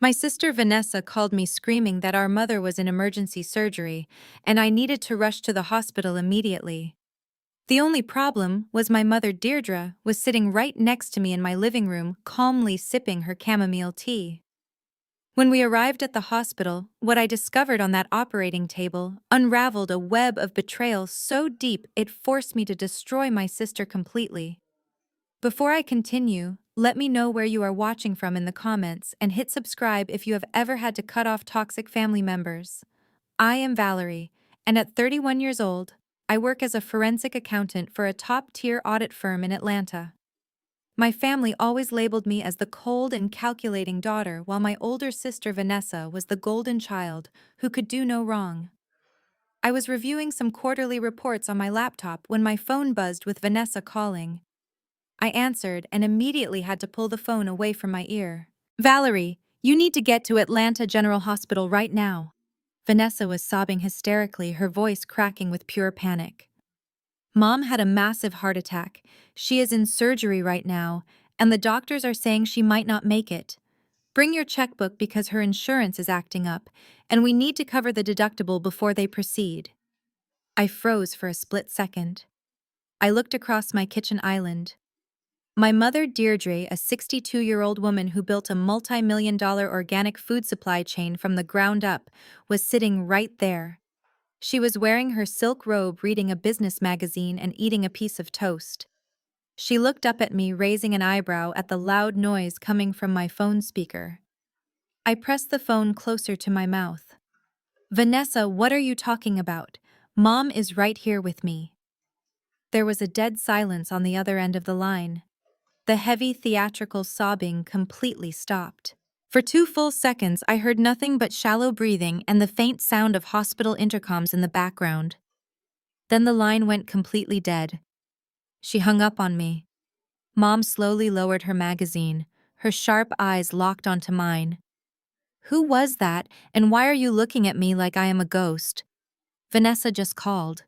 My sister Vanessa called me screaming that our mother was in emergency surgery, and I needed to rush to the hospital immediately. The only problem was my mother Deirdre was sitting right next to me in my living room, calmly sipping her chamomile tea. When we arrived at the hospital, what I discovered on that operating table unraveled a web of betrayal so deep it forced me to destroy my sister completely. Before I continue, let me know where you are watching from in the comments and hit subscribe if you have ever had to cut off toxic family members. I am Valerie, and at 31 years old, I work as a forensic accountant for a top-tier audit firm in Atlanta. My family always labeled me as the cold and calculating daughter, while my older sister Vanessa was the golden child who could do no wrong. I was reviewing some quarterly reports on my laptop when my phone buzzed with Vanessa calling. I answered and immediately had to pull the phone away from my ear. "Valerie, you need to get to Atlanta General Hospital right now." Vanessa was sobbing hysterically, her voice cracking with pure panic. "Mom had a massive heart attack. She is in surgery right now, and the doctors are saying she might not make it. Bring your checkbook because her insurance is acting up, and we need to cover the deductible before they proceed." I froze for a split second. I looked across my kitchen island. My mother Deirdre, a 62-year-old woman who built a multi-million-dollar organic food supply chain from the ground up, was sitting right there. She was wearing her silk robe, reading a business magazine and eating a piece of toast. She looked up at me, raising an eyebrow at the loud noise coming from my phone speaker. I pressed the phone closer to my mouth. "Vanessa, what are you talking about? Mom is right here with me." There was a dead silence on the other end of the line. The heavy theatrical sobbing completely stopped. For 2 full seconds, I heard nothing but shallow breathing and the faint sound of hospital intercoms in the background. Then the line went completely dead. She hung up on me. Mom slowly lowered her magazine, her sharp eyes locked onto mine. "Who was that, and why are you looking at me like I am a ghost?" "Vanessa just called."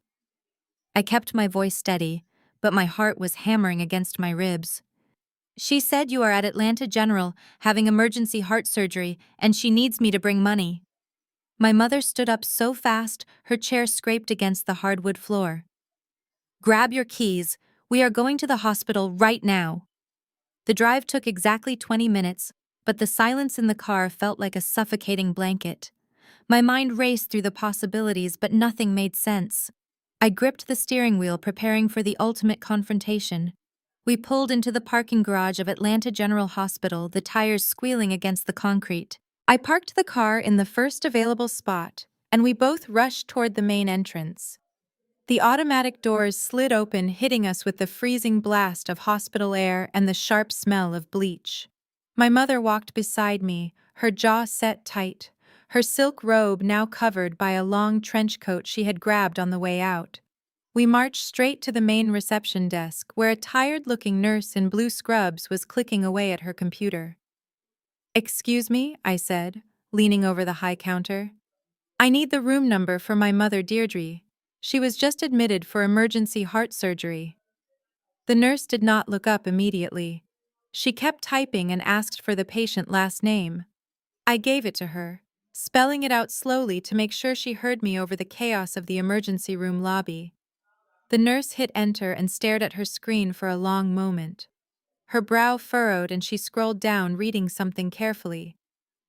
I kept my voice steady, but my heart was hammering against my ribs. "She said you are at Atlanta General, having emergency heart surgery, and she needs me to bring money." My mother stood up so fast, her chair scraped against the hardwood floor. "Grab your keys. We are going to the hospital right now." The drive took exactly 20 minutes, but the silence in the car felt like a suffocating blanket. My mind raced through the possibilities, but nothing made sense. I gripped the steering wheel, preparing for the ultimate confrontation. We pulled into the parking garage of Atlanta General Hospital, the tires squealing against the concrete. I parked the car in the first available spot, and we both rushed toward the main entrance. The automatic doors slid open, hitting us with the freezing blast of hospital air and the sharp smell of bleach. My mother walked beside me, her jaw set tight, her silk robe now covered by a long trench coat she had grabbed on the way out. We marched straight to the main reception desk, where a tired-looking nurse in blue scrubs was clicking away at her computer. "Excuse me," I said, leaning over the high counter. "I need the room number for my mother Deirdre. She was just admitted for emergency heart surgery." The nurse did not look up immediately. She kept typing and asked for the patient last name. I gave it to her, spelling it out slowly to make sure she heard me over the chaos of the emergency room lobby. The nurse hit enter and stared at her screen for a long moment. Her brow furrowed and she scrolled down, reading something carefully.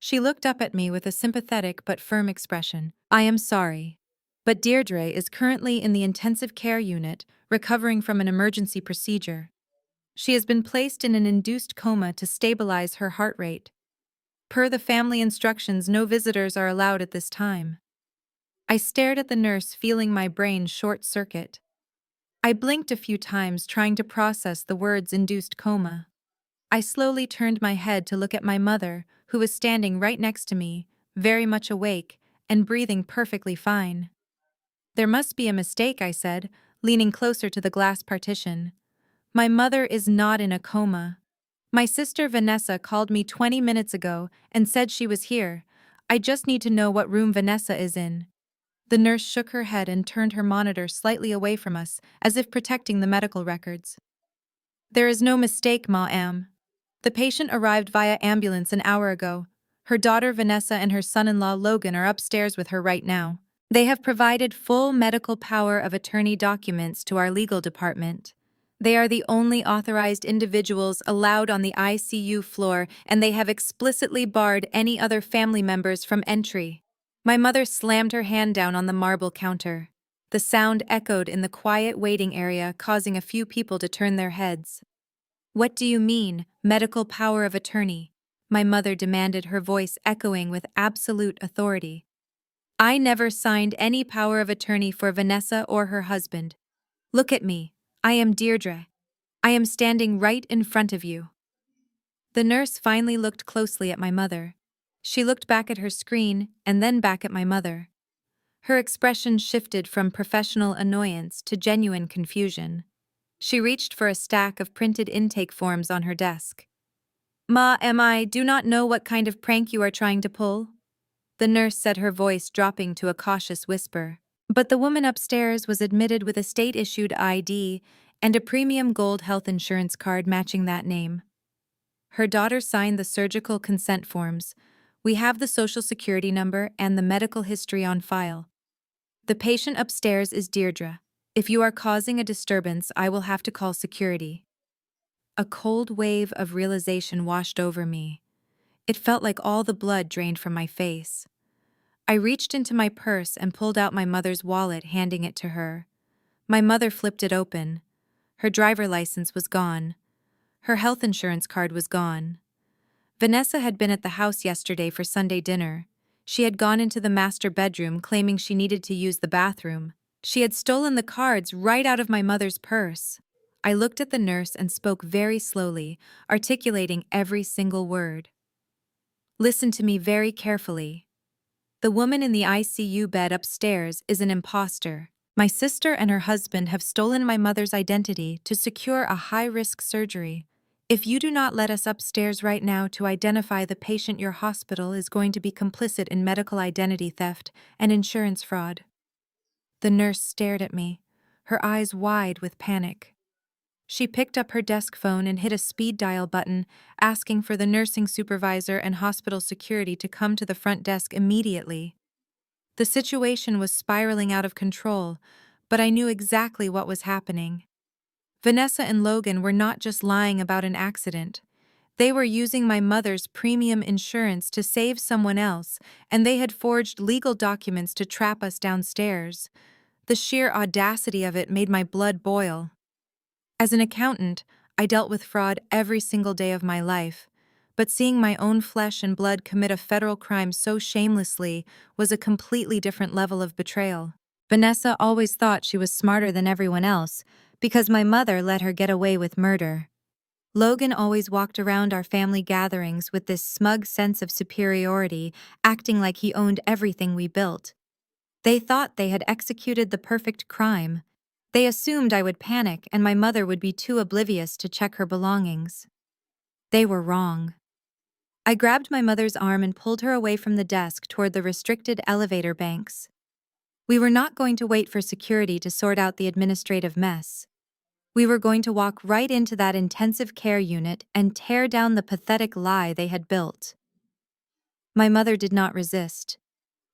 She looked up at me with a sympathetic but firm expression. "I am sorry, but Deirdre is currently in the intensive care unit, recovering from an emergency procedure. She has been placed in an induced coma to stabilize her heart rate. Per the family instructions, no visitors are allowed at this time." I stared at the nurse, feeling my brain short-circuit. I blinked a few times, trying to process the words "induced coma." I slowly turned my head to look at my mother, who was standing right next to me, very much awake and breathing perfectly fine. "There must be a mistake," I said, leaning closer to the glass partition. "My mother is not in a coma. My sister Vanessa called me 20 minutes ago and said she was here. I just need to know what room Vanessa is in." The nurse shook her head and turned her monitor slightly away from us, as if protecting the medical records. "There is no mistake, ma'am. The patient arrived via ambulance an hour ago. Her daughter Vanessa and her son-in-law Logan are upstairs with her right now. They have provided full medical power of attorney documents to our legal department. They are the only authorized individuals allowed on the ICU floor, and they have explicitly barred any other family members from entry. My mother slammed her hand down on the marble counter. The sound echoed in the quiet waiting area, causing a few people to turn their heads. "What do you mean, medical power of attorney?" My mother demanded, her voice echoing with absolute authority. "I never signed any power of attorney for Vanessa or her husband. Look at me. I am Deirdre. I am standing right in front of you." The nurse finally looked closely at my mother. She looked back at her screen and then back at my mother. Her expression shifted from professional annoyance to genuine confusion. She reached for a stack of printed intake forms on her desk. "Ma, I do not know what kind of prank you are trying to pull," the nurse said, her voice dropping to a cautious whisper. But the woman upstairs was admitted with a state-issued ID and a premium gold health insurance card matching that name. Her daughter signed the surgical consent forms. We have the social security number and the medical history on file. The patient upstairs is Deirdre. If you are causing a disturbance, I will have to call security. A cold wave of realization washed over me. It felt like all the blood drained from my face. I reached into my purse and pulled out my mother's wallet, handing it to her. My mother flipped it open. Her driver license was gone. Her health insurance card was gone. Vanessa had been at the house yesterday for Sunday dinner. She had gone into the master bedroom claiming she needed to use the bathroom. She had stolen the cards right out of my mother's purse. I looked at the nurse and spoke very slowly, articulating every single word. "Listen to me very carefully. The woman in the ICU bed upstairs is an imposter. My sister and her husband have stolen my mother's identity to secure a high-risk surgery. If you do not let us upstairs right now to identify the patient, your hospital is going to be complicit in medical identity theft and insurance fraud." The nurse stared at me, her eyes wide with panic. She picked up her desk phone and hit a speed dial button, asking for the nursing supervisor and hospital security to come to the front desk immediately. The situation was spiraling out of control, but I knew exactly what was happening. Vanessa and Logan were not just lying about an accident. They were using my mother's premium insurance to save someone else, and they had forged legal documents to trap us downstairs. The sheer audacity of it made my blood boil. As an accountant, I dealt with fraud every single day of my life, but seeing my own flesh and blood commit a federal crime so shamelessly was a completely different level of betrayal. Vanessa always thought she was smarter than everyone else because my mother let her get away with murder. Logan always walked around our family gatherings with this smug sense of superiority, acting like he owned everything we built. They thought they had executed the perfect crime. They assumed I would panic and my mother would be too oblivious to check her belongings. They were wrong. I grabbed my mother's arm and pulled her away from the desk toward the restricted elevator banks. We were not going to wait for security to sort out the administrative mess. We were going to walk right into that intensive care unit and tear down the pathetic lie they had built. My mother did not resist.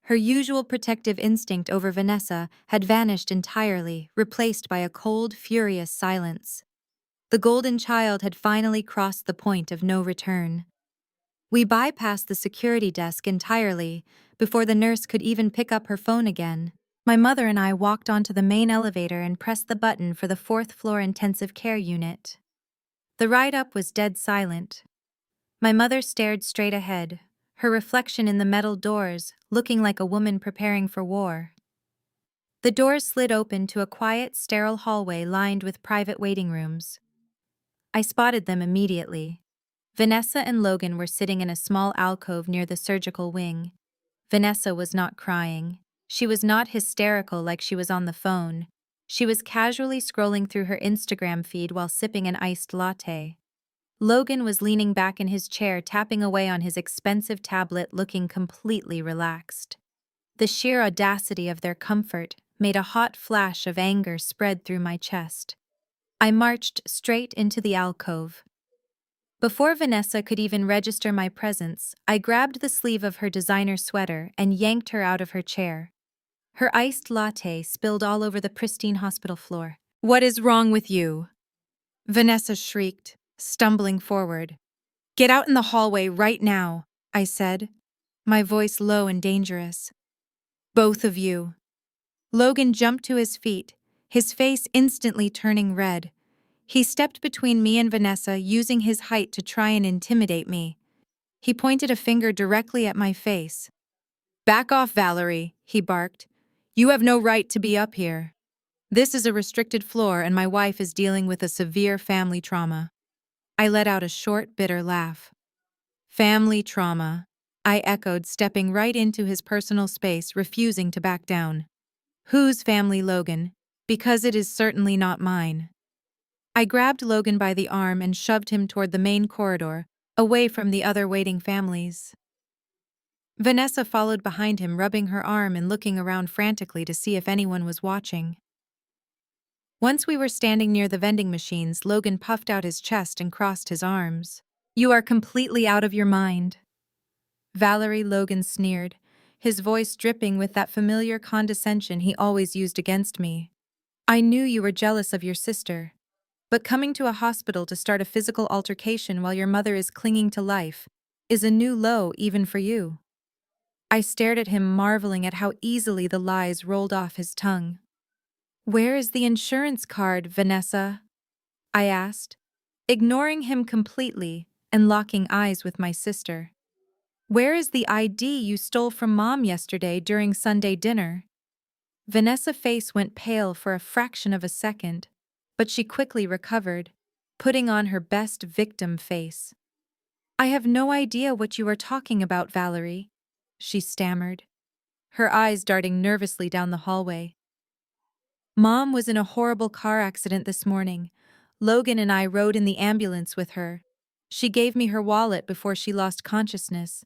Her usual protective instinct over Vanessa had vanished entirely, replaced by a cold, furious silence. The golden child had finally crossed the point of no return. We bypassed the security desk entirely before the nurse could even pick up her phone again. My mother and I walked onto the main elevator and pressed the button for the fourth-floor intensive care unit. The ride up was dead silent. My mother stared straight ahead, her reflection in the metal doors, looking like a woman preparing for war. The doors slid open to a quiet, sterile hallway lined with private waiting rooms. I spotted them immediately. Vanessa and Logan were sitting in a small alcove near the surgical wing. Vanessa was not crying. She was not hysterical like she was on the phone. She was casually scrolling through her Instagram feed while sipping an iced latte. Logan was leaning back in his chair, tapping away on his expensive tablet, looking completely relaxed. The sheer audacity of their comfort made a hot flash of anger spread through my chest. I marched straight into the alcove. Before Vanessa could even register my presence, I grabbed the sleeve of her designer sweater and yanked her out of her chair. Her iced latte spilled all over the pristine hospital floor. "What is wrong with you?" Vanessa shrieked, stumbling forward. "Get out in the hallway right now," I said, my voice low and dangerous. "Both of you." Logan jumped to his feet, his face instantly turning red. He stepped between me and Vanessa, using his height to try and intimidate me. He pointed a finger directly at my face. "Back off, Valerie," he barked. "You have no right to be up here. This is a restricted floor and my wife is dealing with a severe family trauma." I let out a short, bitter laugh. "Family trauma," I echoed, stepping right into his personal space, refusing to back down. "Whose family, Logan? Because it is certainly not mine." I grabbed Logan by the arm and shoved him toward the main corridor, away from the other waiting families. Vanessa followed behind him, rubbing her arm and looking around frantically to see if anyone was watching. Once we were standing near the vending machines, Logan puffed out his chest and crossed his arms. "You are completely out of your mind." Valerie, Logan sneered, his voice dripping with that familiar condescension he always used against me. "I knew you were jealous of your sister. But coming to a hospital to start a physical altercation while your mother is clinging to life is a new low even for you." I stared at him, marveling at how easily the lies rolled off his tongue. "Where is the insurance card, Vanessa?" I asked, ignoring him completely and locking eyes with my sister. "Where is the ID you stole from Mom yesterday during Sunday dinner?" Vanessa's face went pale for a fraction of a second, but she quickly recovered, putting on her best victim face. "I have no idea what you are talking about, Valerie," she stammered, her eyes darting nervously down the hallway. "Mom was in a horrible car accident this morning. Logan and I rode in the ambulance with her. She gave me her wallet before she lost consciousness.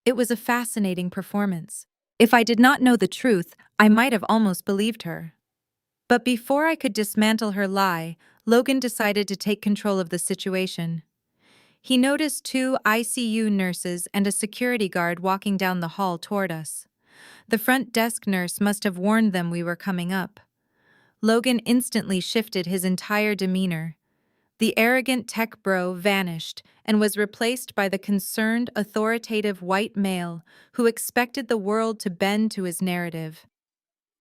It was a fascinating performance. If I did not know the truth, I might have almost believed her." But before I could dismantle her lie, Logan decided to take control of the situation. He noticed 2 ICU nurses and a security guard walking down the hall toward us. The front desk nurse must have warned them we were coming up. Logan instantly shifted his entire demeanor. The arrogant tech bro vanished and was replaced by the concerned, authoritative white male who expected the world to bend to his narrative.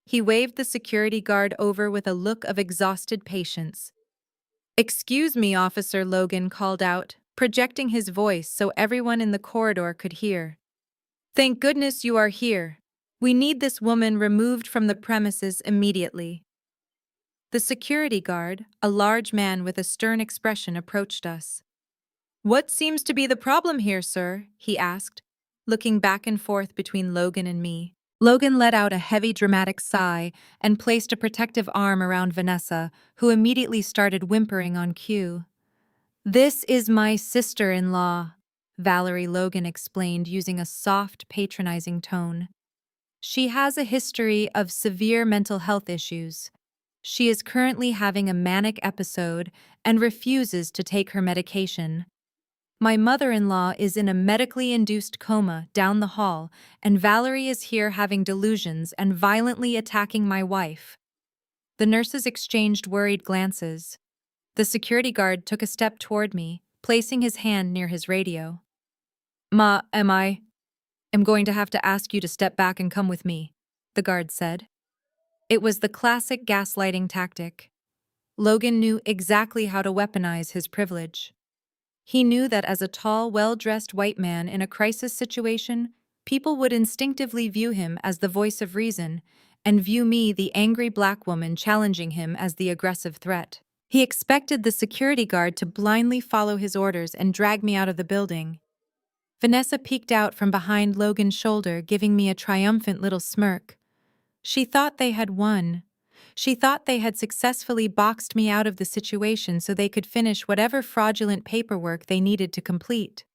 He waved the security guard over with a look of exhausted patience. "Excuse me, Officer," Logan called out, projecting his voice so everyone in the corridor could hear. "Thank goodness you are here. We need this woman removed from the premises immediately." The security guard, a large man with a stern expression, approached us. "What seems to be the problem here, sir?" he asked, looking back and forth between Logan and me. Logan let out a heavy, dramatic sigh and placed a protective arm around Vanessa, who immediately started whimpering on cue. "This is my sister-in-law," Valerie, Logan explained using a soft, patronizing tone. "She has a history of severe mental health issues. She is currently having a manic episode and refuses to take her medication. My mother-in-law is in a medically induced coma down the hall, and Valerie is here having delusions and violently attacking my wife." The nurses exchanged worried glances. The security guard took a step toward me, placing his hand near his radio. "I'm going to have to ask you to step back and come with me," the guard said. It was the classic gaslighting tactic. Logan knew exactly how to weaponize his privilege. He knew that as a tall, well-dressed white man in a crisis situation, people would instinctively view him as the voice of reason and view me, the angry black woman, challenging him as the aggressive threat. He expected the security guard to blindly follow his orders and drag me out of the building. Vanessa peeked out from behind Logan's shoulder, giving me a triumphant little smirk. She thought they had won. She thought they had successfully boxed me out of the situation so they could finish whatever fraudulent paperwork they needed to complete.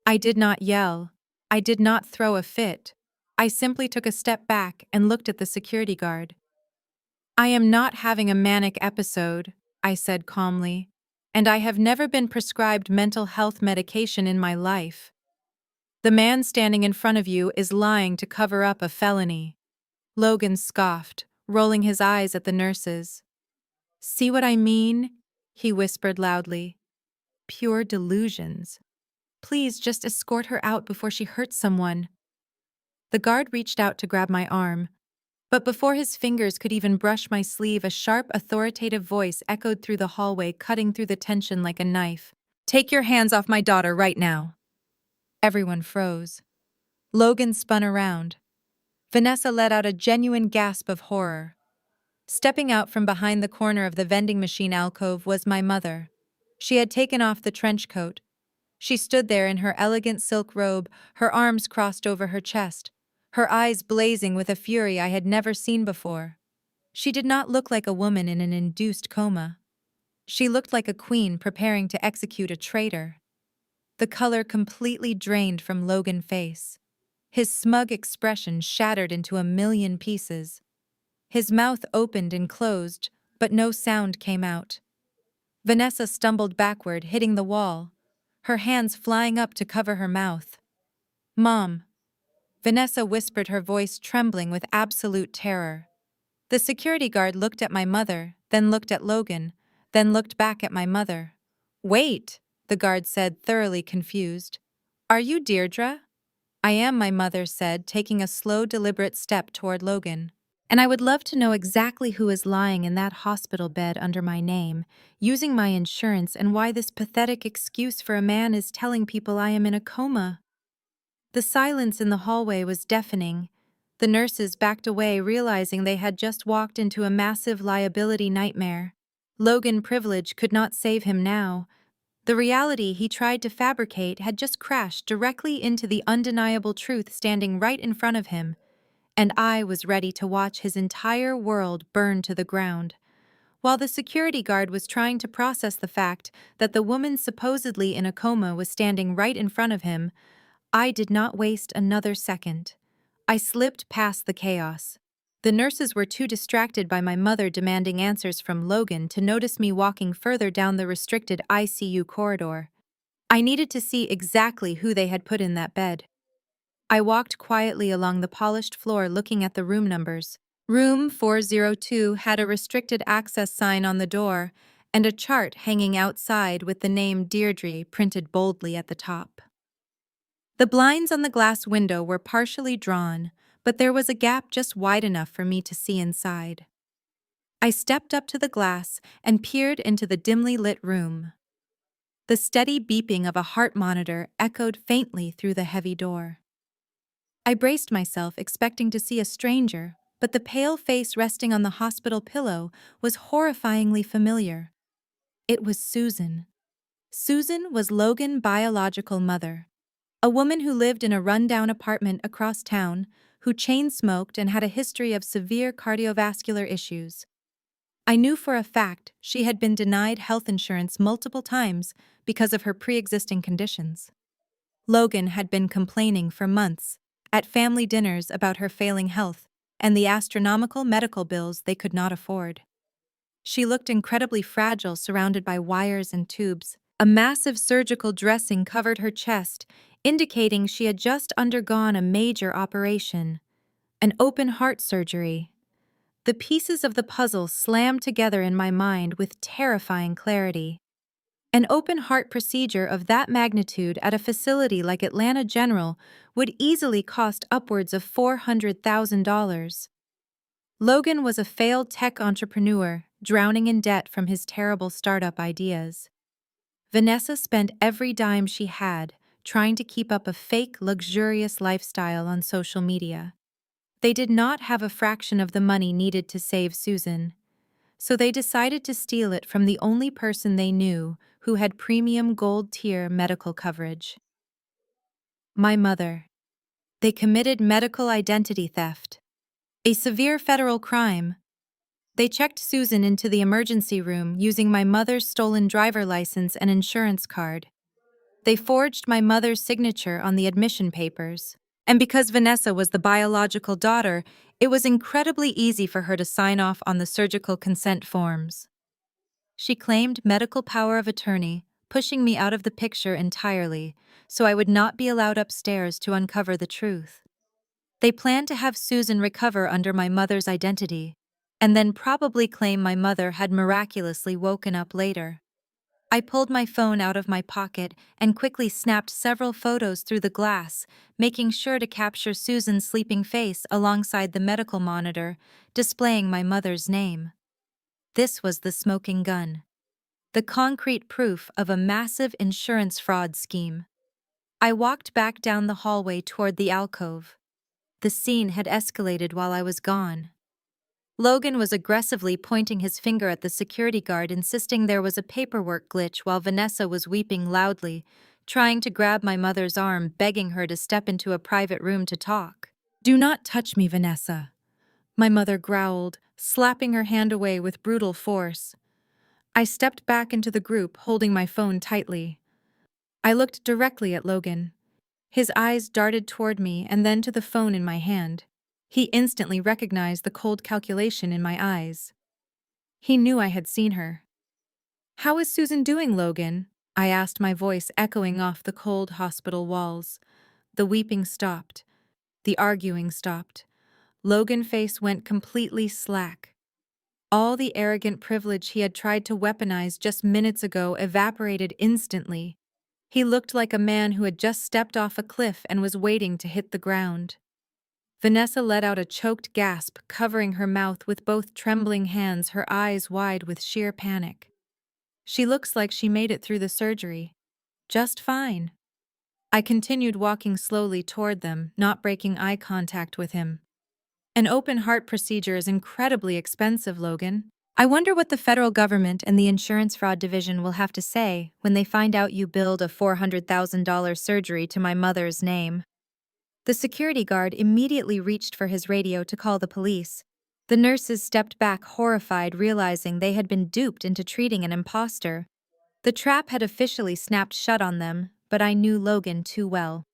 I did not yell. I did not throw a fit. I simply took a step back and looked at the security guard. "I am not having a manic episode," I said calmly. and I have never been prescribed mental health medication in my life. The man standing in front of you is lying to cover up a felony. Logan scoffed, rolling his eyes at the nurses. See what I mean? He whispered loudly. Pure delusions. Please just escort her out before she hurts someone. The guard reached out to grab my arm, but before his fingers could even brush my sleeve, a sharp, authoritative voice echoed through the hallway, cutting through the tension like a knife. Take your hands off my daughter right now. Everyone froze. Logan spun around. Vanessa let out a genuine gasp of horror. Stepping out from behind the corner of the vending machine alcove was my mother. She had taken off the trench coat. She stood there in her elegant silk robe, her arms crossed over her chest, her eyes blazing with a fury I had never seen before. She did not look like a woman in an induced coma. She looked like a queen preparing to execute a traitor. The color completely drained from Logan's face. His smug expression shattered into a million pieces. His mouth opened and closed, but no sound came out. Vanessa stumbled backward, hitting the wall, her hands flying up to cover her mouth. Mom. Vanessa whispered, her voice trembling with absolute terror. The security guard looked at my mother, then looked at Logan, then looked back at my mother. Wait, the guard said, thoroughly confused. Are you Deirdre? I am, my mother said, taking a slow, deliberate step toward Logan. And I would love to know exactly who is lying in that hospital bed under my name, using my insurance, and why this pathetic excuse for a man is telling people I am in a coma. The silence in the hallway was deafening. The nurses backed away, realizing they had just walked into a massive liability nightmare. Logan privilege could not save him now. The reality he tried to fabricate had just crashed directly into the undeniable truth standing right in front of him, and I was ready to watch his entire world burn to the ground. While the security guard was trying to process the fact that the woman supposedly in a coma was standing right in front of him, I did not waste another second. I slipped past the chaos. The nurses were too distracted by my mother demanding answers from Logan to notice me walking further down the restricted ICU corridor. I needed to see exactly who they had put in that bed. I walked quietly along the polished floor, looking at the room numbers. Room 402 had a restricted access sign on the door and a chart hanging outside with the name Deirdre printed boldly at the top. The blinds on the glass window were partially drawn, but there was a gap just wide enough for me to see inside. I stepped up to the glass and peered into the dimly lit room. The steady beeping of a heart monitor echoed faintly through the heavy door. I braced myself, expecting to see a stranger, but the pale face resting on the hospital pillow was horrifyingly familiar. It was Susan. Susan was Logan's biological mother, a woman who lived in a rundown apartment across town, who chain-smoked and had a history of severe cardiovascular issues. I knew for a fact she had been denied health insurance multiple times because of her pre-existing conditions. Logan had been complaining for months at family dinners about her failing health and the astronomical medical bills they could not afford. She looked incredibly fragile, surrounded by wires and tubes. A massive surgical dressing covered her chest, indicating she had just undergone a major operation, an open heart surgery. The pieces of the puzzle slammed together in my mind with terrifying clarity. An open heart procedure of that magnitude at a facility like Atlanta General would easily cost upwards of $400,000. Logan was a failed tech entrepreneur, drowning in debt from his terrible startup ideas. Vanessa spent every dime she had trying to keep up a fake, luxurious lifestyle on social media. They did not have a fraction of the money needed to save Susan, so they decided to steal it from the only person they knew who had premium gold-tier medical coverage. My mother. They committed medical identity theft, a severe federal crime. They checked Susan into the emergency room using my mother's stolen driver license and insurance card. They forged my mother's signature on the admission papers. And because Vanessa was the biological daughter, it was incredibly easy for her to sign off on the surgical consent forms. She claimed medical power of attorney, pushing me out of the picture entirely, so I would not be allowed upstairs to uncover the truth. They planned to have Susan recover under my mother's identity, and then probably claim my mother had miraculously woken up later. I pulled my phone out of my pocket and quickly snapped several photos through the glass, making sure to capture Susan's sleeping face alongside the medical monitor, displaying my mother's name. This was the smoking gun. The concrete proof of a massive insurance fraud scheme. I walked back down the hallway toward the alcove. The scene had escalated while I was gone. Logan was aggressively pointing his finger at the security guard, insisting there was a paperwork glitch, while Vanessa was weeping loudly, trying to grab my mother's arm, begging her to step into a private room to talk. "Do not touch me, Vanessa," my mother growled, slapping her hand away with brutal force. I stepped back into the group, holding my phone tightly. I looked directly at Logan. His eyes darted toward me and then to the phone in my hand. He instantly recognized the cold calculation in my eyes. He knew I had seen her. "How is Susan doing, Logan?" I asked, my voice echoing off the cold hospital walls. The weeping stopped. The arguing stopped. Logan's face went completely slack. All the arrogant privilege he had tried to weaponize just minutes ago evaporated instantly. He looked like a man who had just stepped off a cliff and was waiting to hit the ground. Vanessa let out a choked gasp, covering her mouth with both trembling hands, her eyes wide with sheer panic. "She looks like she made it through the surgery. Just fine." I continued walking slowly toward them, not breaking eye contact with him. "An open heart procedure is incredibly expensive, Logan. I wonder what the federal government and the insurance fraud division will have to say when they find out you billed a $400,000 surgery to my mother's name." The security guard immediately reached for his radio to call the police. The nurses stepped back, horrified, realizing they had been duped into treating an imposter. The trap had officially snapped shut on them, but I knew Logan too well.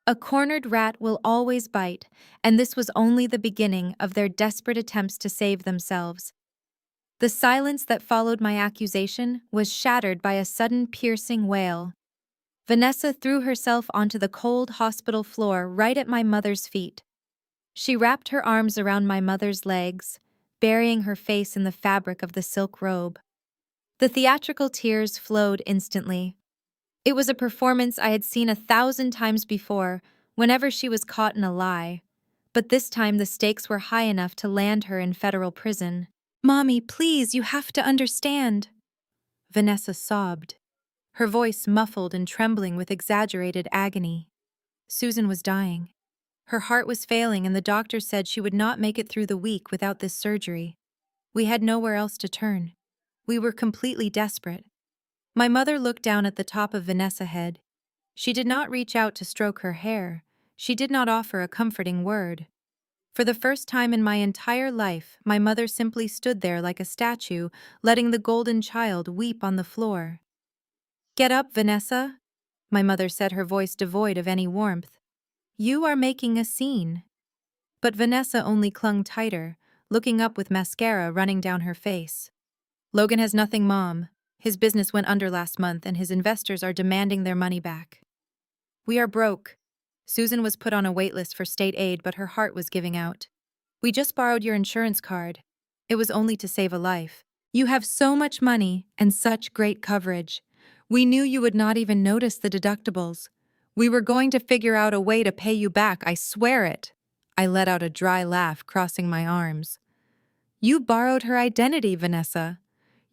A cornered rat will always bite, and this was only the beginning of their desperate attempts to save themselves. The silence that followed my accusation was shattered by a sudden piercing wail. Vanessa threw herself onto the cold hospital floor right at my mother's feet. She wrapped her arms around my mother's legs, burying her face in the fabric of the silk robe. The theatrical tears flowed instantly. It was a performance I had seen 1,000 times before, whenever she was caught in a lie, but this time the stakes were high enough to land her in federal prison. "Mommy, please, you have to understand," Vanessa sobbed, her voice muffled and trembling with exaggerated agony. Susan was dying. Her heart was failing, and the doctor said she would not make it through the week without this surgery. We had nowhere else to turn. We were completely desperate. My mother looked down at the top of Vanessa's head. She did not reach out to stroke her hair. She did not offer a comforting word. For the first time in my entire life, my mother simply stood there like a statue, letting the golden child weep on the floor. "Get up, Vanessa," my mother said, her voice devoid of any warmth. "You are making a scene." But Vanessa only clung tighter, looking up with mascara running down her face. "Logan has nothing, Mom. His business went under last month and his investors are demanding their money back. We are broke." Susan was put on a wait list for state aid, but her heart was giving out. "We just borrowed your insurance card. It was only to save a life. You have so much money and such great coverage. We knew you would not even notice the deductibles. We were going to figure out a way to pay you back, I swear it." I let out a dry laugh, crossing my arms. "You borrowed her identity, Vanessa.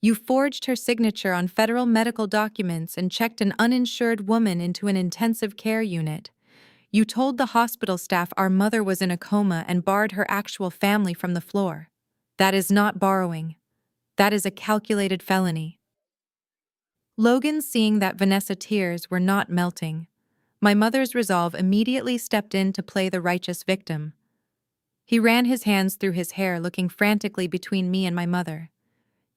You forged her signature on federal medical documents and checked an uninsured woman into an intensive care unit. You told the hospital staff our mother was in a coma and barred her actual family from the floor. That is not borrowing. That is a calculated felony." Logan, seeing that Vanessa's tears were not melting, my mother's resolve immediately stepped in to play the righteous victim. He ran his hands through his hair, looking frantically between me and my mother.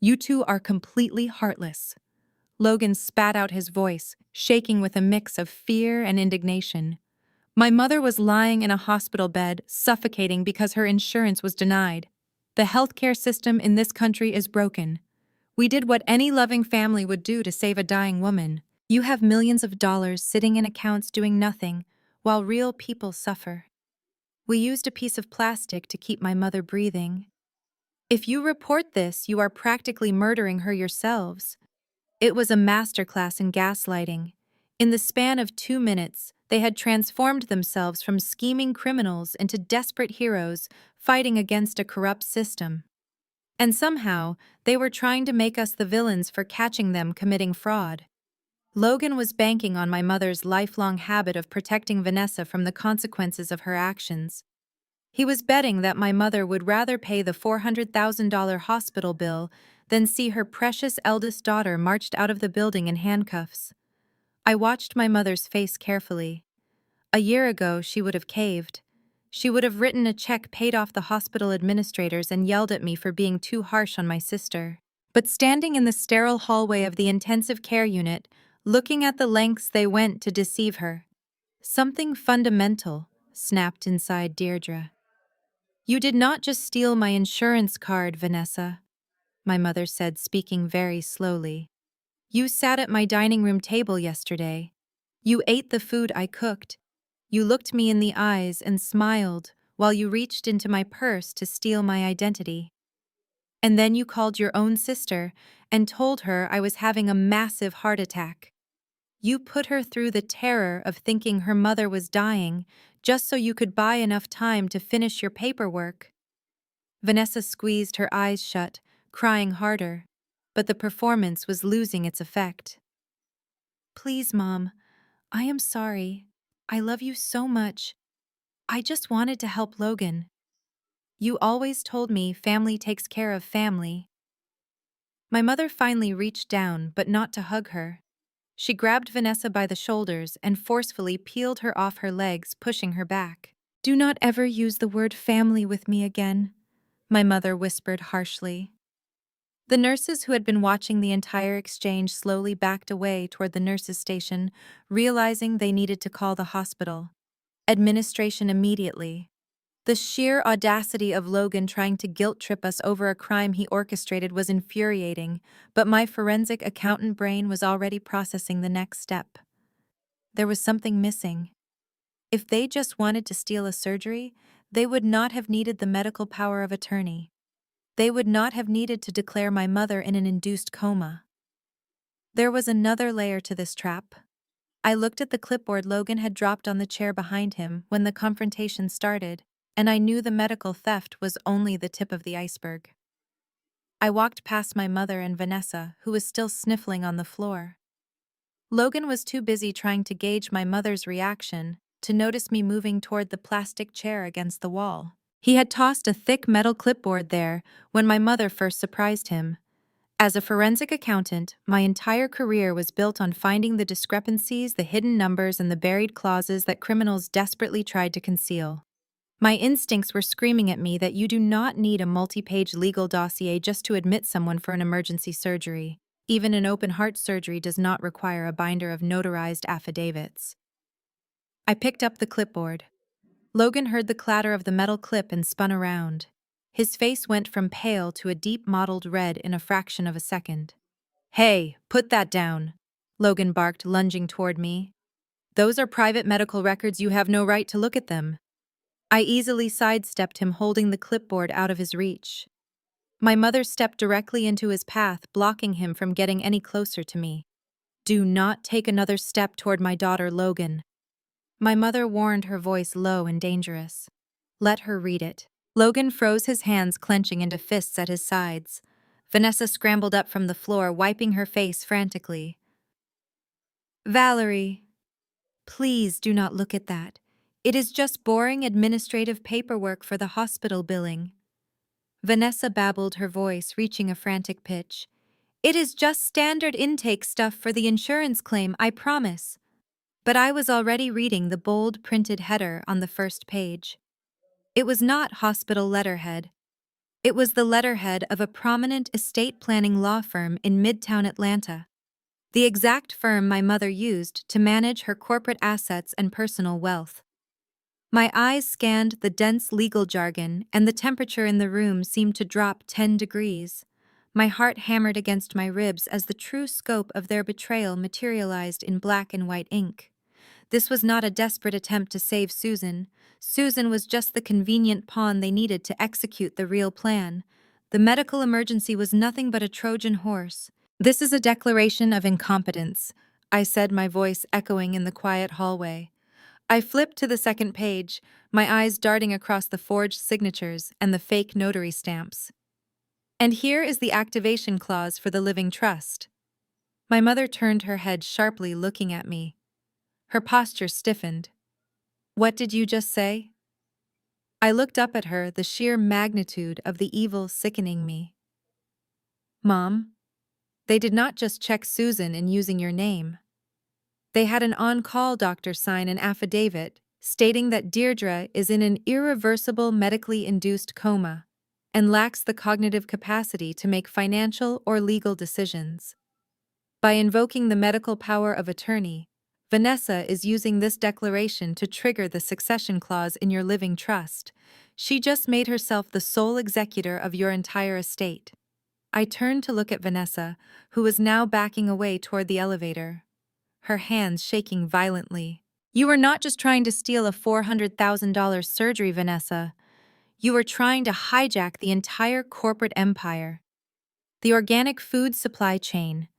"You two are completely heartless." Logan spat out, his voice shaking with a mix of fear and indignation. My mother was lying in a hospital bed, suffocating because her insurance was denied. The healthcare system in this country is broken. We did what any loving family would do to save a dying woman. You have millions of dollars sitting in accounts doing nothing, while real people suffer. We used a piece of plastic to keep my mother breathing. If you report this, you are practically murdering her yourselves. It was a masterclass in gaslighting. In the span of 2 minutes, they had transformed themselves from scheming criminals into desperate heroes fighting against a corrupt system. And somehow, they were trying to make us the villains for catching them committing fraud. Logan was banking on my mother's lifelong habit of protecting Vanessa from the consequences of her actions. He was betting that my mother would rather pay the $400,000 hospital bill than see her precious eldest daughter marched out of the building in handcuffs. I watched my mother's face carefully. A year ago, she would have caved. She would have written a check, paid off the hospital administrators, and yelled at me for being too harsh on my sister. But standing in the sterile hallway of the intensive care unit, looking at the lengths they went to deceive her, something fundamental snapped inside Deirdre. You did not just steal my insurance card, Vanessa, my mother said, speaking very slowly. You sat at my dining room table yesterday. You ate the food I cooked. You looked me in the eyes and smiled while you reached into my purse to steal my identity. And then you called your own sister and told her I was having a massive heart attack. You put her through the terror of thinking her mother was dying just so you could buy enough time to finish your paperwork. Vanessa squeezed her eyes shut, crying harder, but the performance was losing its effect. Please, Mom, I am sorry. I love you so much. I just wanted to help Logan. You always told me family takes care of family. My mother finally reached down, but not to hug her. She grabbed Vanessa by the shoulders and forcefully peeled her off her legs, pushing her back. Do not ever use the word family with me again, my mother whispered harshly. The nurses who had been watching the entire exchange slowly backed away toward the nurses' station, realizing they needed to call the hospital. Administration immediately. The sheer audacity of Logan trying to guilt-trip us over a crime he orchestrated was infuriating, but my forensic accountant brain was already processing the next step. There was something missing. If they just wanted to steal a surgery, they would not have needed the medical power of attorney. They would not have needed to declare my mother in an induced coma. There was another layer to this trap. I looked at the clipboard Logan had dropped on the chair behind him when the confrontation started, and I knew the medical theft was only the tip of the iceberg. I walked past my mother and Vanessa, who was still sniffling on the floor. Logan was too busy trying to gauge my mother's reaction to notice me moving toward the plastic chair against the wall. He had tossed a thick metal clipboard there when my mother first surprised him. As a forensic accountant, my entire career was built on finding the discrepancies, the hidden numbers, and the buried clauses that criminals desperately tried to conceal. My instincts were screaming at me that you do not need a multi-page legal dossier just to admit someone for an emergency surgery. Even an open-heart surgery does not require a binder of notarized affidavits. I picked up the clipboard. Logan heard the clatter of the metal clip and spun around. His face went from pale to a deep mottled red in a fraction of a second. Hey, put that down, Logan barked, lunging toward me. Those are private medical records. You have no right to look at them. I easily sidestepped him, holding the clipboard out of his reach. My mother stepped directly into his path, blocking him from getting any closer to me. Do not take another step toward my daughter, Logan. My mother warned, her voice low and dangerous. Let her read it. Logan froze, his hands clenching into fists at his sides. Vanessa scrambled up from the floor, wiping her face frantically. Valerie, please do not look at that. It is just boring administrative paperwork for the hospital billing. Vanessa babbled, her voice reaching a frantic pitch. It is just standard intake stuff for the insurance claim, I promise. But I was already reading the bold printed header on the first page. It was not hospital letterhead. It was the letterhead of a prominent estate planning law firm in Midtown Atlanta, the exact firm my mother used to manage her corporate assets and personal wealth. My eyes scanned the dense legal jargon, and the temperature in the room seemed to drop 10 degrees. My heart hammered against my ribs as the true scope of their betrayal materialized in black and white ink. This was not a desperate attempt to save Susan. Susan was just the convenient pawn they needed to execute the real plan. The medical emergency was nothing but a Trojan horse. "This is a declaration of incompetence," I said, my voice echoing in the quiet hallway. I flipped to the second page, my eyes darting across the forged signatures and the fake notary stamps. "And here is the activation clause for the living trust." My mother turned her head sharply, looking at me. Her posture stiffened. "What did you just say?" I looked up at her, the sheer magnitude of the evil sickening me. "Mom, they did not just check Susan in using your name. They had an on-call doctor sign an affidavit stating that Deirdre is in an irreversible medically induced coma and lacks the cognitive capacity to make financial or legal decisions. By invoking the medical power of attorney, Vanessa is using this declaration to trigger the succession clause in your living trust. She just made herself the sole executor of your entire estate." I turned to look at Vanessa, who was now backing away toward the elevator, her hands shaking violently. "You were not just trying to steal a $400,000 surgery, Vanessa. You were trying to hijack the entire corporate empire. The organic food supply chain,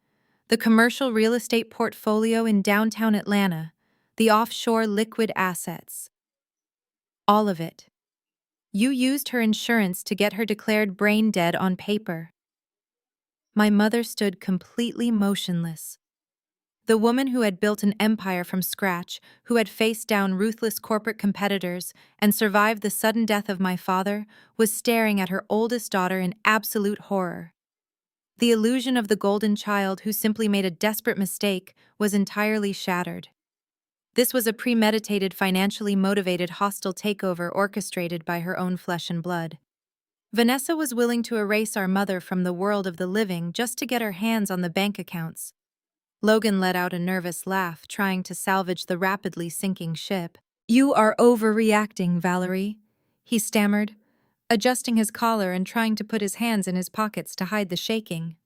the commercial real estate portfolio in downtown Atlanta, the offshore liquid assets. All of it. You used her insurance to get her declared brain dead on paper." My mother stood completely motionless. The woman who had built an empire from scratch, who had faced down ruthless corporate competitors and survived the sudden death of my father, was staring at her oldest daughter in absolute horror. The illusion of the golden child who simply made a desperate mistake was entirely shattered. This was a premeditated, financially motivated hostile takeover orchestrated by her own flesh and blood. Vanessa was willing to erase our mother from the world of the living just to get her hands on the bank accounts. Logan let out a nervous laugh, trying to salvage the rapidly sinking ship. "You are overreacting, Valerie," he stammered, adjusting his collar and trying to put his hands in his pockets to hide the shaking.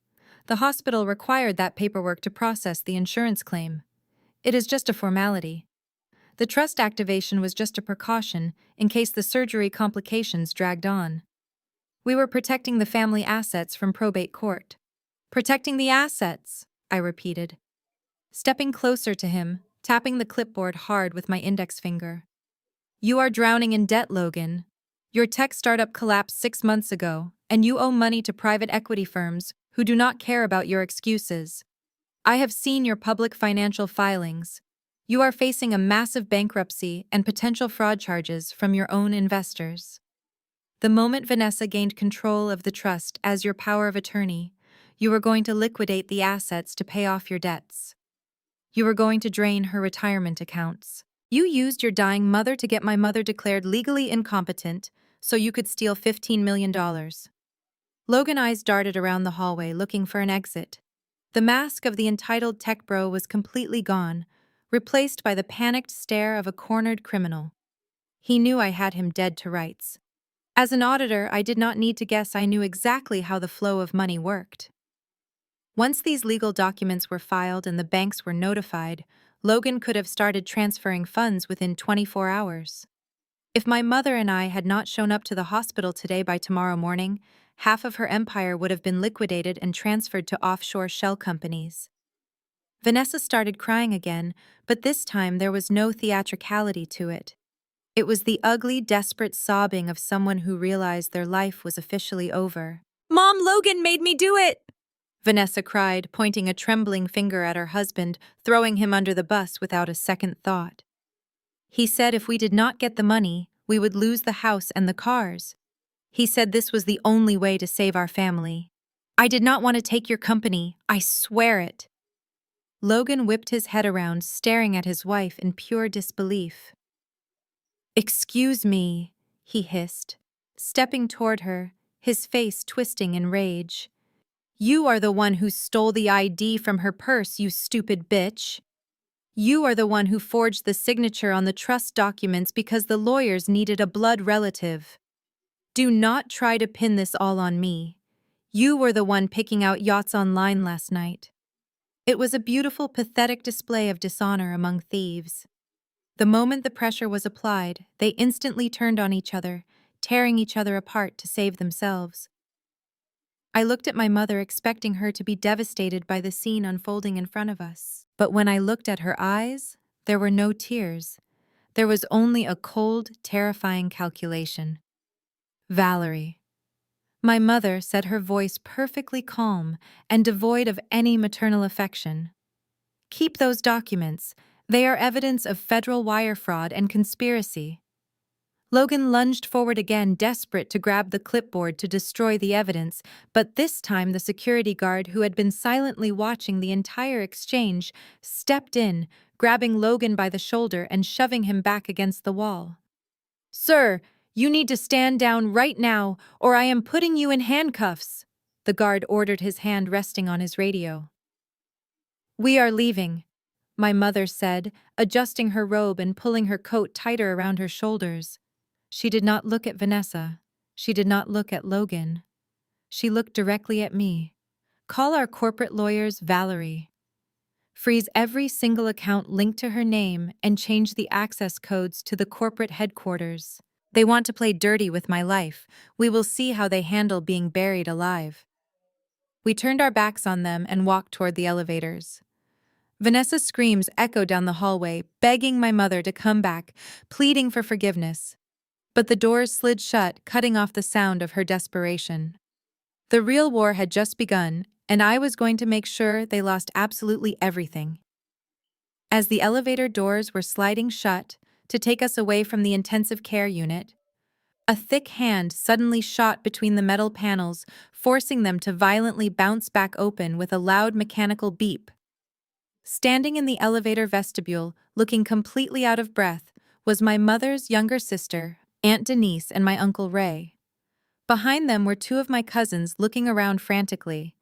"The hospital required that paperwork to process the insurance claim. It is just a formality. The trust activation was just a precaution in case the surgery complications dragged on. We were protecting the family assets from probate court." "Protecting the assets," I repeated, stepping closer to him, tapping the clipboard hard with my index finger. "You are drowning in debt, Logan. Your tech startup collapsed 6 months ago, and you owe money to private equity firms who do not care about your excuses. I have seen your public financial filings. You are facing a massive bankruptcy and potential fraud charges from your own investors. The moment Vanessa gained control of the trust as your power of attorney, you were going to liquidate the assets to pay off your debts. You were going to drain her retirement accounts. You used your dying mother to get my mother declared legally incompetent so you could steal $15 million. Logan's eyes darted around the hallway looking for an exit. The mask of the entitled tech bro was completely gone, replaced by the panicked stare of a cornered criminal. He knew I had him dead to rights. As an auditor, I did not need to guess. I knew exactly how the flow of money worked. Once these legal documents were filed and the banks were notified, Logan could have started transferring funds within 24 hours. If my mother and I had not shown up to the hospital today by tomorrow morning, half of her empire would have been liquidated and transferred to offshore shell companies. Vanessa started crying again, but this time there was no theatricality to it. It was the ugly, desperate sobbing of someone who realized their life was officially over. "Mom, Logan made me do it!" Vanessa cried, pointing a trembling finger at her husband, throwing him under the bus without a second thought. "He said if we did not get the money, we would lose the house and the cars. He said this was the only way to save our family. I did not want to take your company, I swear it." Logan whipped his head around, staring at his wife in pure disbelief. "Excuse me," he hissed, stepping toward her, his face twisting in rage. "You are the one who stole the ID from her purse, you stupid bitch. You are the one who forged the signature on the trust documents because the lawyers needed a blood relative. Do not try to pin this all on me. You were the one picking out yachts online last night." It was a beautiful, pathetic display of dishonor among thieves. The moment the pressure was applied, they instantly turned on each other, tearing each other apart to save themselves. I looked at my mother, expecting her to be devastated by the scene unfolding in front of us. But when I looked at her eyes, there were no tears. There was only a cold, terrifying calculation. "Valerie." My mother said, her voice perfectly calm and devoid of any maternal affection. "Keep those documents. They are evidence of federal wire fraud and conspiracy." Logan lunged forward again, desperate to grab the clipboard to destroy the evidence, but this time the security guard, who had been silently watching the entire exchange, stepped in, grabbing Logan by the shoulder and shoving him back against the wall. "Sir, you need to stand down right now, or I am putting you in handcuffs," the guard ordered, his hand resting on his radio. "We are leaving," my mother said, adjusting her robe and pulling her coat tighter around her shoulders. She did not look at Vanessa. She did not look at Logan. She looked directly at me. "Call our corporate lawyers, Valerie. Freeze every single account linked to her name and change the access codes to the corporate headquarters. They want to play dirty with my life. We will see how they handle being buried alive." We turned our backs on them and walked toward the elevators. Vanessa's screams echoed down the hallway, begging my mother to come back, pleading for forgiveness. But the doors slid shut, cutting off the sound of her desperation. The real war had just begun, and I was going to make sure they lost absolutely everything. As the elevator doors were sliding shut to take us away from the intensive care unit, a thick hand suddenly shot between the metal panels, forcing them to violently bounce back open with a loud mechanical beep. Standing in the elevator vestibule, looking completely out of breath, was my mother's younger sister, Aunt Denise, and my Uncle Ray. Behind them were two of my cousins looking around frantically.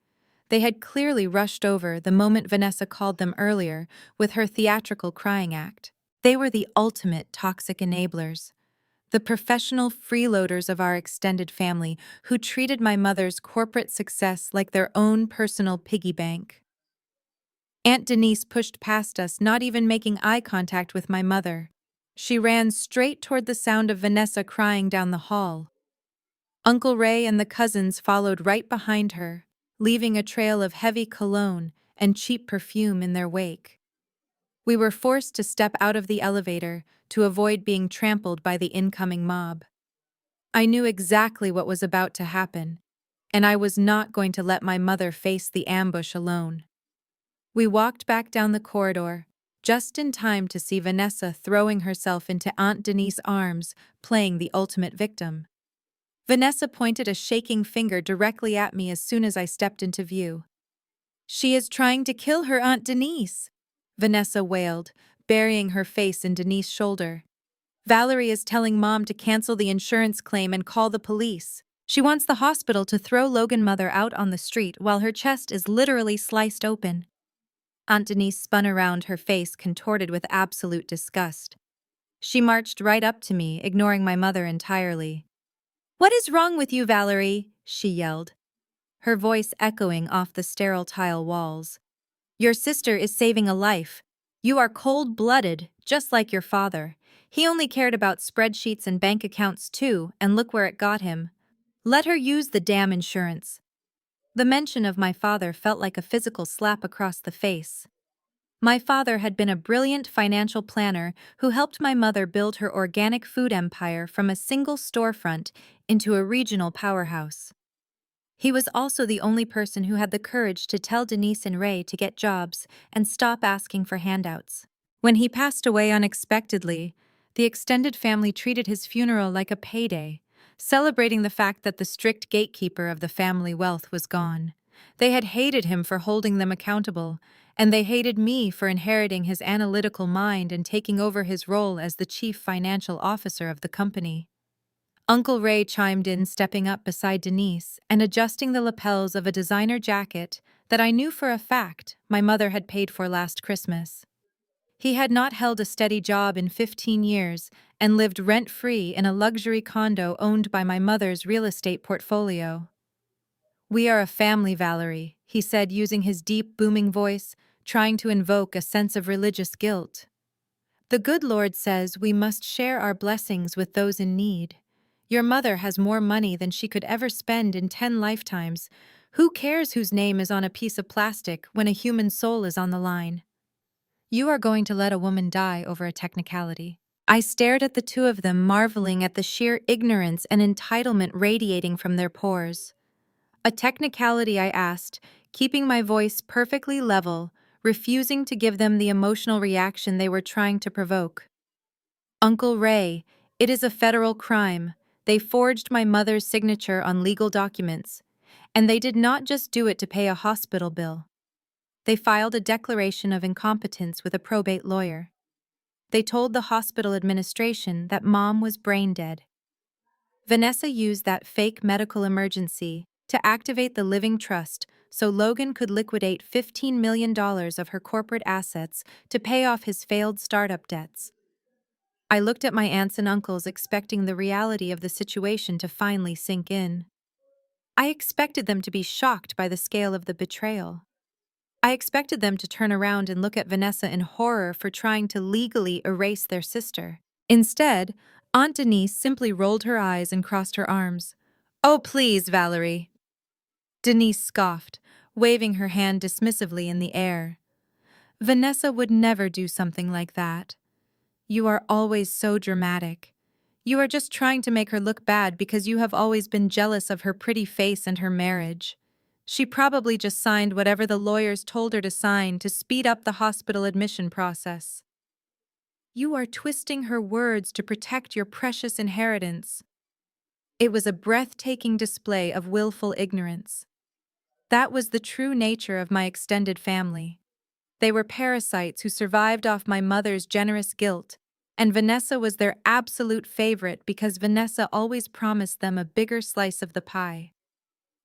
They had clearly rushed over the moment Vanessa called them earlier with her theatrical crying act. They were the ultimate toxic enablers, the professional freeloaders of our extended family who treated my mother's corporate success like their own personal piggy bank. Aunt Denise pushed past us, not even making eye contact with my mother. She ran straight toward the sound of Vanessa crying down the hall. Uncle Ray and the cousins followed right behind her, leaving a trail of heavy cologne and cheap perfume in their wake. We were forced to step out of the elevator to avoid being trampled by the incoming mob. I knew exactly what was about to happen, and I was not going to let my mother face the ambush alone. We walked back down the corridor, just in time to see Vanessa throwing herself into Aunt Denise's arms, playing the ultimate victim. Vanessa pointed a shaking finger directly at me as soon as I stepped into view. "She is trying to kill her Aunt Denise," Vanessa wailed, burying her face in Denise's shoulder. "Valerie is telling Mom to cancel the insurance claim and call the police. She wants the hospital to throw Logan's mother out on the street while her chest is literally sliced open." Aunt Denise spun around, her face contorted with absolute disgust. She marched right up to me, ignoring my mother entirely. "What is wrong with you, Valerie?" she yelled, her voice echoing off the sterile tile walls. "Your sister is saving a life. You are cold-blooded, just like your father. He only cared about spreadsheets and bank accounts too, and look where it got him. Let her use the damn insurance." The mention of my father felt like a physical slap across the face. My father had been a brilliant financial planner who helped my mother build her organic food empire from a single storefront into a regional powerhouse. He was also the only person who had the courage to tell Denise and Ray to get jobs and stop asking for handouts. When he passed away unexpectedly, the extended family treated his funeral like a payday, celebrating the fact that the strict gatekeeper of the family wealth was gone. They had hated him for holding them accountable, and they hated me for inheriting his analytical mind and taking over his role as the chief financial officer of the company. Uncle Ray chimed in, stepping up beside Denise and adjusting the lapels of a designer jacket that I knew for a fact my mother had paid for last Christmas. He had not held a steady job in 15 years and lived rent-free in a luxury condo owned by my mother's real estate portfolio. "We are a family, Valerie," he said using his deep, booming voice, trying to invoke a sense of religious guilt. "The good Lord says we must share our blessings with those in need. Your mother has more money than she could ever spend in 10 lifetimes. Who cares whose name is on a piece of plastic when a human soul is on the line? You are going to let a woman die over a technicality." I stared at the two of them, marveling at the sheer ignorance and entitlement radiating from their pores. "A technicality," I asked, keeping my voice perfectly level, refusing to give them the emotional reaction they were trying to provoke. "Uncle Ray, it is a federal crime. They forged my mother's signature on legal documents. And they did not just do it to pay a hospital bill. They filed a declaration of incompetence with a probate lawyer. They told the hospital administration that Mom was brain dead. Vanessa used that fake medical emergency to activate the living trust so Logan could liquidate $15 million of her corporate assets to pay off his failed startup debts. I looked at my aunts and uncles, expecting the reality of the situation to finally sink in. I expected them to be shocked by the scale of the betrayal. I expected them to turn around and look at Vanessa in horror for trying to legally erase their sister. Instead, Aunt Denise simply rolled her eyes and crossed her arms. "Oh, please, Valerie." Denise scoffed, waving her hand dismissively in the air. "Vanessa would never do something like that. You are always so dramatic. You are just trying to make her look bad because you have always been jealous of her pretty face and her marriage. She probably just signed whatever the lawyers told her to sign to speed up the hospital admission process. You are twisting her words to protect your precious inheritance." It was a breathtaking display of willful ignorance. That was the true nature of my extended family. They were parasites who survived off my mother's generous guilt, and Vanessa was their absolute favorite because Vanessa always promised them a bigger slice of the pie.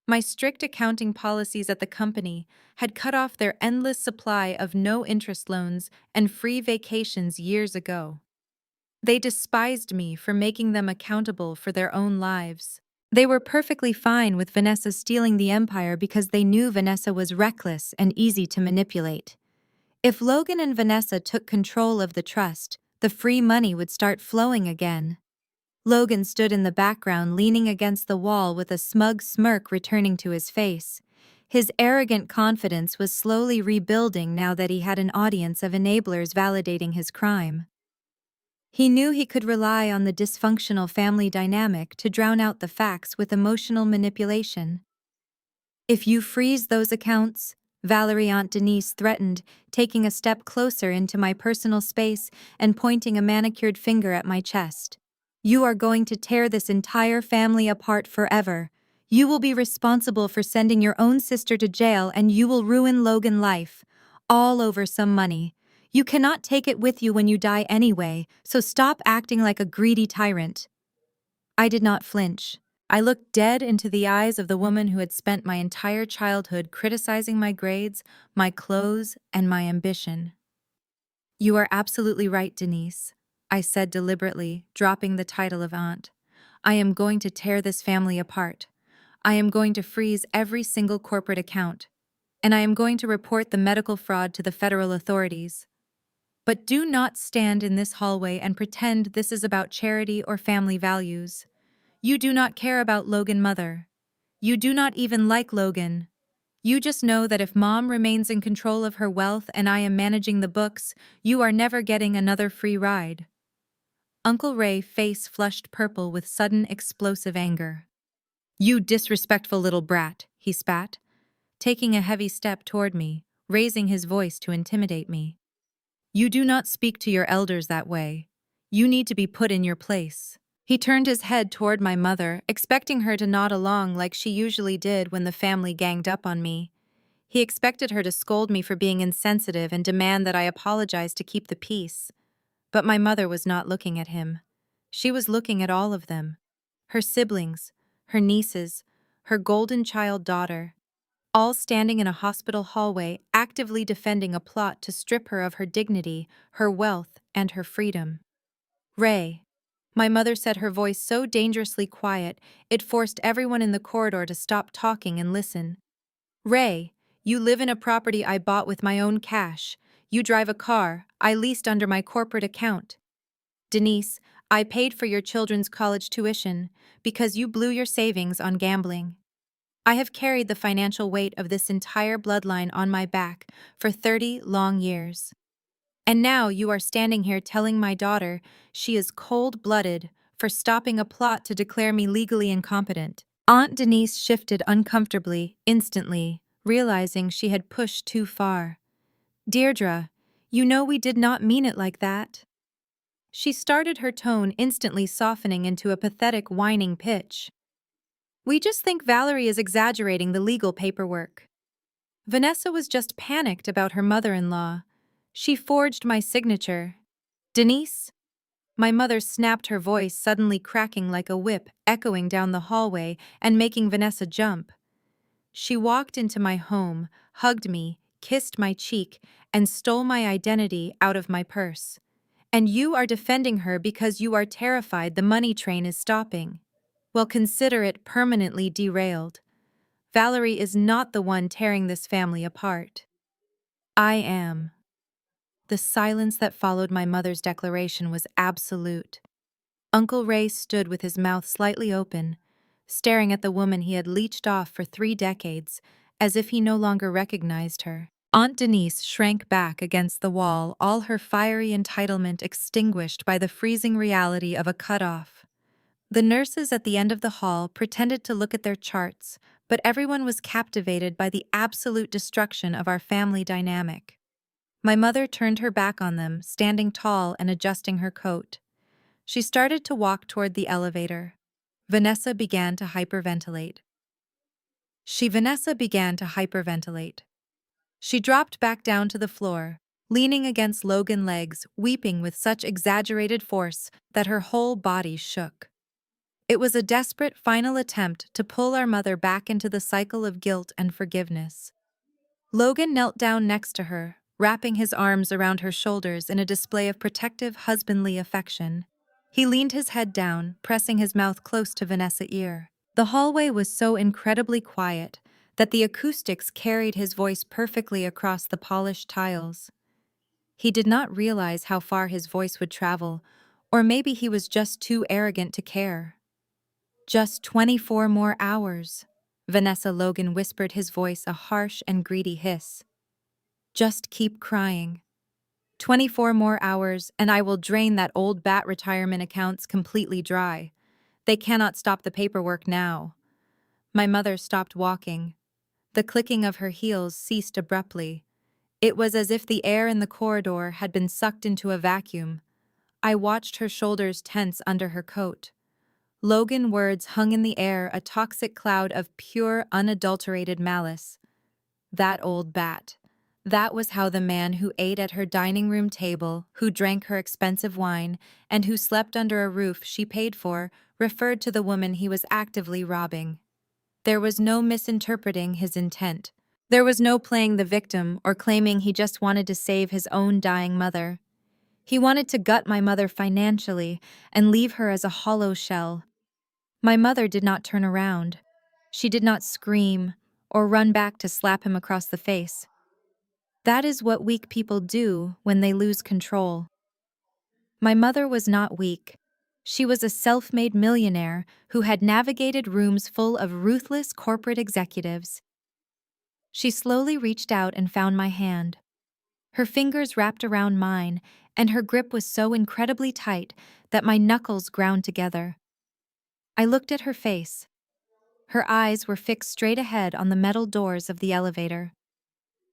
My strict accounting policies at the company had cut off their endless supply of no-interest loans and free vacations years ago. They despised me for making them accountable for their own lives. They were perfectly fine with Vanessa stealing the empire because they knew Vanessa was reckless and easy to manipulate. If Logan and Vanessa took control of the trust, the free money would start flowing again. Logan stood in the background, leaning against the wall with a smug smirk returning to his face. His arrogant confidence was slowly rebuilding now that he had an audience of enablers validating his crime. He knew he could rely on the dysfunctional family dynamic to drown out the facts with emotional manipulation. "If you freeze those accounts," Valerie Aunt Denise threatened, taking a step closer into my personal space and pointing a manicured finger at my chest, "you are going to tear this entire family apart forever. You will be responsible for sending your own sister to jail and you will ruin Logan's life. All over some money. You cannot take it with you when you die anyway, so stop acting like a greedy tyrant." I did not flinch. I looked dead into the eyes of the woman who had spent my entire childhood criticizing my grades, my clothes, and my ambition. "You are absolutely right, Denise," I said deliberately, dropping the title of aunt. "I am going to tear this family apart. I am going to freeze every single corporate account. And I am going to report the medical fraud to the federal authorities. But do not stand in this hallway and pretend this is about charity or family values. You do not care about Logan's mother. You do not even like Logan. You just know that if Mom remains in control of her wealth and I am managing the books, you are never getting another free ride." Uncle Ray's face flushed purple with sudden explosive anger. "You disrespectful little brat," he spat, taking a heavy step toward me, raising his voice to intimidate me. "You do not speak to your elders that way. You need to be put in your place." He turned his head toward my mother, expecting her to nod along like she usually did when the family ganged up on me. He expected her to scold me for being insensitive and demand that I apologize to keep the peace. But my mother was not looking at him. She was looking at all of them. Her siblings, her nieces, her golden child daughter, all standing in a hospital hallway actively defending a plot to strip her of her dignity, her wealth, and her freedom. "Ray." My mother said, her voice so dangerously quiet, it forced everyone in the corridor to stop talking and listen. Ray, you live in a property I bought with my own cash. You drive a car I leased under my corporate account. Denise, I paid for your children's college tuition because you blew your savings on gambling. I have carried the financial weight of this entire bloodline on my back for 30 long years. And now you are standing here telling my daughter she is cold-blooded for stopping a plot to declare me legally incompetent. Aunt Denise shifted uncomfortably, instantly, realizing she had pushed too far. Deirdre, you know we did not mean it like that. She started, her tone instantly softening into a pathetic whining pitch. We just think Valerie is exaggerating the legal paperwork. Vanessa was just panicked about her mother-in-law. She forged my signature. Denise? My mother snapped, her voice suddenly cracking like a whip, echoing down the hallway and making Vanessa jump. She walked into my home, hugged me, kissed my cheek, and stole my identity out of my purse. And you are defending her because you are terrified the money train is stopping. Well, consider it permanently derailed. Valerie is not the one tearing this family apart. I am. The silence that followed my mother's declaration was absolute. Uncle Ray stood with his mouth slightly open, staring at the woman he had leeched off for 3 decades, as if he no longer recognized her. Aunt Denise shrank back against the wall, all her fiery entitlement extinguished by the freezing reality of a cutoff. The nurses at the end of the hall pretended to look at their charts, but everyone was captivated by the absolute destruction of our family dynamic. My mother turned her back on them, standing tall and adjusting her coat. She started to walk toward the elevator. Vanessa began to hyperventilate. She dropped back down to the floor, leaning against Logan's legs, weeping with such exaggerated force that her whole body shook. It was a desperate final attempt to pull our mother back into the cycle of guilt and forgiveness. Logan knelt down next to her, wrapping his arms around her shoulders in a display of protective, husbandly affection. He leaned his head down, pressing his mouth close to Vanessa's ear. The hallway was so incredibly quiet that the acoustics carried his voice perfectly across the polished tiles. He did not realize how far his voice would travel, or maybe he was just too arrogant to care. Just 24 more hours, Vanessa. Logan whispered, his voice a harsh and greedy hiss. Just keep crying. 24 more hours, and I will drain that old bat retirement accounts completely dry. They cannot stop the paperwork now. My mother stopped walking. The clicking of her heels ceased abruptly. It was as if the air in the corridor had been sucked into a vacuum. I watched her shoulders tense under her coat. Logan's words hung in the air, a toxic cloud of pure, unadulterated malice. That old bat. That was how the man who ate at her dining room table, who drank her expensive wine, and who slept under a roof she paid for, referred to the woman he was actively robbing. There was no misinterpreting his intent. There was no playing the victim or claiming he just wanted to save his own dying mother. He wanted to gut my mother financially and leave her as a hollow shell. My mother did not turn around. She did not scream or run back to slap him across the face. That is what weak people do when they lose control. My mother was not weak. She was a self-made millionaire who had navigated rooms full of ruthless corporate executives. She slowly reached out and found my hand. Her fingers wrapped around mine, and her grip was so incredibly tight that my knuckles ground together. I looked at her face. Her eyes were fixed straight ahead on the metal doors of the elevator.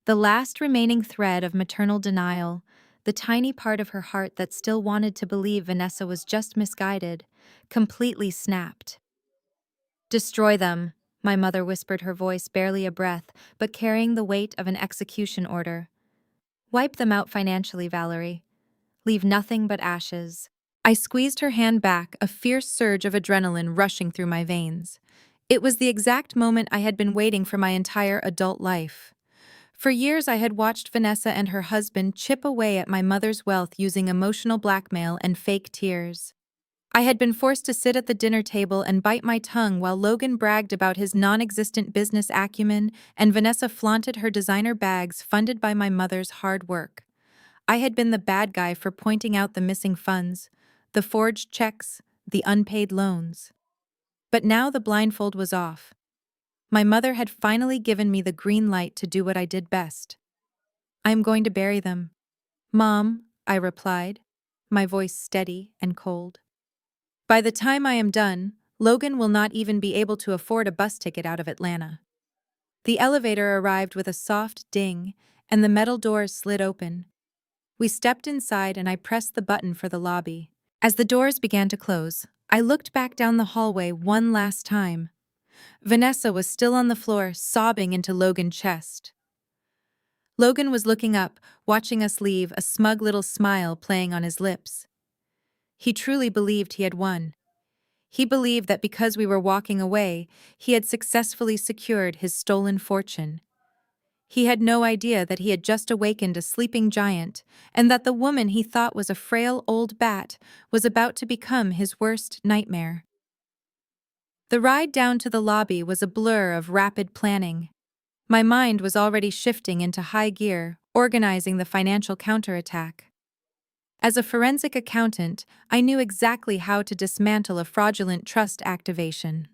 The last remaining thread of maternal denial, the tiny part of her heart that still wanted to believe Vanessa was just misguided, completely snapped. Destroy them, my mother whispered, her voice barely a breath, but carrying the weight of an execution order. Wipe them out financially, Valerie. Leave nothing but ashes. I squeezed her hand back, a fierce surge of adrenaline rushing through my veins. It was the exact moment I had been waiting for my entire adult life. For years I had watched Vanessa and her husband chip away at my mother's wealth using emotional blackmail and fake tears. I had been forced to sit at the dinner table and bite my tongue while Logan bragged about his non-existent business acumen and Vanessa flaunted her designer bags funded by my mother's hard work. I had been the bad guy for pointing out the missing funds, the forged checks, the unpaid loans. But now the blindfold was off. My mother had finally given me the green light to do what I did best. "I am going to bury them." "Mom," I replied, my voice steady and cold. "By the time I am done, Logan will not even be able to afford a bus ticket out of Atlanta." The elevator arrived with a soft ding, and the metal doors slid open. We stepped inside and I pressed the button for the lobby. As the doors began to close, I looked back down the hallway one last time. Vanessa was still on the floor, sobbing into Logan's chest. Logan was looking up, watching us leave, a smug little smile playing on his lips. He truly believed he had won. He believed that because we were walking away, he had successfully secured his stolen fortune. He had no idea that he had just awakened a sleeping giant, and that the woman he thought was a frail old bat was about to become his worst nightmare. The ride down to the lobby was a blur of rapid planning. My mind was already shifting into high gear, organizing the financial counterattack. As a forensic accountant, I knew exactly how to dismantle a fraudulent trust activation.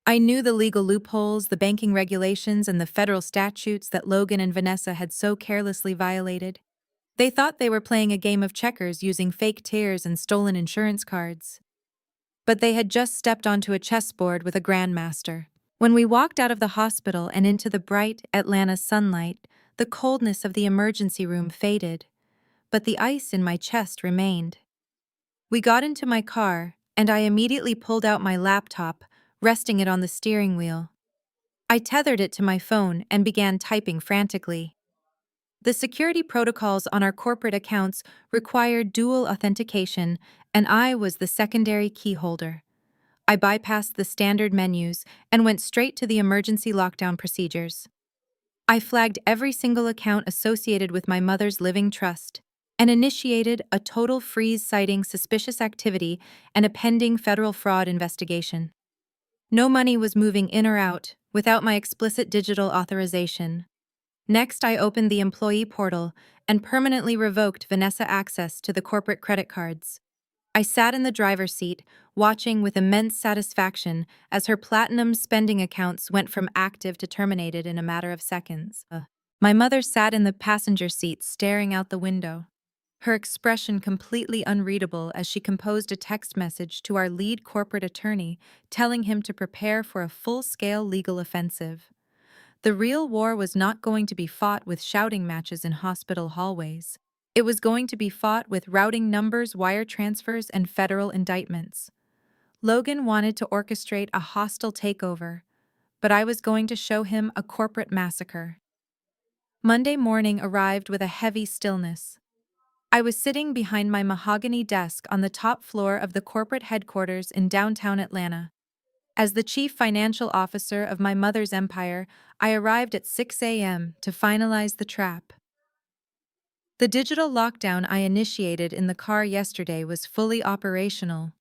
I knew the legal loopholes, the banking regulations, and the federal statutes that Logan and Vanessa had so carelessly violated. They thought they were playing a game of checkers using fake tears and stolen insurance cards. But they had just stepped onto a chessboard with a grandmaster. When we walked out of the hospital and into the bright Atlanta sunlight, the coldness of the emergency room faded, but the ice in my chest remained. We got into my car, and I immediately pulled out my laptop, resting it on the steering wheel. I tethered it to my phone and began typing frantically. The security protocols on our corporate accounts required dual authentication, and I was the secondary key holder. I bypassed the standard menus and went straight to the emergency lockdown procedures. I flagged every single account associated with my mother's living trust and initiated a total freeze citing suspicious activity and a pending federal fraud investigation. No money was moving in or out without my explicit digital authorization. Next, I opened the employee portal and permanently revoked Vanessa access to the corporate credit cards. I sat in the driver's seat, watching with immense satisfaction as her platinum spending accounts went from active to terminated in a matter of seconds. My mother sat in the passenger seat staring out the window, her expression completely unreadable as she composed a text message to our lead corporate attorney telling him to prepare for a full-scale legal offensive. The real war was not going to be fought with shouting matches in hospital hallways. It was going to be fought with routing numbers, wire transfers, and federal indictments. Logan wanted to orchestrate a hostile takeover, but I was going to show him a corporate massacre. Monday morning arrived with a heavy stillness. I was sitting behind my mahogany desk on the top floor of the corporate headquarters in downtown Atlanta. As the chief financial officer of my mother's empire, I arrived at 6 a.m. to finalize the trap. The digital lockdown I initiated in the car yesterday was fully operational.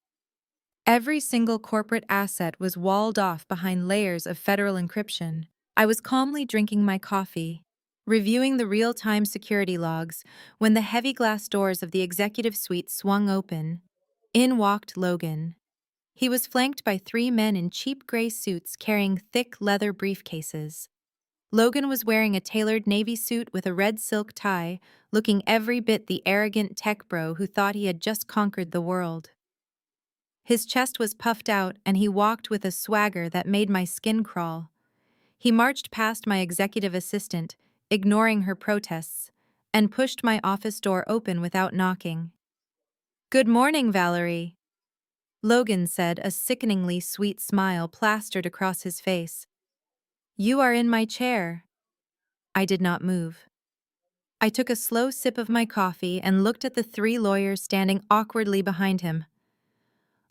Every single corporate asset was walled off behind layers of federal encryption. I was calmly drinking my coffee, reviewing the real-time security logs, when the heavy glass doors of the executive suite swung open. In walked Logan. He was flanked by three men in cheap gray suits carrying thick leather briefcases. Logan was wearing a tailored navy suit with a red silk tie, looking every bit the arrogant tech bro who thought he had just conquered the world. His chest was puffed out and he walked with a swagger that made my skin crawl. He marched past my executive assistant, ignoring her protests, and pushed my office door open without knocking. "Good morning, Valerie," Logan said, a sickeningly sweet smile plastered across his face. "You are in my chair." I did not move. I took a slow sip of my coffee and looked at the three lawyers standing awkwardly behind him.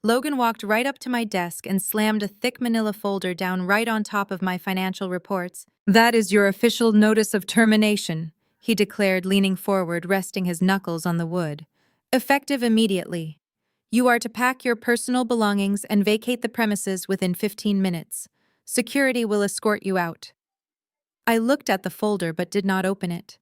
Logan walked right up to my desk and slammed a thick manila folder down right on top of my financial reports. "That is your official notice of termination," he declared, leaning forward, resting his knuckles on the wood. "Effective immediately. You are to pack your personal belongings and vacate the premises within 15 minutes. Security will escort you out. I looked at the folder but did not open it.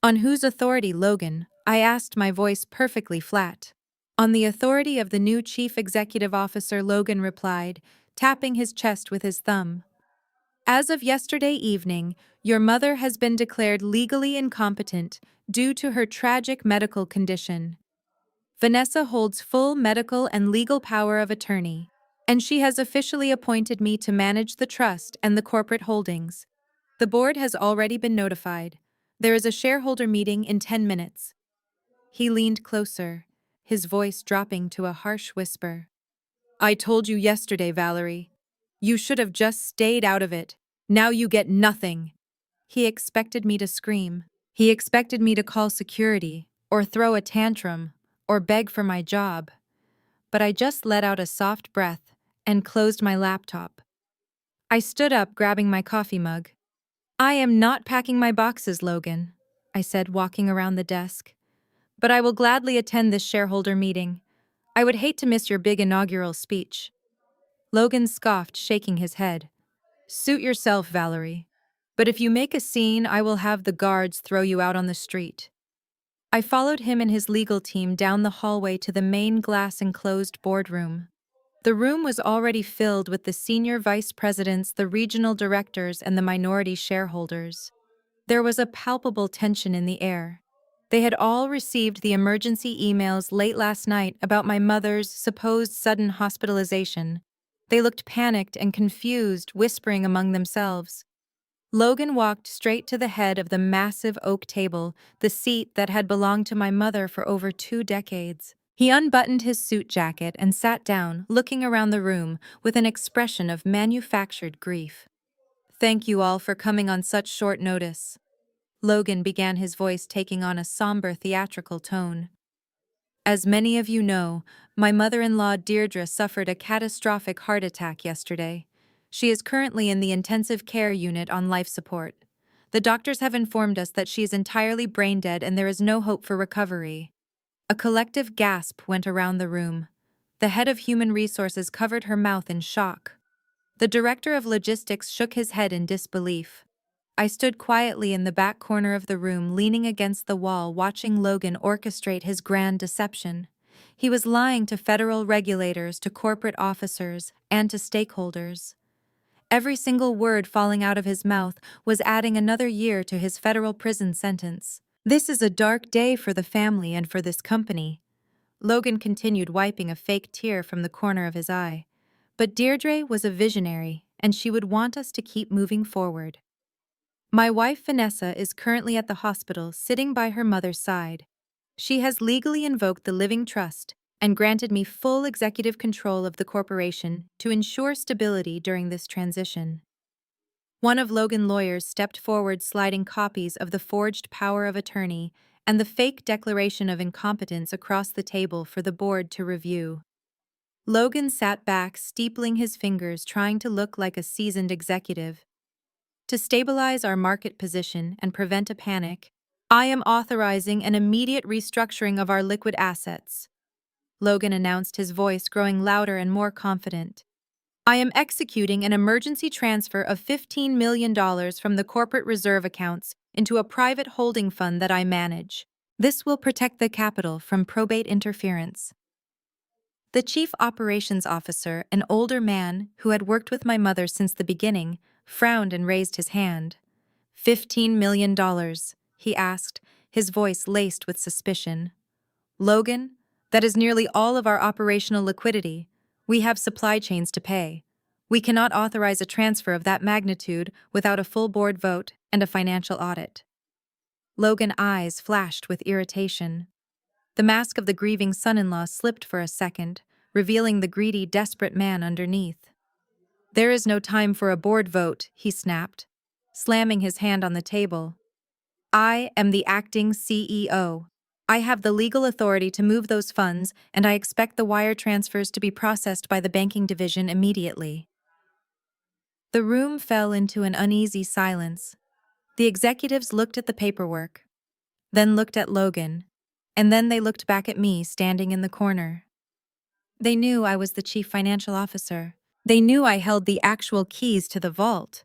On whose authority, Logan? I asked, my voice perfectly flat. On the authority of the new chief executive officer, Logan replied, tapping his chest with his thumb. As of yesterday evening, your mother has been declared legally incompetent due to her tragic medical condition. Vanessa holds full medical and legal power of attorney, and she has officially appointed me to manage the trust and the corporate holdings. The board has already been notified. There is a shareholder meeting in 10 minutes. He leaned closer, his voice dropping to a harsh whisper. I told you yesterday, Valerie. You should have just stayed out of it. Now you get nothing. He expected me to scream. He expected me to call security, or throw a tantrum, or beg for my job. But I just let out a soft breath and closed my laptop. I stood up, grabbing my coffee mug. I am not packing my boxes, Logan, I said, walking around the desk. But I will gladly attend this shareholder meeting. I would hate to miss your big inaugural speech. Logan scoffed, shaking his head. Suit yourself, Valerie. But if you make a scene, I will have the guards throw you out on the street. I followed him and his legal team down the hallway to the main glass-enclosed boardroom. The room was already filled with the senior vice presidents, the regional directors, and the minority shareholders. There was a palpable tension in the air. They had all received the emergency emails late last night about my mother's supposed sudden hospitalization. They looked panicked and confused, whispering among themselves. Logan walked straight to the head of the massive oak table, the seat that had belonged to my mother for over 2 decades. He unbuttoned his suit jacket and sat down, looking around the room with an expression of manufactured grief. Thank you all for coming on such short notice. Logan began, his voice taking on a somber, theatrical tone. As many of you know, my mother-in-law Deirdre suffered a catastrophic heart attack yesterday. She is currently in the intensive care unit on life support. The doctors have informed us that she is entirely brain dead and there is no hope for recovery. A collective gasp went around the room. The head of human resources covered her mouth in shock. The director of logistics shook his head in disbelief. I stood quietly in the back corner of the room, leaning against the wall, watching Logan orchestrate his grand deception. He was lying to federal regulators, to corporate officers, and to stakeholders. Every single word falling out of his mouth was adding another year to his federal prison sentence. This is a dark day for the family and for this company. Logan continued, wiping a fake tear from the corner of his eye. But Deirdre was a visionary, and she would want us to keep moving forward. My wife Vanessa is currently at the hospital, sitting by her mother's side. She has legally invoked the living trust and granted me full executive control of the corporation to ensure stability during this transition. One of Logan's lawyers stepped forward, sliding copies of the forged power of attorney and the fake declaration of incompetence across the table for the board to review. Logan sat back, steepling his fingers, trying to look like a seasoned executive. To stabilize our market position and prevent a panic, I am authorizing an immediate restructuring of our liquid assets. Logan announced, his voice growing louder and more confident. I am executing an emergency transfer of $15 million from the corporate reserve accounts into a private holding fund that I manage. This will protect the capital from probate interference. The chief operations officer, an older man who had worked with my mother since the beginning, frowned and raised his hand. $15 million, he asked, his voice laced with suspicion. Logan, that is nearly all of our operational liquidity. We have supply chains to pay. We cannot authorize a transfer of that magnitude without a full board vote and a financial audit. Logan's eyes flashed with irritation. The mask of the grieving son-in-law slipped for a second, revealing the greedy, desperate man underneath. There is no time for a board vote, he snapped, slamming his hand on the table. I am the acting CEO. I have the legal authority to move those funds, and I expect the wire transfers to be processed by the banking division immediately. The room fell into an uneasy silence. The executives looked at the paperwork, then looked at Logan, and then they looked back at me, standing in the corner. They knew I was the chief financial officer. They knew I held the actual keys to the vault.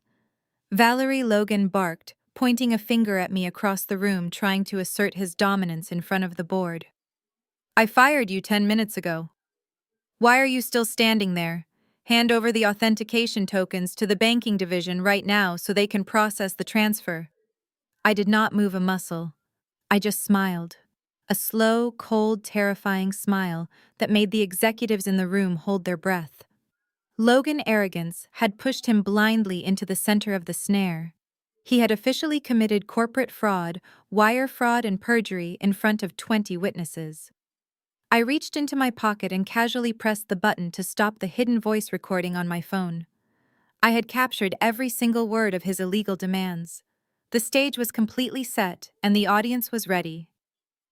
Valerie Logan barked, pointing a finger at me across the room, trying to assert his dominance in front of the board. I fired you 10 minutes ago. Why are you still standing there? Hand over the authentication tokens to the banking division right now so they can process the transfer. I did not move a muscle. I just smiled. A slow, cold, terrifying smile that made the executives in the room hold their breath. Logan's arrogance had pushed him blindly into the center of the snare. He had officially committed corporate fraud, wire fraud, and perjury in front of 20 witnesses. I reached into my pocket and casually pressed the button to stop the hidden voice recording on my phone. I had captured every single word of his illegal demands. The stage was completely set, and the audience was ready.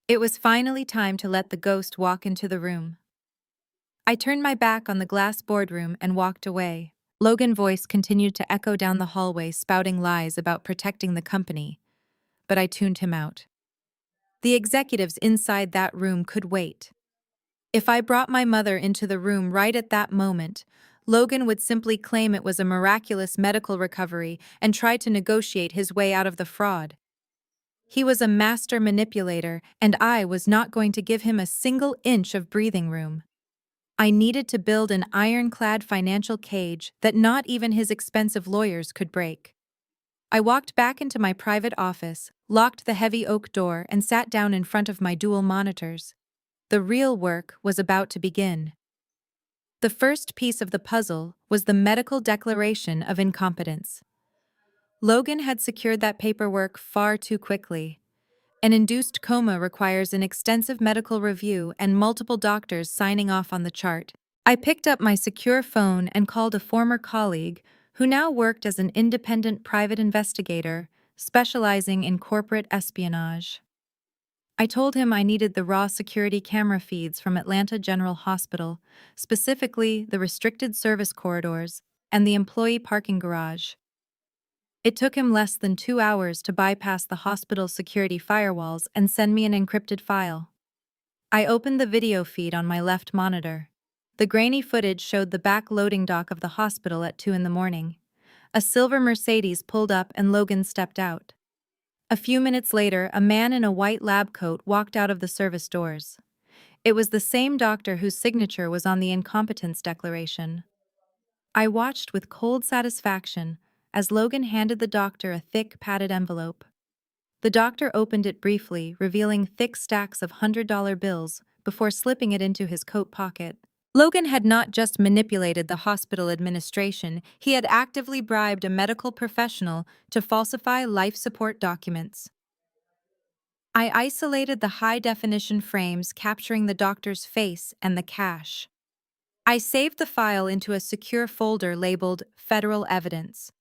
It was finally time to let the ghost walk into the room. I turned my back on the glass boardroom and walked away. Logan's voice continued to echo down the hallway, spouting lies about protecting the company, but I tuned him out. The executives inside that room could wait. If I brought my mother into the room right at that moment, Logan would simply claim it was a miraculous medical recovery and try to negotiate his way out of the fraud. He was a master manipulator, and I was not going to give him a single inch of breathing room. I needed to build an ironclad financial cage that not even his expensive lawyers could break. I walked back into my private office, locked the heavy oak door, and sat down in front of my dual monitors. The real work was about to begin. The first piece of the puzzle was the medical declaration of incompetence. Logan had secured that paperwork far too quickly. An induced coma requires an extensive medical review and multiple doctors signing off on the chart. I picked up my secure phone and called a former colleague who now worked as an independent private investigator, specializing in corporate espionage. I told him I needed the raw security camera feeds from Atlanta General Hospital, specifically the restricted service corridors and the employee parking garage. It took him less than 2 hours to bypass the hospital's security firewalls and send me an encrypted file. I opened the video feed on my left monitor. The grainy footage showed the back loading dock of the hospital at 2 in the morning. A silver Mercedes pulled up and Logan stepped out. A few minutes later, a man in a white lab coat walked out of the service doors. It was the same doctor whose signature was on the incompetence declaration. I watched with cold satisfaction as Logan handed the doctor a thick, padded envelope. The doctor opened it briefly, revealing thick stacks of $100 bills before slipping it into his coat pocket. Logan had not just manipulated the hospital administration, he had actively bribed a medical professional to falsify life support documents. I isolated the high-definition frames capturing the doctor's face and the cash. I saved the file into a secure folder labeled Federal Evidence.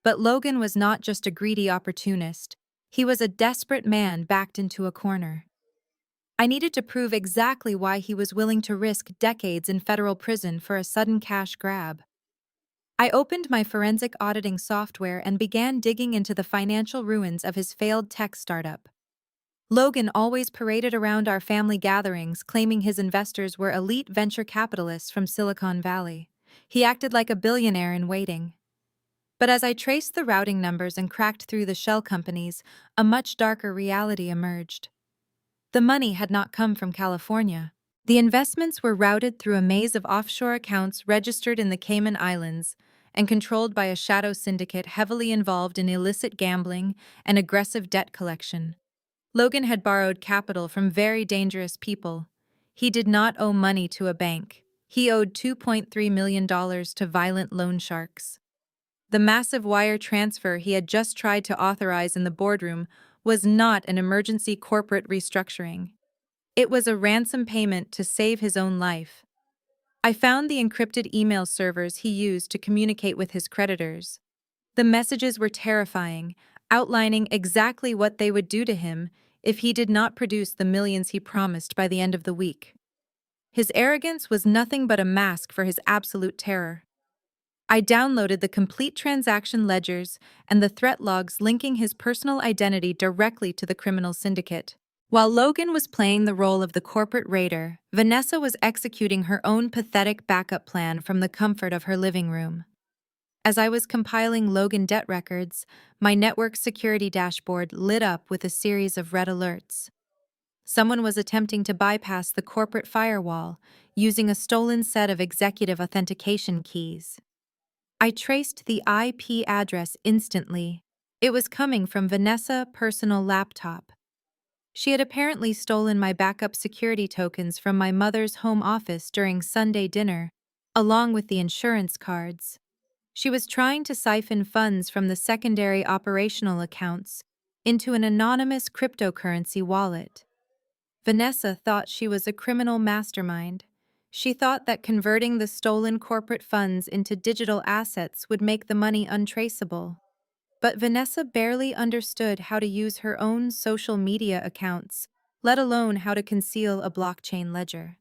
But Logan was not just a greedy opportunist. He was a desperate man backed into a corner. I needed to prove exactly why he was willing to risk decades in federal prison for a sudden cash grab. I opened my forensic auditing software and began digging into the financial ruins of his failed tech startup. Logan always paraded around our family gatherings, claiming his investors were elite venture capitalists from Silicon Valley. He acted like a billionaire in waiting. But as I traced the routing numbers and cracked through the shell companies, a much darker reality emerged. The money had not come from California. The investments were routed through a maze of offshore accounts registered in the Cayman Islands and controlled by a shadow syndicate heavily involved in illicit gambling and aggressive debt collection. Logan had borrowed capital from very dangerous people. He did not owe money to a bank. He owed $2.3 million to violent loan sharks. The massive wire transfer he had just tried to authorize in the boardroom was not an emergency corporate restructuring. It was a ransom payment to save his own life. I found the encrypted email servers he used to communicate with his creditors. The messages were terrifying, outlining exactly what they would do to him if he did not produce the millions he promised by the end of the week. His arrogance was nothing but a mask for his absolute terror. I downloaded the complete transaction ledgers and the threat logs linking his personal identity directly to the criminal syndicate. While Logan was playing the role of the corporate raider, Vanessa was executing her own pathetic backup plan from the comfort of her living room. As I was compiling Logan debt records, my network security dashboard lit up with a series of red alerts. Someone was attempting to bypass the corporate firewall using a stolen set of executive authentication keys. I traced the IP address instantly. It was coming from Vanessa's personal laptop. She had apparently stolen my backup security tokens from my mother's home office during Sunday dinner, along with the insurance cards. She was trying to siphon funds from the secondary operational accounts into an anonymous cryptocurrency wallet. Vanessa thought she was a criminal mastermind. She thought that converting the stolen corporate funds into digital assets would make the money untraceable. But Vanessa barely understood how to use her own social media accounts, let alone how to conceal a blockchain ledger.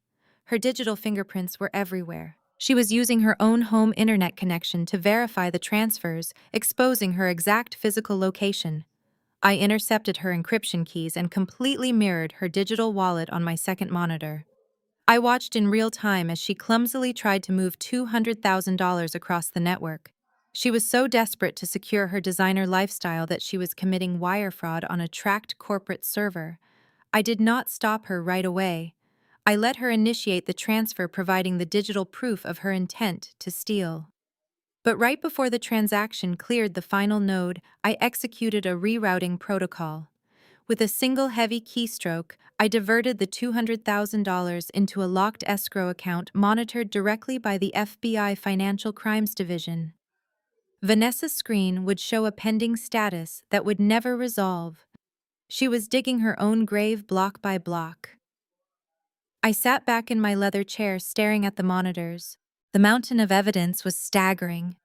Her digital fingerprints were everywhere. She was using her own home internet connection to verify the transfers, exposing her exact physical location. I intercepted her encryption keys and completely mirrored her digital wallet on my second monitor. I watched in real time as she clumsily tried to move $200,000 across the network. She was so desperate to secure her designer lifestyle that she was committing wire fraud on a tracked corporate server. I did not stop her right away. I let her initiate the transfer, providing the digital proof of her intent to steal. But right before the transaction cleared the final node, I executed a rerouting protocol. With a single heavy keystroke, I diverted the $200,000 into a locked escrow account monitored directly by the FBI Financial Crimes Division. Vanessa's screen would show a pending status that would never resolve. She was digging her own grave block by block. I sat back in my leather chair staring at the monitors. The mountain of evidence was staggering.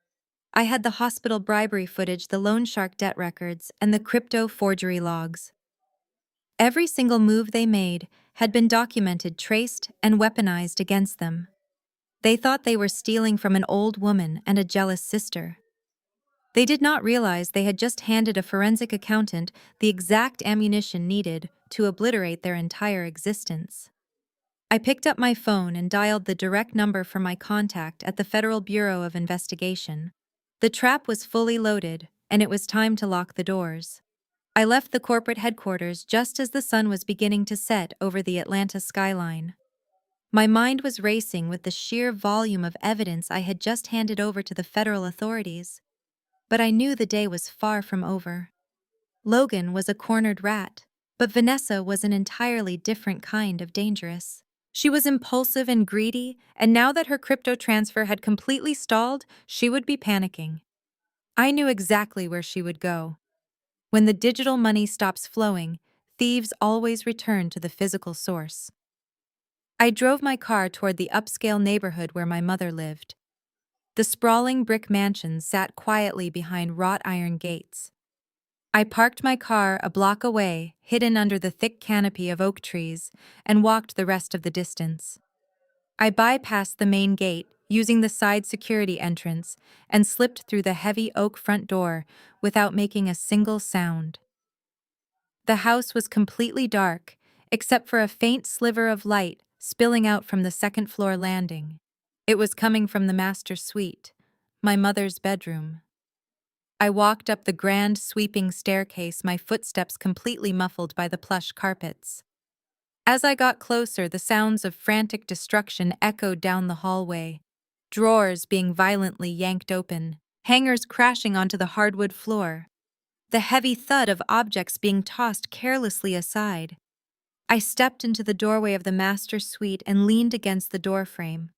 I had the hospital bribery footage, the loan shark debt records, and the crypto forgery logs. Every single move they made had been documented, traced, and weaponized against them. They thought they were stealing from an old woman and a jealous sister. They did not realize they had just handed a forensic accountant the exact ammunition needed to obliterate their entire existence. I picked up my phone and dialed the direct number for my contact at the Federal Bureau of Investigation. The trap was fully loaded, and it was time to lock the doors. I left the corporate headquarters just as the sun was beginning to set over the Atlanta skyline. My mind was racing with the sheer volume of evidence I had just handed over to the federal authorities. But I knew the day was far from over. Logan was a cornered rat, but Vanessa was an entirely different kind of dangerous. She was impulsive and greedy, and now that her crypto transfer had completely stalled, she would be panicking. I knew exactly where she would go. When the digital money stops flowing, thieves always return to the physical source. I drove my car toward the upscale neighborhood where my mother lived. The sprawling brick mansions sat quietly behind wrought iron gates. I parked my car a block away, hidden under the thick canopy of oak trees, and walked the rest of the distance. I bypassed the main gate, using the side security entrance, and slipped through the heavy oak front door without making a single sound. The house was completely dark, except for a faint sliver of light spilling out from the second-floor landing. It was coming from the master suite, my mother's bedroom. I walked up the grand, sweeping staircase, my footsteps completely muffled by the plush carpets. As I got closer, the sounds of frantic destruction echoed down the hallway. Drawers being violently yanked open, hangers crashing onto the hardwood floor, the heavy thud of objects being tossed carelessly aside. I stepped into the doorway of the master suite and leaned against the doorframe.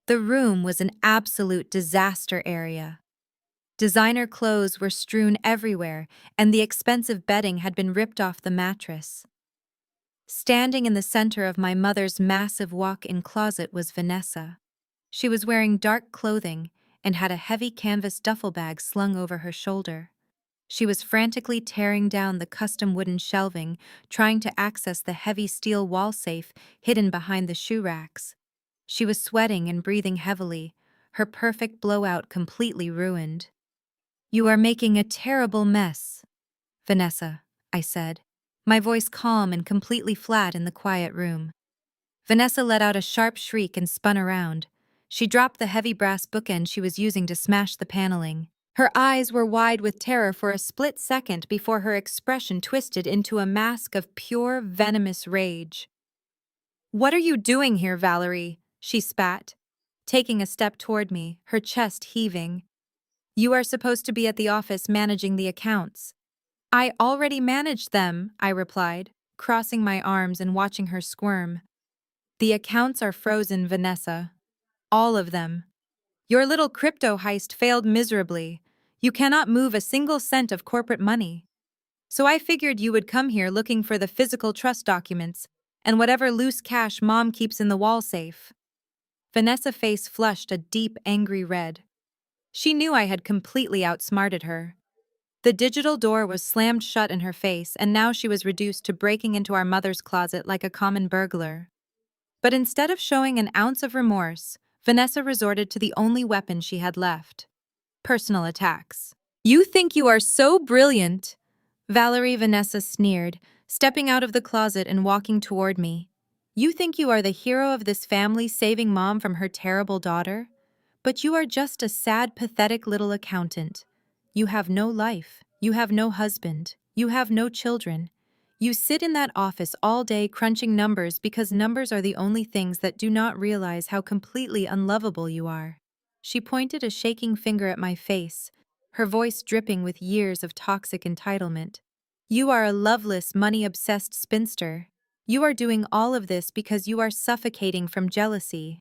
The room was an absolute disaster area. Designer clothes were strewn everywhere, and the expensive bedding had been ripped off the mattress. Standing in the center of my mother's massive walk-in closet was Vanessa. She was wearing dark clothing and had a heavy canvas duffel bag slung over her shoulder. She was frantically tearing down the custom wooden shelving, trying to access the heavy steel wall safe hidden behind the shoe racks. She was sweating and breathing heavily, her perfect blowout completely ruined. "You are making a terrible mess, Vanessa," I said. my voice calm and completely flat in the quiet room. Vanessa let out a sharp shriek and spun around. She dropped the heavy brass bookend she was using to smash the paneling. Her eyes were wide with terror for a split second before her expression twisted into a mask of pure, venomous rage. "What are you doing here, Valerie?" she spat, taking a step toward me, her chest heaving. "You are supposed to be at the office managing the accounts." "I already managed them," I replied, crossing my arms and watching her squirm. "The accounts are frozen, Vanessa. All of them. Your little crypto heist failed miserably. You cannot move a single cent of corporate money. So I figured you would come here looking for the physical trust documents and whatever loose cash Mom keeps in the wall safe." Vanessa's face flushed a deep, angry red. She knew I had completely outsmarted her. The digital door was slammed shut in her face, and now she was reduced to breaking into our mother's closet like a common burglar. But instead of showing an ounce of remorse, Vanessa resorted to the only weapon she had left: personal attacks. "You think you are so brilliant," Vanessa sneered, stepping out of the closet and walking toward me. "You think you are the hero of this family, saving Mom from her terrible daughter? But you are just a sad, pathetic little accountant. You have no life, you have no husband, you have no children. You sit in that office all day crunching numbers because numbers are the only things that do not realize how completely unlovable you are." She pointed a shaking finger at my face, her voice dripping with years of toxic entitlement. "You are a loveless, money-obsessed spinster. You are doing all of this because you are suffocating from jealousy.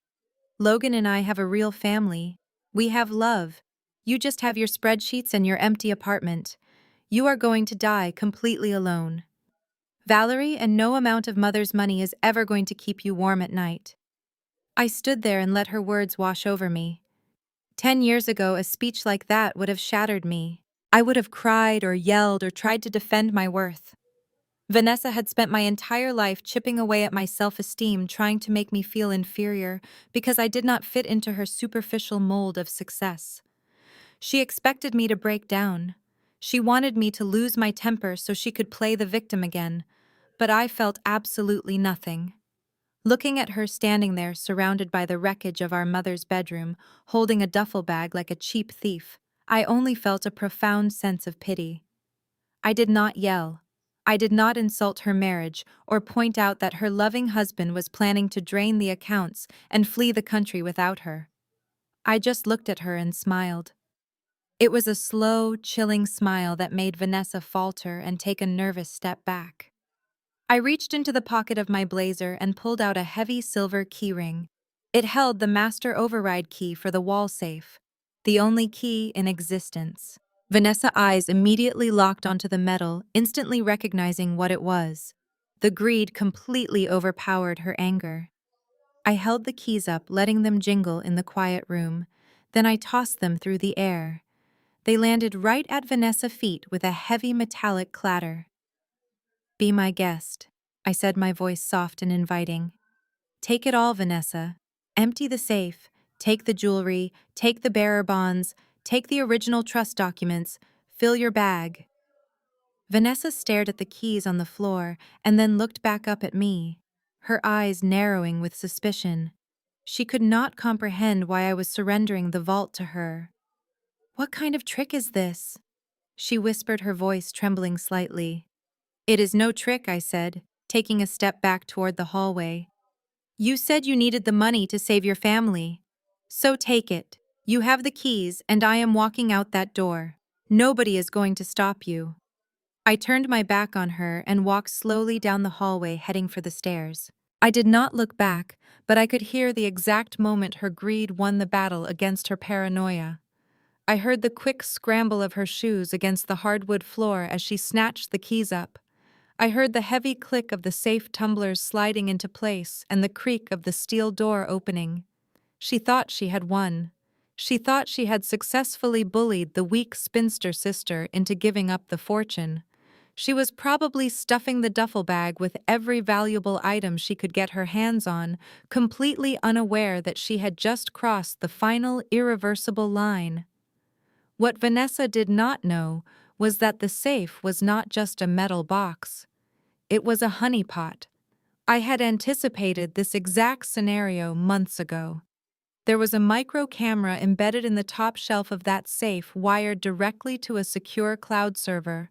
Logan and I have a real family. We have love. You just have your spreadsheets and your empty apartment. You are going to die completely alone, Valerie, and no amount of mother's money is ever going to keep you warm at night." I stood there and let her words wash over me. 10 years ago, a speech like that would have shattered me. I would have cried or yelled or tried to defend my worth. Vanessa had spent my entire life chipping away at my self-esteem, trying to make me feel inferior because I did not fit into her superficial mold of success. She expected me to break down. She wanted me to lose my temper so she could play the victim again, but I felt absolutely nothing. Looking at her standing there surrounded by the wreckage of our mother's bedroom, holding a duffel bag like a cheap thief, I only felt a profound sense of pity. I did not yell. I did not insult her marriage or point out that her loving husband was planning to drain the accounts and flee the country without her. I just looked at her and smiled. It was a slow, chilling smile that made Vanessa falter and take a nervous step back. I reached into the pocket of my blazer and pulled out a heavy silver keyring. It held the master override key for the wall safe, the only key in existence. Vanessa's eyes immediately locked onto the metal, instantly recognizing what it was. The greed completely overpowered her anger. I held the keys up, letting them jingle in the quiet room. Then I tossed them through the air. They landed right at Vanessa's feet with a heavy metallic clatter. "Be my guest," I said, my voice soft and inviting. "Take it all, Vanessa. Empty the safe, take the jewelry, take the bearer bonds, take the original trust documents, fill your bag." Vanessa stared at the keys on the floor and then looked back up at me, her eyes narrowing with suspicion. She could not comprehend why I was surrendering the vault to her. "What kind of trick is this?" she whispered, her voice trembling slightly. "It is no trick," I said, taking a step back toward the hallway. "You said you needed the money to save your family. So take it. You have the keys, and I am walking out that door. Nobody is going to stop you." I turned my back on her and walked slowly down the hallway, heading for the stairs. I did not look back, but I could hear the exact moment her greed won the battle against her paranoia. I heard the quick scramble of her shoes against the hardwood floor as she snatched the keys up. I heard the heavy click of the safe tumblers sliding into place and the creak of the steel door opening. She thought she had won. She thought she had successfully bullied the weak spinster sister into giving up the fortune. She was probably stuffing the duffel bag with every valuable item she could get her hands on, completely unaware that she had just crossed the final irreversible line. What Vanessa did not know was that the safe was not just a metal box. It was a honeypot. I had anticipated this exact scenario months ago. There was a micro camera embedded in the top shelf of that safe, wired directly to a secure cloud server.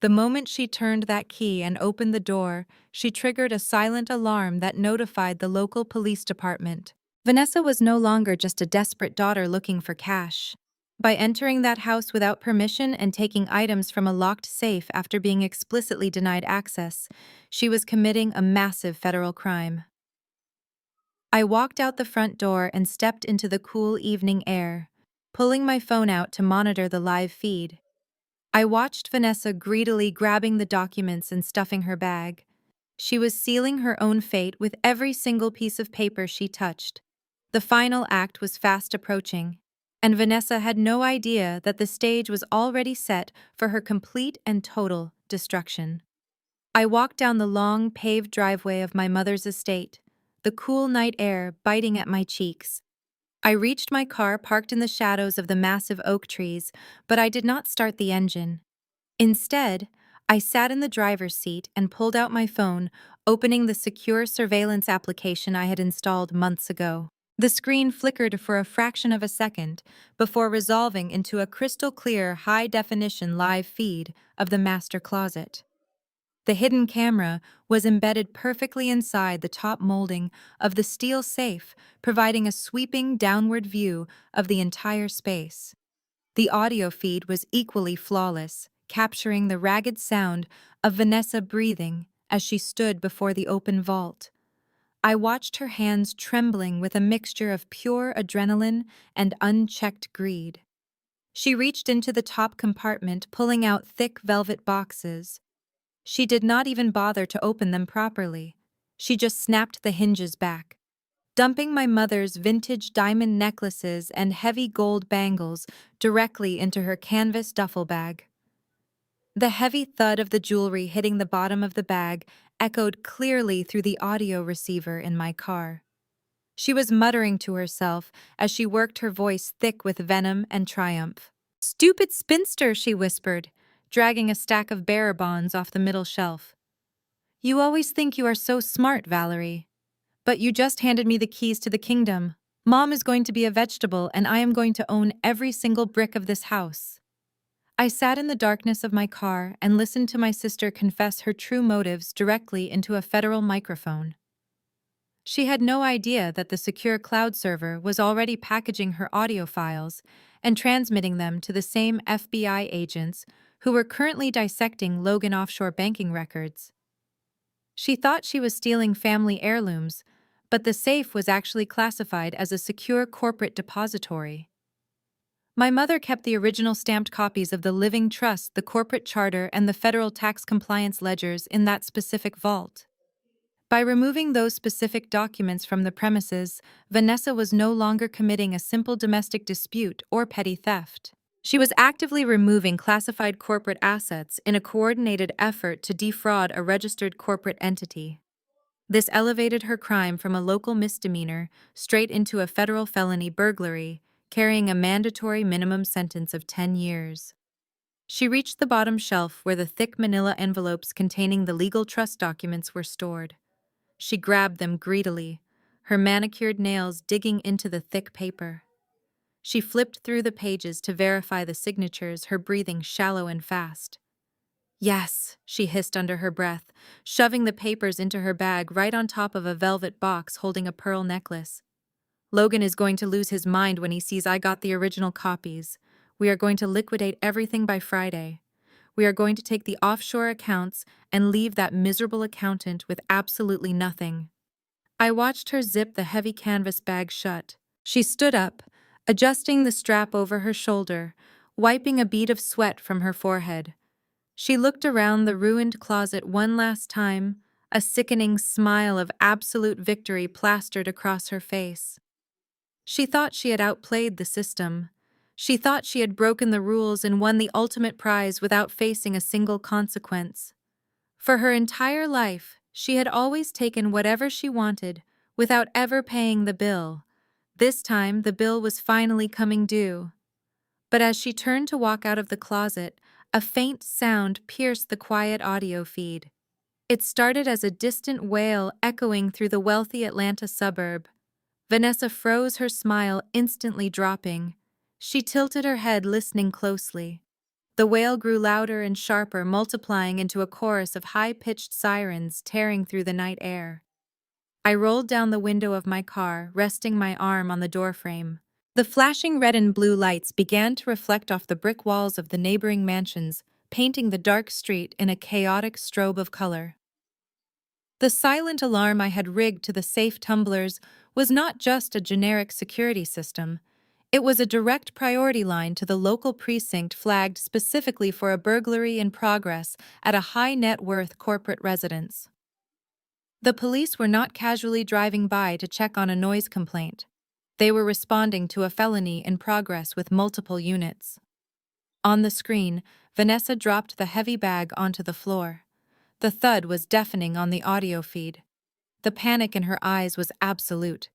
The moment she turned that key and opened the door, she triggered a silent alarm that notified the local police department. Vanessa was no longer just a desperate daughter looking for cash. By entering that house without permission and taking items from a locked safe after being explicitly denied access, she was committing a massive federal crime. I walked out the front door and stepped into the cool evening air, pulling my phone out to monitor the live feed. I watched Vanessa greedily grabbing the documents and stuffing her bag. She was sealing her own fate with every single piece of paper she touched. The final act was fast approaching, and Vanessa had no idea that the stage was already set for her complete and total destruction. I walked down the long, paved driveway of my mother's estate, the cool night air biting at my cheeks. I reached my car parked in the shadows of the massive oak trees, but I did not start the engine. Instead, I sat in the driver's seat and pulled out my phone, opening the secure surveillance application I had installed months ago. The screen flickered for a fraction of a second before resolving into a crystal-clear, high-definition live feed of the master closet. The hidden camera was embedded perfectly inside the top molding of the steel safe, providing a sweeping downward view of the entire space. The audio feed was equally flawless, capturing the ragged sound of Vanessa breathing as she stood before the open vault. I watched her hands trembling with a mixture of pure adrenaline and unchecked greed. She reached into the top compartment, pulling out thick velvet boxes. She did not even bother to open them properly. She just snapped the hinges back, dumping my mother's vintage diamond necklaces and heavy gold bangles directly into her canvas duffel bag. The heavy thud of the jewelry hitting the bottom of the bag echoed clearly through the audio receiver in my car. She was muttering to herself as she worked her voice thick with venom and triumph. "Stupid spinster," she whispered, dragging a stack of bearer bonds off the middle shelf. "You always think you are so smart, Valerie. But you just handed me the keys to the kingdom. Mom is going to be a vegetable, and I am going to own every single brick of this house." I sat in the darkness of my car and listened to my sister confess her true motives directly into a federal microphone. She had no idea that the secure cloud server was already packaging her audio files and transmitting them to the same FBI agents who were currently dissecting Logan offshore banking records. She thought she was stealing family heirlooms, but the safe was actually classified as a secure corporate depository. My mother kept the original stamped copies of the living trust, the corporate charter, and the federal tax compliance ledgers in that specific vault. By removing those specific documents from the premises, Vanessa was no longer committing a simple domestic dispute or petty theft. She was actively removing classified corporate assets in a coordinated effort to defraud a registered corporate entity. This elevated her crime from a local misdemeanor straight into a federal felony burglary, carrying a mandatory minimum sentence of 10 years. She reached the bottom shelf where the thick manila envelopes containing the legal trust documents were stored. She grabbed them greedily, her manicured nails digging into the thick paper. She flipped through the pages to verify the signatures, her breathing shallow and fast. "Yes," she hissed under her breath, shoving the papers into her bag right on top of a velvet box holding a pearl necklace. "Logan is going to lose his mind when he sees I got the original copies. We are going to liquidate everything by Friday. We are going to take the offshore accounts and leave that miserable accountant with absolutely nothing." I watched her zip the heavy canvas bag shut. She stood up, adjusting the strap over her shoulder, wiping a bead of sweat from her forehead. She looked around the ruined closet one last time, a sickening smile of absolute victory plastered across her face. She thought she had outplayed the system. She thought she had broken the rules and won the ultimate prize without facing a single consequence. For her entire life, she had always taken whatever she wanted without ever paying the bill. This time, the bill was finally coming due. But as she turned to walk out of the closet, a faint sound pierced the quiet audio feed. It started as a distant wail echoing through the wealthy Atlanta suburb. Vanessa froze, her smile instantly dropping. She tilted her head, listening closely. The wail grew louder and sharper, multiplying into a chorus of high-pitched sirens tearing through the night air. I rolled down the window of my car, resting my arm on the doorframe. The flashing red and blue lights began to reflect off the brick walls of the neighboring mansions, painting the dark street in a chaotic strobe of color. The silent alarm I had rigged to the safe tumblers was not just a generic security system. It was a direct priority line to the local precinct flagged specifically for a burglary in progress at a high-net-worth corporate residence. The police were not casually driving by to check on a noise complaint. They were responding to a felony in progress with multiple units. On the screen, Vanessa dropped the heavy bag onto the floor. The thud was deafening on the audio feed. The panic in her eyes was absolute.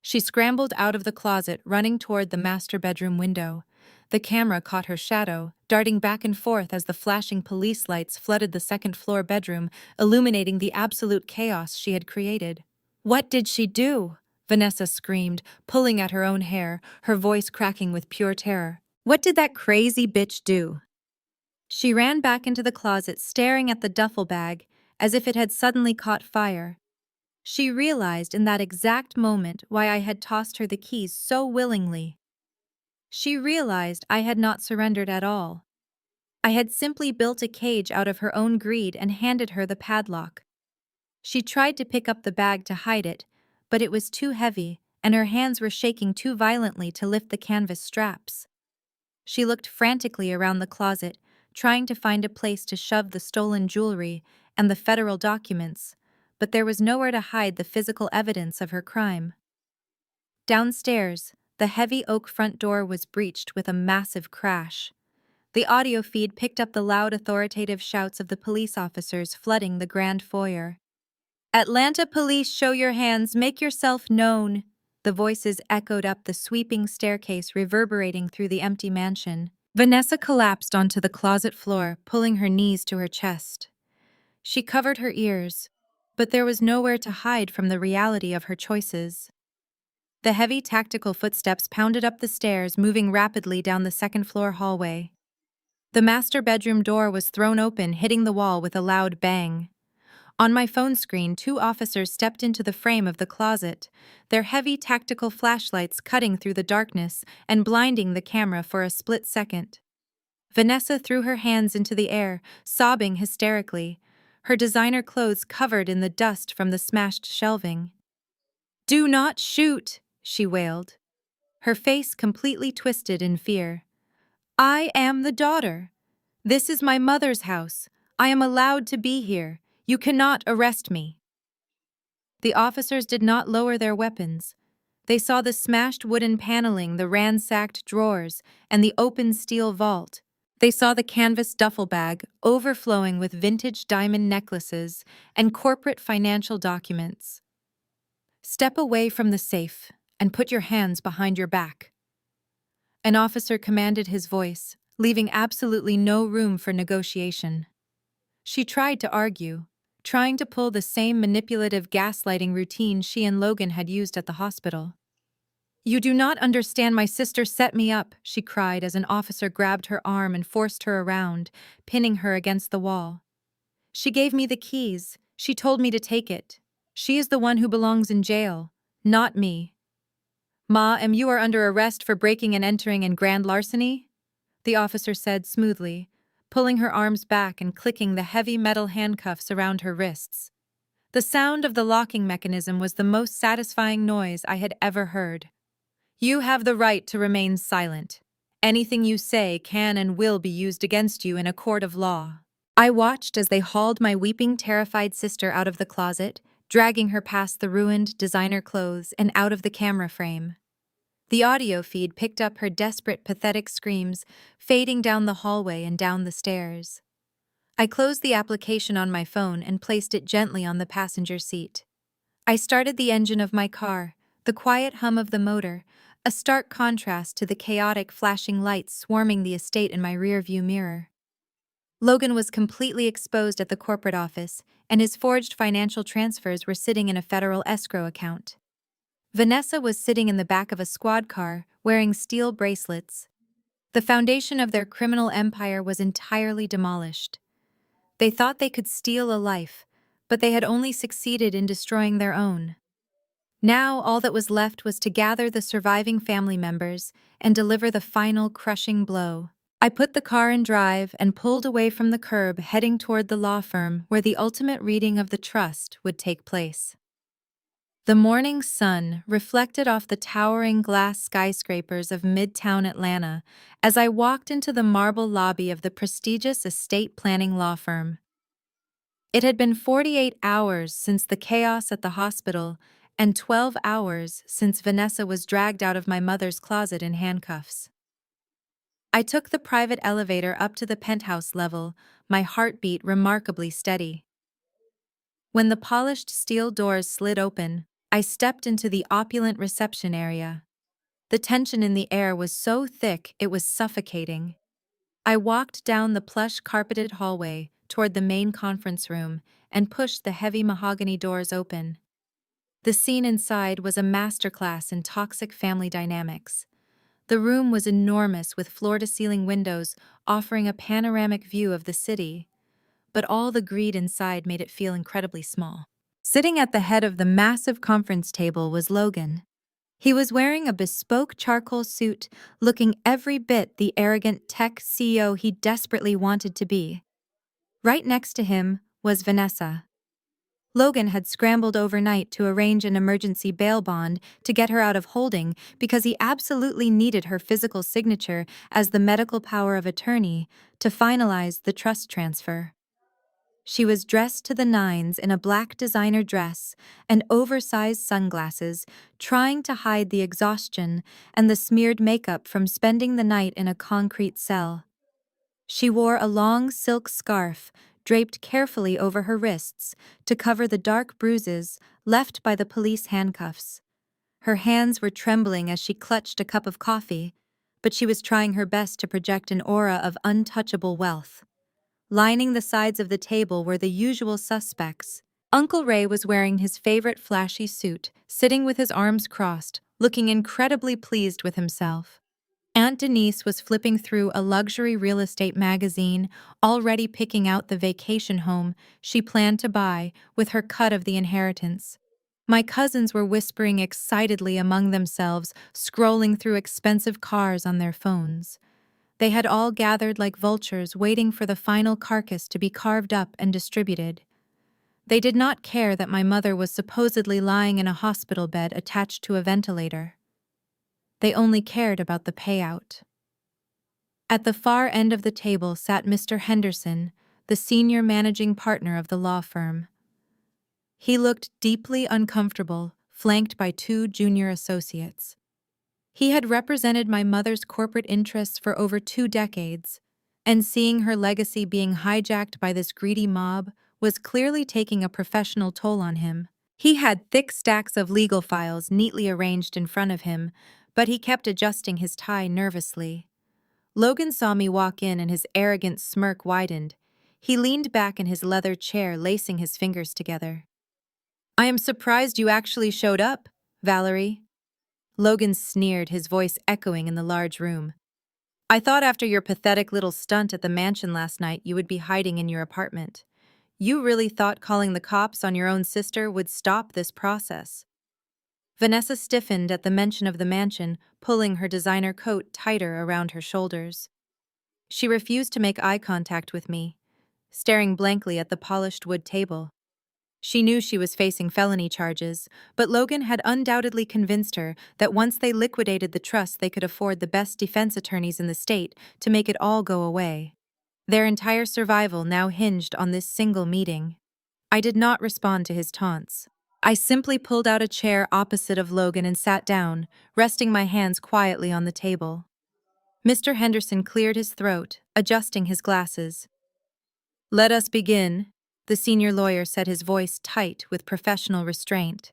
She scrambled out of the closet, running toward the master bedroom window. The camera caught her shadow, darting back and forth as the flashing police lights flooded the second-floor bedroom, illuminating the absolute chaos she had created. "What did she do?" Vanessa screamed, pulling at her own hair, her voice cracking with pure terror. "What did that crazy bitch do?" She ran back into the closet, staring at the duffel bag, as if it had suddenly caught fire. She realized in that exact moment why I had tossed her the keys so willingly. She realized I had not surrendered at all. I had simply built a cage out of her own greed and handed her the padlock. She tried to pick up the bag to hide it, but it was too heavy, and her hands were shaking too violently to lift the canvas straps. She looked frantically around the closet, trying to find a place to shove the stolen jewelry and the federal documents, but there was nowhere to hide the physical evidence of her crime. Downstairs, the heavy oak front door was breached with a massive crash. The audio feed picked up the loud, authoritative shouts of the police officers flooding the grand foyer. "Atlanta police, show your hands, make yourself known." The voices echoed up the sweeping staircase, reverberating through the empty mansion. Vanessa collapsed onto the closet floor, pulling her knees to her chest. She covered her ears, but there was nowhere to hide from the reality of her choices. The heavy, tactical footsteps pounded up the stairs, moving rapidly down the second-floor hallway. The master bedroom door was thrown open, hitting the wall with a loud bang. On my phone screen, 2 officers stepped into the frame of the closet, their heavy tactical flashlights cutting through the darkness and blinding the camera for a split second. Vanessa threw her hands into the air, sobbing hysterically, her designer clothes covered in the dust from the smashed shelving. "Do not shoot!" she wailed, her face completely twisted in fear. "I am the daughter. This is my mother's house. I am allowed to be here. You cannot arrest me." The officers did not lower their weapons. They saw the smashed wooden paneling, the ransacked drawers, and the open steel vault. They saw the canvas duffel bag overflowing with vintage diamond necklaces and corporate financial documents. "Step away from the safe and put your hands behind your back." An officer commanded, his voice, leaving absolutely no room for negotiation. She tried to argue, trying to pull the same manipulative gaslighting routine she and Logan had used at the hospital. "You do not understand, my sister set me up," she cried as an officer grabbed her arm and forced her around, pinning her against the wall. "She gave me the keys. She told me to take it. She is the one who belongs in jail, not me." "Ma'am, you are under arrest for breaking and entering and grand larceny," the officer said smoothly, pulling her arms back and clicking the heavy metal handcuffs around her wrists. The sound of the locking mechanism was the most satisfying noise I had ever heard. "You have the right to remain silent. Anything you say can and will be used against you in a court of law." I watched as they hauled my weeping, terrified sister out of the closet, dragging her past the ruined designer clothes and out of the camera frame. The audio feed picked up her desperate, pathetic screams, fading down the hallway and down the stairs. I closed the application on my phone and placed it gently on the passenger seat. I started the engine of my car, the quiet hum of the motor, a stark contrast to the chaotic flashing lights swarming the estate in my rearview mirror. Logan was completely exposed at the corporate office, and his forged financial transfers were sitting in a federal escrow account. Vanessa was sitting in the back of a squad car, wearing steel bracelets. The foundation of their criminal empire was entirely demolished. They thought they could steal a life, but they had only succeeded in destroying their own. Now all that was left was to gather the surviving family members and deliver the final crushing blow. I put the car in drive and pulled away from the curb, heading toward the law firm where the ultimate reading of the trust would take place. The morning sun reflected off the towering glass skyscrapers of Midtown Atlanta as I walked into the marble lobby of the prestigious estate planning law firm. It had been 48 hours since the chaos at the hospital and 12 hours since Vanessa was dragged out of my mother's closet in handcuffs. I took the private elevator up to the penthouse level, my heartbeat remarkably steady. When the polished steel doors slid open, I stepped into the opulent reception area. The tension in the air was so thick it was suffocating. I walked down the plush carpeted hallway toward the main conference room and pushed the heavy mahogany doors open. The scene inside was a masterclass in toxic family dynamics. The room was enormous with floor-to-ceiling windows offering a panoramic view of the city, but all the greed inside made it feel incredibly small. Sitting at the head of the massive conference table was Logan. He was wearing a bespoke charcoal suit, looking every bit the arrogant tech CEO he desperately wanted to be. Right next to him was Vanessa. Logan had scrambled overnight to arrange an emergency bail bond to get her out of holding because he absolutely needed her physical signature as the medical power of attorney to finalize the trust transfer. She was dressed to the nines in a black designer dress and oversized sunglasses, trying to hide the exhaustion and the smeared makeup from spending the night in a concrete cell. She wore a long silk scarf draped carefully over her wrists to cover the dark bruises left by the police handcuffs. Her hands were trembling as she clutched a cup of coffee, but she was trying her best to project an aura of untouchable wealth. Lining the sides of the table were the usual suspects. Uncle Ray was wearing his favorite flashy suit, sitting with his arms crossed, looking incredibly pleased with himself. Aunt Denise was flipping through a luxury real estate magazine, already picking out the vacation home she planned to buy with her cut of the inheritance. My cousins were whispering excitedly among themselves, scrolling through expensive cars on their phones. They had all gathered like vultures, waiting for the final carcass to be carved up and distributed. They did not care that my mother was supposedly lying in a hospital bed attached to a ventilator. They only cared about the payout. At the far end of the table sat Mr. Henderson, the senior managing partner of the law firm. He looked deeply uncomfortable, flanked by two junior associates. He had represented my mother's corporate interests for over 2 decades, and seeing her legacy being hijacked by this greedy mob was clearly taking a professional toll on him. He had thick stacks of legal files neatly arranged in front of him, but he kept adjusting his tie nervously. Logan saw me walk in and his arrogant smirk widened. He leaned back in his leather chair, lacing his fingers together. "I am surprised you actually showed up, Valerie." Logan sneered, his voice echoing in the large room. "I thought after your pathetic little stunt at the mansion last night you would be hiding in your apartment. You really thought calling the cops on your own sister would stop this process." Vanessa stiffened at the mention of the mansion, pulling her designer coat tighter around her shoulders. She refused to make eye contact with me, staring blankly at the polished wood table. She knew she was facing felony charges, but Logan had undoubtedly convinced her that once they liquidated the trust they could afford the best defense attorneys in the state to make it all go away. Their entire survival now hinged on this single meeting. I did not respond to his taunts. I simply pulled out a chair opposite of Logan and sat down, resting my hands quietly on the table. Mr. Henderson cleared his throat, adjusting his glasses. "Let us begin," the senior lawyer said, his voice tight with professional restraint.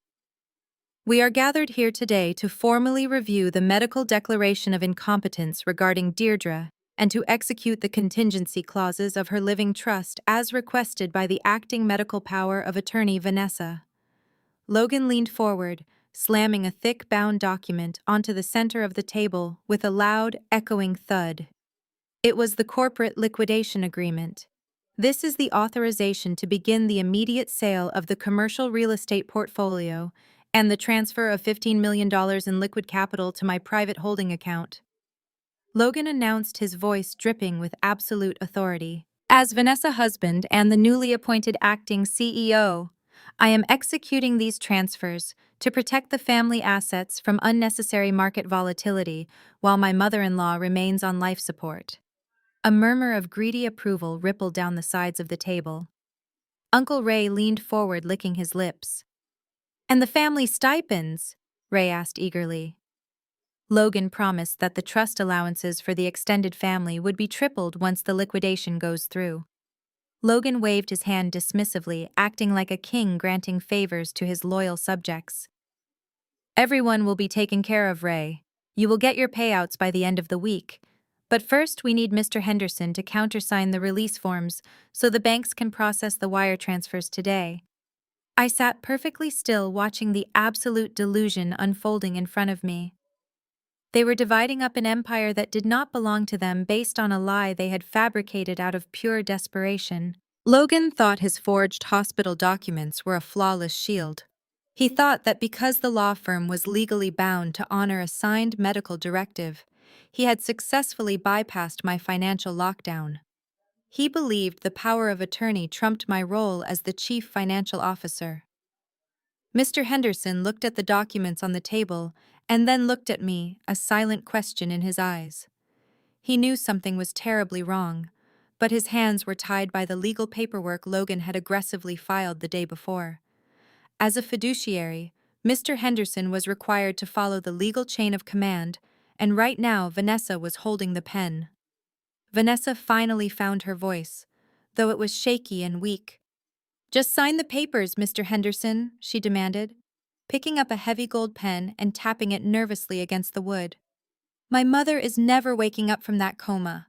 "We are gathered here today to formally review the medical declaration of incompetence regarding Deirdre, and to execute the contingency clauses of her living trust as requested by the acting medical power of attorney Vanessa. Logan leaned forward, slamming a thick bound document onto the center of the table with a loud, echoing thud. It was the corporate liquidation agreement. This is the authorization to begin the immediate sale of the commercial real estate portfolio and the transfer of $15 million in liquid capital to my private holding account. Logan announced, his voice dripping with absolute authority. As Vanessa husband and the newly appointed acting CEO, I am executing these transfers to protect the family assets from unnecessary market volatility while my mother-in-law remains on life support. A murmur of greedy approval rippled down the sides of the table. Uncle Ray leaned forward, licking his lips. "And the family stipends?" Ray asked eagerly. Logan promised that the trust allowances for the extended family would be tripled once the liquidation goes through. Logan waved his hand dismissively, acting like a king granting favors to his loyal subjects. "Everyone will be taken care of, Ray. You will get your payouts by the end of the week. But first, we need Mr. Henderson to countersign the release forms so the banks can process the wire transfers today." I sat perfectly still, watching the absolute delusion unfolding in front of me. They were dividing up an empire that did not belong to them based on a lie they had fabricated out of pure desperation. Logan thought his forged hospital documents were a flawless shield. He thought that because the law firm was legally bound to honor a signed medical directive, he had successfully bypassed my financial lockdown. He believed the power of attorney trumped my role as the chief financial officer. Mr. Henderson looked at the documents on the table and then looked at me, a silent question in his eyes. He knew something was terribly wrong, but his hands were tied by the legal paperwork Logan had aggressively filed the day before. As a fiduciary, Mr. Henderson was required to follow the legal chain of command, and right now Vanessa was holding the pen. Vanessa finally found her voice, though it was shaky and weak. "Just sign the papers, Mr. Henderson," she demanded, picking up a heavy gold pen and tapping it nervously against the wood. "My mother is never waking up from that coma.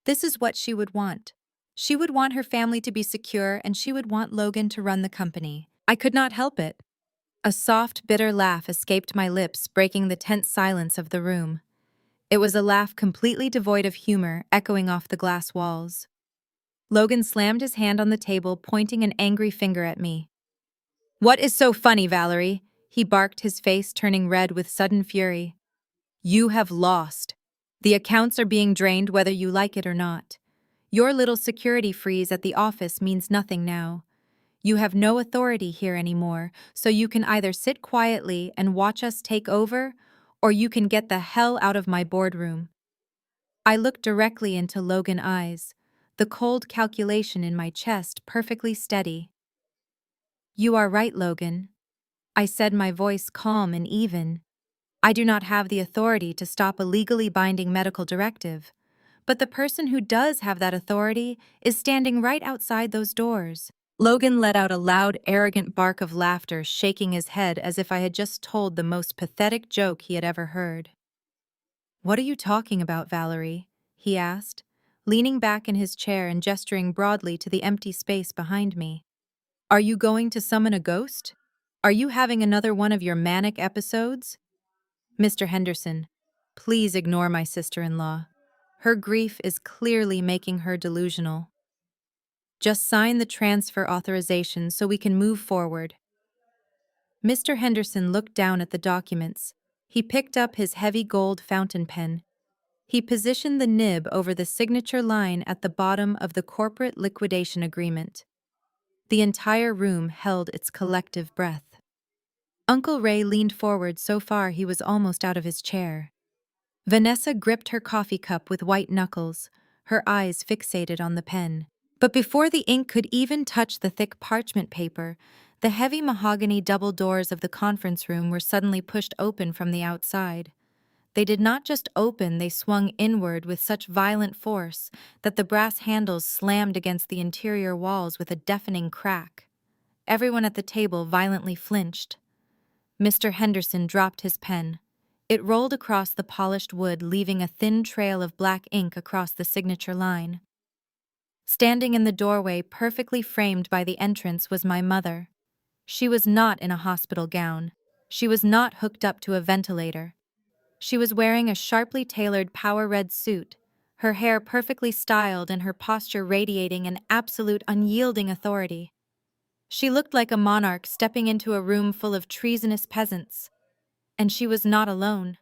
This is what she would want. She would want her family to be secure, and she would want Logan to run the company." I could not help it. A soft, bitter laugh escaped my lips, breaking the tense silence of the room. It was a laugh completely devoid of humor, echoing off the glass walls. Logan slammed his hand on the table, pointing an angry finger at me. "What is so funny, Valerie?" he barked, his face turning red with sudden fury. "You have lost. The accounts are being drained whether you like it or not. Your little security freeze at the office means nothing now. You have no authority here anymore, so you can either sit quietly and watch us take over, or you can get the hell out of my boardroom." I looked directly into Logan's eyes, the cold calculation in my chest perfectly steady. "You are right, Logan," I said, my voice calm and even. "I do not have the authority to stop a legally binding medical directive, but the person who does have that authority is standing right outside those doors." Logan let out a loud, arrogant bark of laughter, shaking his head as if I had just told the most pathetic joke he had ever heard. "What are you talking about, Valerie?" he asked, leaning back in his chair and gesturing broadly to the empty space behind me. "Are you going to summon a ghost? Are you having another one of your manic episodes?" "Mr. Henderson, please ignore my sister-in-law. Her grief is clearly making her delusional. Just sign the transfer authorization so we can move forward." Mr. Henderson looked down at the documents. He picked up his heavy gold fountain pen. He positioned the nib over the signature line at the bottom of the corporate liquidation agreement. The entire room held its collective breath. Uncle Ray leaned forward so far he was almost out of his chair. Vanessa gripped her coffee cup with white knuckles, her eyes fixated on the pen. But before the ink could even touch the thick parchment paper, the heavy mahogany double doors of the conference room were suddenly pushed open from the outside. They did not just open, they swung inward with such violent force that the brass handles slammed against the interior walls with a deafening crack. Everyone at the table violently flinched. Mr. Henderson dropped his pen. It rolled across the polished wood, leaving a thin trail of black ink across the signature line. Standing in the doorway, perfectly framed by the entrance, was my mother. She was not in a hospital gown. She was not hooked up to a ventilator. She was wearing a sharply tailored power red suit, her hair perfectly styled and her posture radiating an absolute unyielding authority. She looked like a monarch stepping into a room full of treasonous peasants. And she was not alone.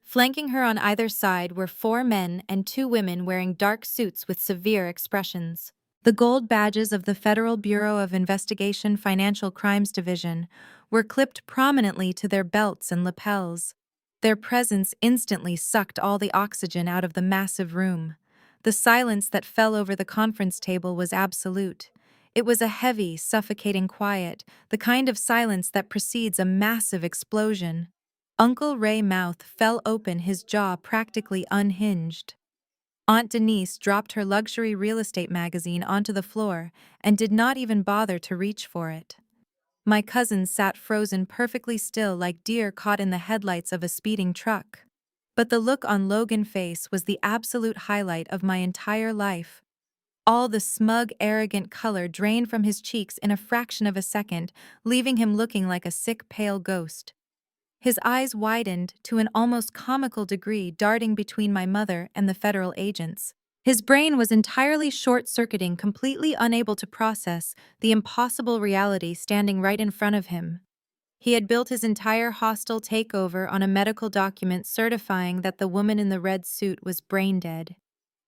Flanking her on either side were 4 men and 2 women wearing dark suits with severe expressions. The gold badges of the Federal Bureau of Investigation Financial Crimes Division were clipped prominently to their belts and lapels. Their presence instantly sucked all the oxygen out of the massive room. The silence that fell over the conference table was absolute. It was a heavy, suffocating quiet, the kind of silence that precedes a massive explosion. Uncle Ray's mouth fell open, his jaw practically unhinged. Aunt Denise dropped her luxury real estate magazine onto the floor and did not even bother to reach for it. My cousins sat frozen perfectly still like deer caught in the headlights of a speeding truck. But the look on Logan's face was the absolute highlight of my entire life. All the smug, arrogant color drained from his cheeks in a fraction of a second, leaving him looking like a sick, pale ghost. His eyes widened to an almost comical degree, darting between my mother and the federal agents. His brain was entirely short-circuiting, completely unable to process the impossible reality standing right in front of him. He had built his entire hostile takeover on a medical document certifying that the woman in the red suit was brain-dead.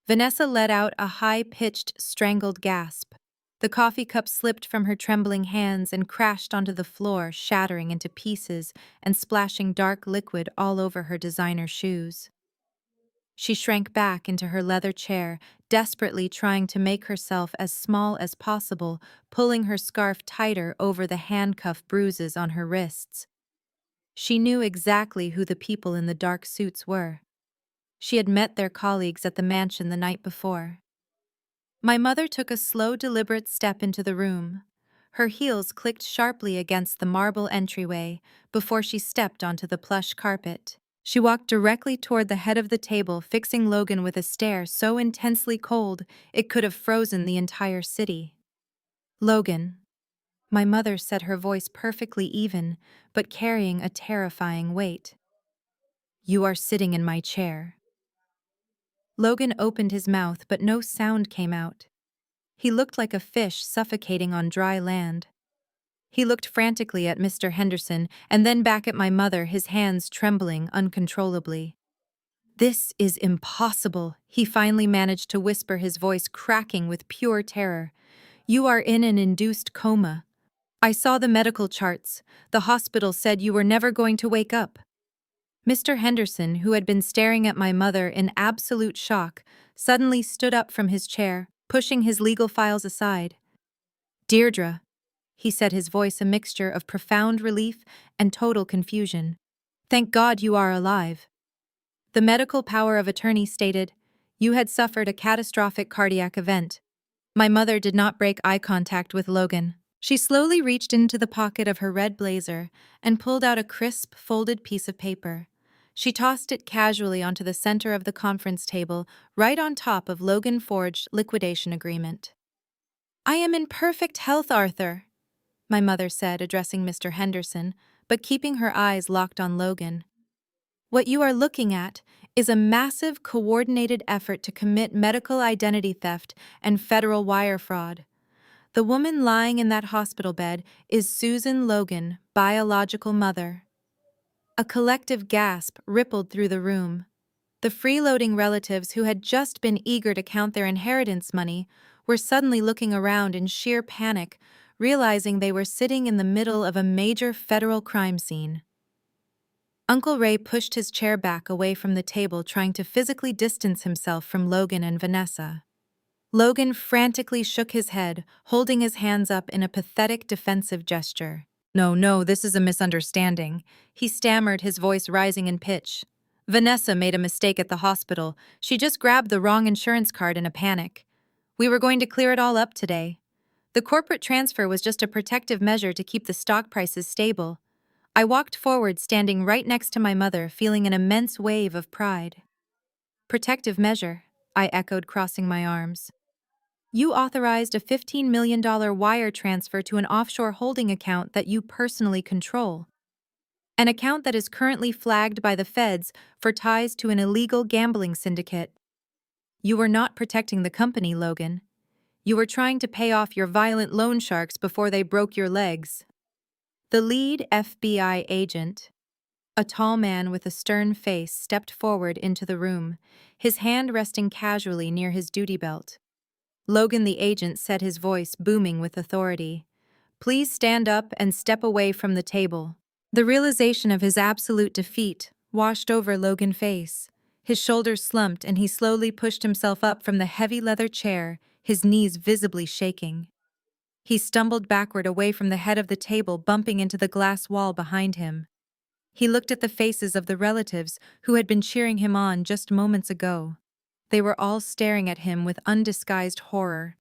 Vanessa let out a high-pitched, strangled gasp. The coffee cup slipped from her trembling hands and crashed onto the floor, shattering into pieces and splashing dark liquid all over her designer shoes. She shrank back into her leather chair, desperately trying to make herself as small as possible, pulling her scarf tighter over the handcuff bruises on her wrists. She knew exactly who the people in the dark suits were. She had met their colleagues at the mansion the night before. My mother took a slow, deliberate step into the room. Her heels clicked sharply against the marble entryway before she stepped onto the plush carpet. She walked directly toward the head of the table, fixing Logan with a stare so intensely cold it could have frozen the entire city. "Logan," my mother said, her voice perfectly even, but carrying a terrifying weight. "You are sitting in my chair." Logan opened his mouth, but no sound came out. He looked like a fish suffocating on dry land. He looked frantically at Mr. Henderson and then back at my mother, his hands trembling uncontrollably. "This is impossible," he finally managed to whisper, his voice cracking with pure terror. "You are in an induced coma. I saw the medical charts. The hospital said you were never going to wake up." Mr. Henderson, who had been staring at my mother in absolute shock, suddenly stood up from his chair, pushing his legal files aside. "Deirdre," he said, his voice a mixture of profound relief and total confusion. "Thank God you are alive." The medical power of attorney stated, "You had suffered a catastrophic cardiac event." My mother did not break eye contact with Logan. She slowly reached into the pocket of her red blazer and pulled out a crisp, folded piece of paper. She tossed it casually onto the center of the conference table, right on top of Logan's forged liquidation agreement. "I am in perfect health, Arthur," my mother said, addressing Mr. Henderson, but keeping her eyes locked on Logan. "What you are looking at is a massive, coordinated effort to commit medical identity theft and federal wire fraud. The woman lying in that hospital bed is Susan Logan, biological mother." A collective gasp rippled through the room. The freeloading relatives who had just been eager to count their inheritance money were suddenly looking around in sheer panic, realizing they were sitting in the middle of a major federal crime scene. Uncle Ray pushed his chair back away from the table, trying to physically distance himself from Logan and Vanessa. Logan frantically shook his head, holding his hands up in a pathetic defensive gesture. No, this is a misunderstanding," he stammered, his voice rising in pitch. "Vanessa made a mistake at the hospital. She just grabbed the wrong insurance card in a panic. We were going to clear it all up today. The corporate transfer was just a protective measure to keep the stock prices stable. I walked forward, standing right next to my mother, feeling an immense wave of pride. Protective measure, I echoed, crossing my arms. You authorized a $15 million wire transfer to an offshore holding account that you personally control. An account that is currently flagged by the feds for ties to an illegal gambling syndicate. You were not protecting the company, Logan. You were trying to pay off your violent loan sharks before they broke your legs. The lead FBI agent, a tall man with a stern face, stepped forward into the room, his hand resting casually near his duty belt. Logan, the agent, said, his voice booming with authority. Please stand up and step away from the table. The realization of his absolute defeat washed over Logan's face. His shoulders slumped and he slowly pushed himself up from the heavy leather chair, his knees visibly shaking. He stumbled backward away from the head of the table, bumping into the glass wall behind him. He looked at the faces of the relatives who had been cheering him on just moments ago. They were all staring at him with undisguised horror.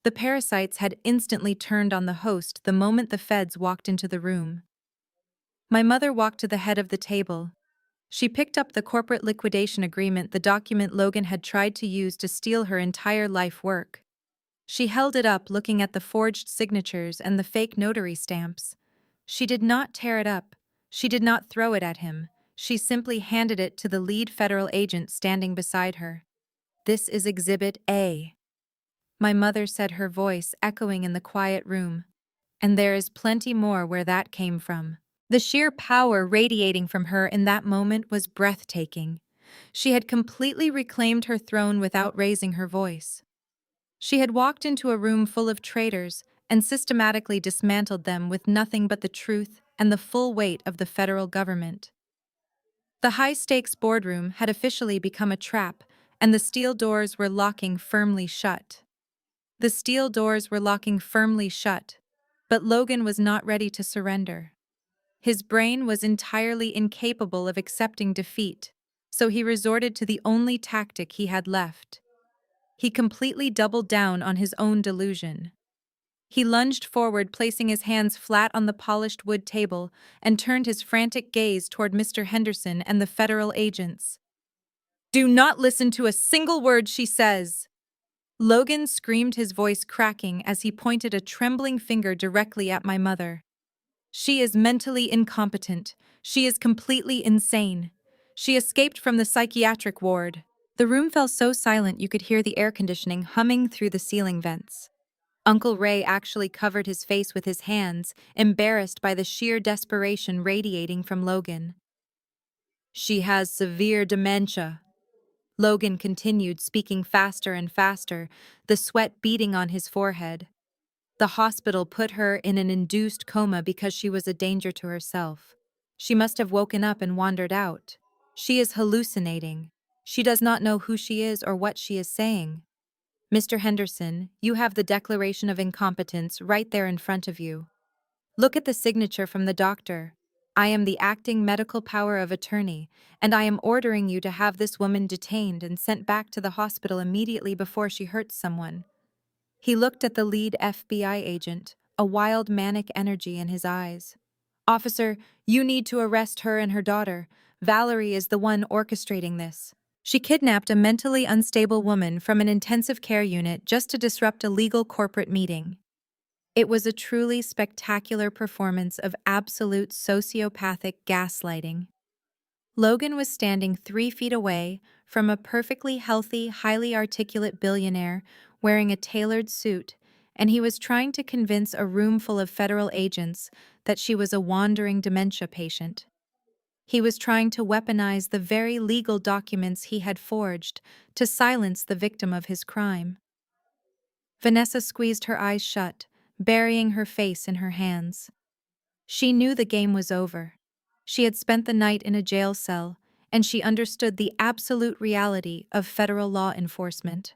The parasites had instantly turned on the host the moment the feds walked into the room. My mother walked to the head of the table. She picked up the corporate liquidation agreement, the document Logan had tried to use to steal her entire life work. She held it up, looking at the forged signatures and the fake notary stamps. She did not tear it up. She did not throw it at him. She simply handed it to the lead federal agent standing beside her. This is Exhibit A. My mother said, her voice echoing in the quiet room. And there is plenty more where that came from. The sheer power radiating from her in that moment was breathtaking. She had completely reclaimed her throne without raising her voice. She had walked into a room full of traitors and systematically dismantled them with nothing but the truth and the full weight of the federal government. The high-stakes boardroom had officially become a trap, and the steel doors were locking firmly shut. The steel doors were locking firmly shut, but Logan was not ready to surrender. His brain was entirely incapable of accepting defeat, so he resorted to the only tactic he had left. He completely doubled down on his own delusion. He lunged forward, placing his hands flat on the polished wood table, and turned his frantic gaze toward Mr. Henderson and the federal agents. Do not listen to a single word she says! Logan screamed, his voice cracking as he pointed a trembling finger directly at my mother. She is mentally incompetent. She is completely insane. She escaped from the psychiatric ward. The room fell so silent you could hear the air conditioning humming through the ceiling vents. Uncle Ray actually covered his face with his hands, embarrassed by the sheer desperation radiating from Logan. She has severe dementia. Logan continued, speaking faster and faster, the sweat beading on his forehead. The hospital put her in an induced coma because she was a danger to herself. She must have woken up and wandered out. She is hallucinating. She does not know who she is or what she is saying. Mr. Henderson, you have the declaration of incompetence right there in front of you. Look at the signature from the doctor. I am the acting medical power of attorney, and I am ordering you to have this woman detained and sent back to the hospital immediately before she hurts someone. He looked at the lead FBI agent, a wild manic energy in his eyes. Officer, you need to arrest her and her daughter. Valerie is the one orchestrating this. She kidnapped a mentally unstable woman from an intensive care unit just to disrupt a legal corporate meeting. It was a truly spectacular performance of absolute sociopathic gaslighting. Logan was standing 3 feet away from a perfectly healthy, highly articulate billionaire wearing a tailored suit, and he was trying to convince a room full of federal agents that she was a wandering dementia patient. He was trying to weaponize the very legal documents he had forged to silence the victim of his crime. Vanessa squeezed her eyes shut, burying her face in her hands. She knew the game was over. She had spent the night in a jail cell, and she understood the absolute reality of federal law enforcement.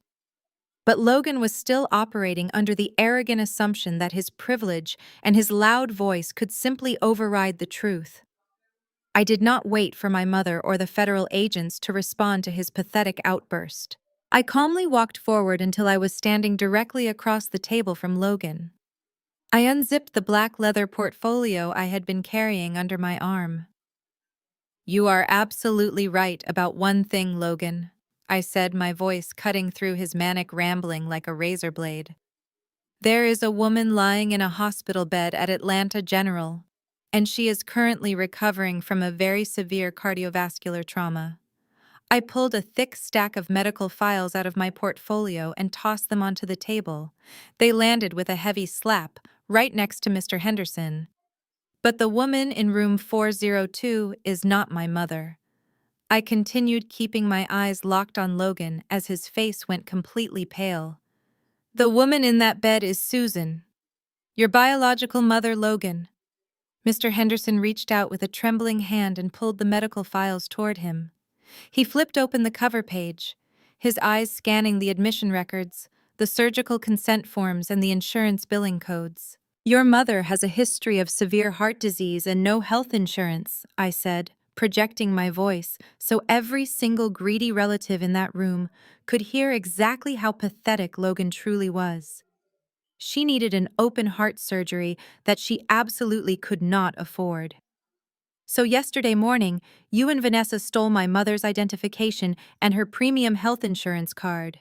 But Logan was still operating under the arrogant assumption that his privilege and his loud voice could simply override the truth. I did not wait for my mother or the federal agents to respond to his pathetic outburst. I calmly walked forward until I was standing directly across the table from Logan. I unzipped the black leather portfolio I had been carrying under my arm. "You are absolutely right about one thing, Logan," I said, my voice cutting through his manic rambling like a razor blade. "There is a woman lying in a hospital bed at Atlanta General, and she is currently recovering from a very severe cardiovascular trauma." I pulled a thick stack of medical files out of my portfolio and tossed them onto the table. They landed with a heavy slap, right next to Mr. Henderson. "But the woman in room 402 is not my mother." I continued, keeping my eyes locked on Logan as his face went completely pale. "The woman in that bed is Susan, your biological mother, Logan." Mr. Henderson reached out with a trembling hand and pulled the medical files toward him. He flipped open the cover page, his eyes scanning the admission records, the surgical consent forms, and the insurance billing codes. "Your mother has a history of severe heart disease and no health insurance," I said, projecting my voice so every single greedy relative in that room could hear exactly how pathetic Logan truly was. She needed an open heart surgery that she absolutely could not afford. "So yesterday morning, you and Vanessa stole my mother's identification and her premium health insurance card.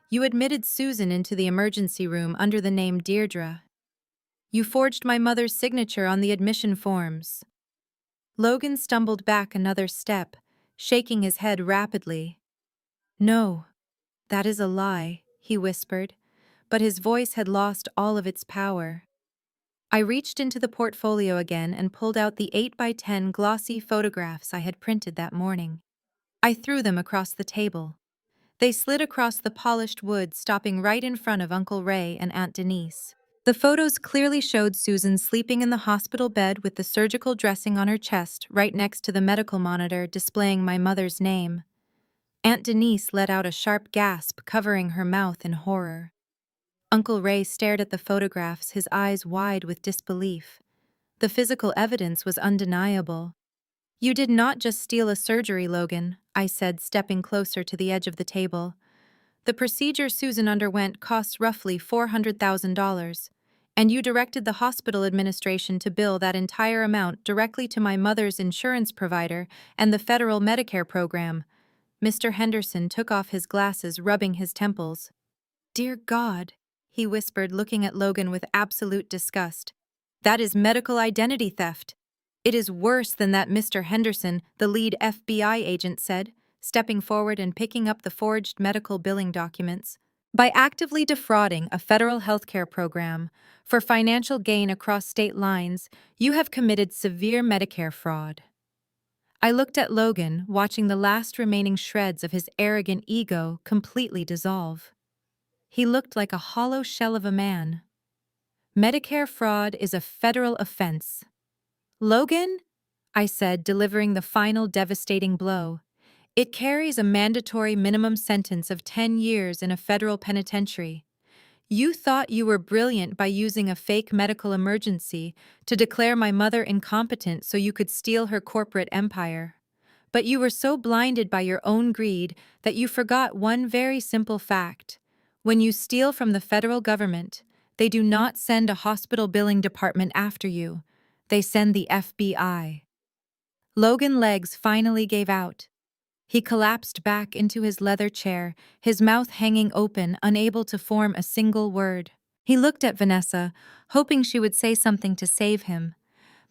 You admitted Susan into the emergency room under the name Deirdre. You forged my mother's signature on the admission forms." Logan stumbled back another step, shaking his head rapidly. "No, that is a lie," he whispered, but his voice had lost all of its power. I reached into the portfolio again and pulled out the 8x10 glossy photographs I had printed that morning. I threw them across the table. They slid across the polished wood, stopping right in front of Uncle Ray and Aunt Denise. The photos clearly showed Susan sleeping in the hospital bed with the surgical dressing on her chest right next to the medical monitor displaying my mother's name. Aunt Denise let out a sharp gasp, covering her mouth in horror. Uncle Ray stared at the photographs, his eyes wide with disbelief. The physical evidence was undeniable. "You did not just steal a surgery, Logan," I said, stepping closer to the edge of the table. "The procedure Susan underwent costs roughly $400,000, and you directed the hospital administration to bill that entire amount directly to my mother's insurance provider and the federal Medicare program." Mr. Henderson took off his glasses, rubbing his temples. "Dear God," he whispered, looking at Logan with absolute disgust. "That is medical identity theft. It is worse than that," Mr. Henderson, the lead FBI agent, said, stepping forward and picking up the forged medical billing documents. "By actively defrauding a federal healthcare program for financial gain across state lines, you have committed severe Medicare fraud." I looked at Logan, watching the last remaining shreds of his arrogant ego completely dissolve. He looked like a hollow shell of a man. "Medicare fraud is a federal offense." "Logan," I said, delivering the final devastating blow, "it carries a mandatory minimum sentence of 10 years in a federal penitentiary. You thought you were brilliant by using a fake medical emergency to declare my mother incompetent so you could steal her corporate empire. But you were so blinded by your own greed that you forgot one very simple fact. When you steal from the federal government, they do not send a hospital billing department after you. They send the FBI." Logan's legs finally gave out. He collapsed back into his leather chair, his mouth hanging open, unable to form a single word. He looked at Vanessa, hoping she would say something to save him,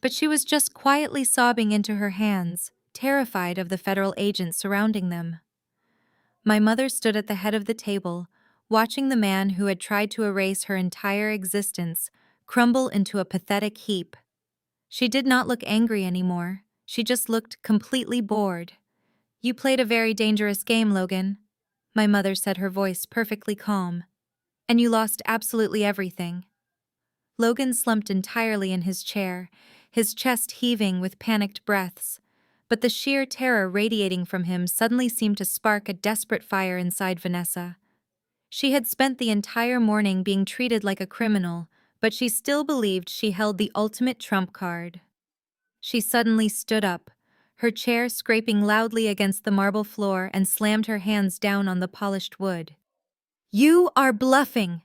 but she was just quietly sobbing into her hands, terrified of the federal agents surrounding them. My mother stood at the head of the table, watching the man who had tried to erase her entire existence crumble into a pathetic heap. She did not look angry anymore. She just looked completely bored. "You played a very dangerous game, Logan," my mother said, her voice perfectly calm. "And you lost absolutely everything." Logan slumped entirely in his chair, his chest heaving with panicked breaths. But the sheer terror radiating from him suddenly seemed to spark a desperate fire inside Vanessa. She had spent the entire morning being treated like a criminal, but she still believed she held the ultimate trump card. She suddenly stood up, her chair scraping loudly against the marble floor, and slammed her hands down on the polished wood. "You are bluffing!"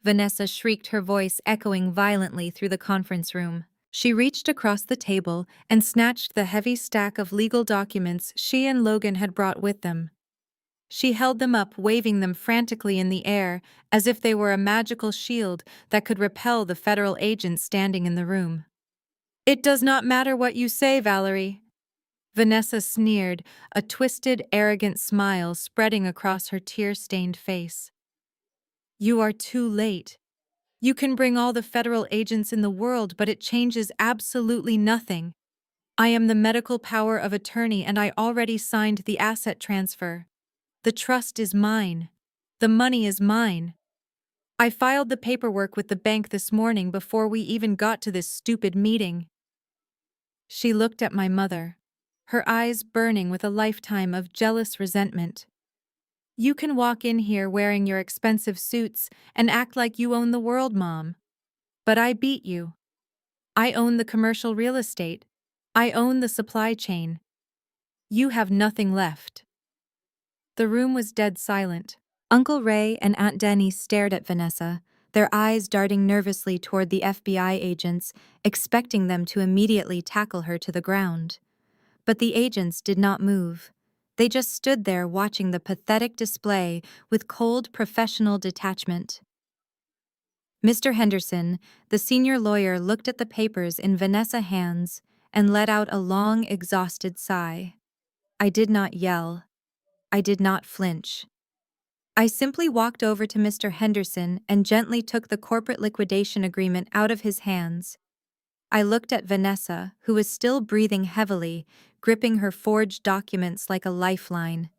Vanessa shrieked, her voice echoing violently through the conference room. She reached across the table and snatched the heavy stack of legal documents she and Logan had brought with them. She held them up, waving them frantically in the air, as if they were a magical shield that could repel the federal agents standing in the room. "It does not matter what you say, Valerie," Vanessa sneered, a twisted, arrogant smile spreading across her tear-stained face. "You are too late. You can bring all the federal agents in the world, but it changes absolutely nothing. I am the medical power of attorney and I already signed the asset transfer. The trust is mine. The money is mine. I filed the paperwork with the bank this morning before we even got to this stupid meeting." She looked at my mother, her eyes burning with a lifetime of jealous resentment. "You can walk in here wearing your expensive suits and act like you own the world, Mom. But I beat you. I own the commercial real estate. I own the supply chain. You have nothing left." The room was dead silent. Uncle Ray and Aunt Denny stared at Vanessa, their eyes darting nervously toward the FBI agents, expecting them to immediately tackle her to the ground. But the agents did not move. They just stood there watching the pathetic display with cold professional detachment. Mr. Henderson, the senior lawyer, looked at the papers in Vanessa's hands and let out a long, exhausted sigh. I did not yell. I did not flinch. I simply walked over to Mr. Henderson and gently took the corporate liquidation agreement out of his hands. I looked at Vanessa, who was still breathing heavily, gripping her forged documents like a lifeline.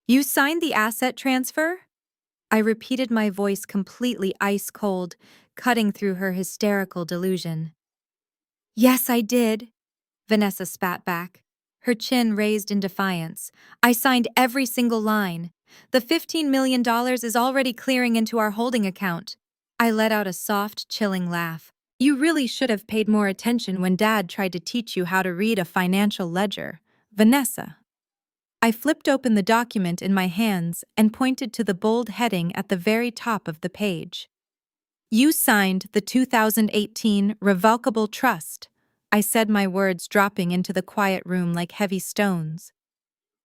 "You signed the asset transfer?" I repeated, my voice completely ice-cold, cutting through her hysterical delusion. "Yes, I did," Vanessa spat back, her chin raised in defiance. "I signed every single line. The $15 million is already clearing into our holding account." I let out a soft, chilling laugh. "You really should have paid more attention when Dad tried to teach you how to read a financial ledger, Vanessa." I flipped open the document in my hands and pointed to the bold heading at the very top of the page. "You signed the 2018 Revocable Trust," I said, my words dropping into the quiet room like heavy stones.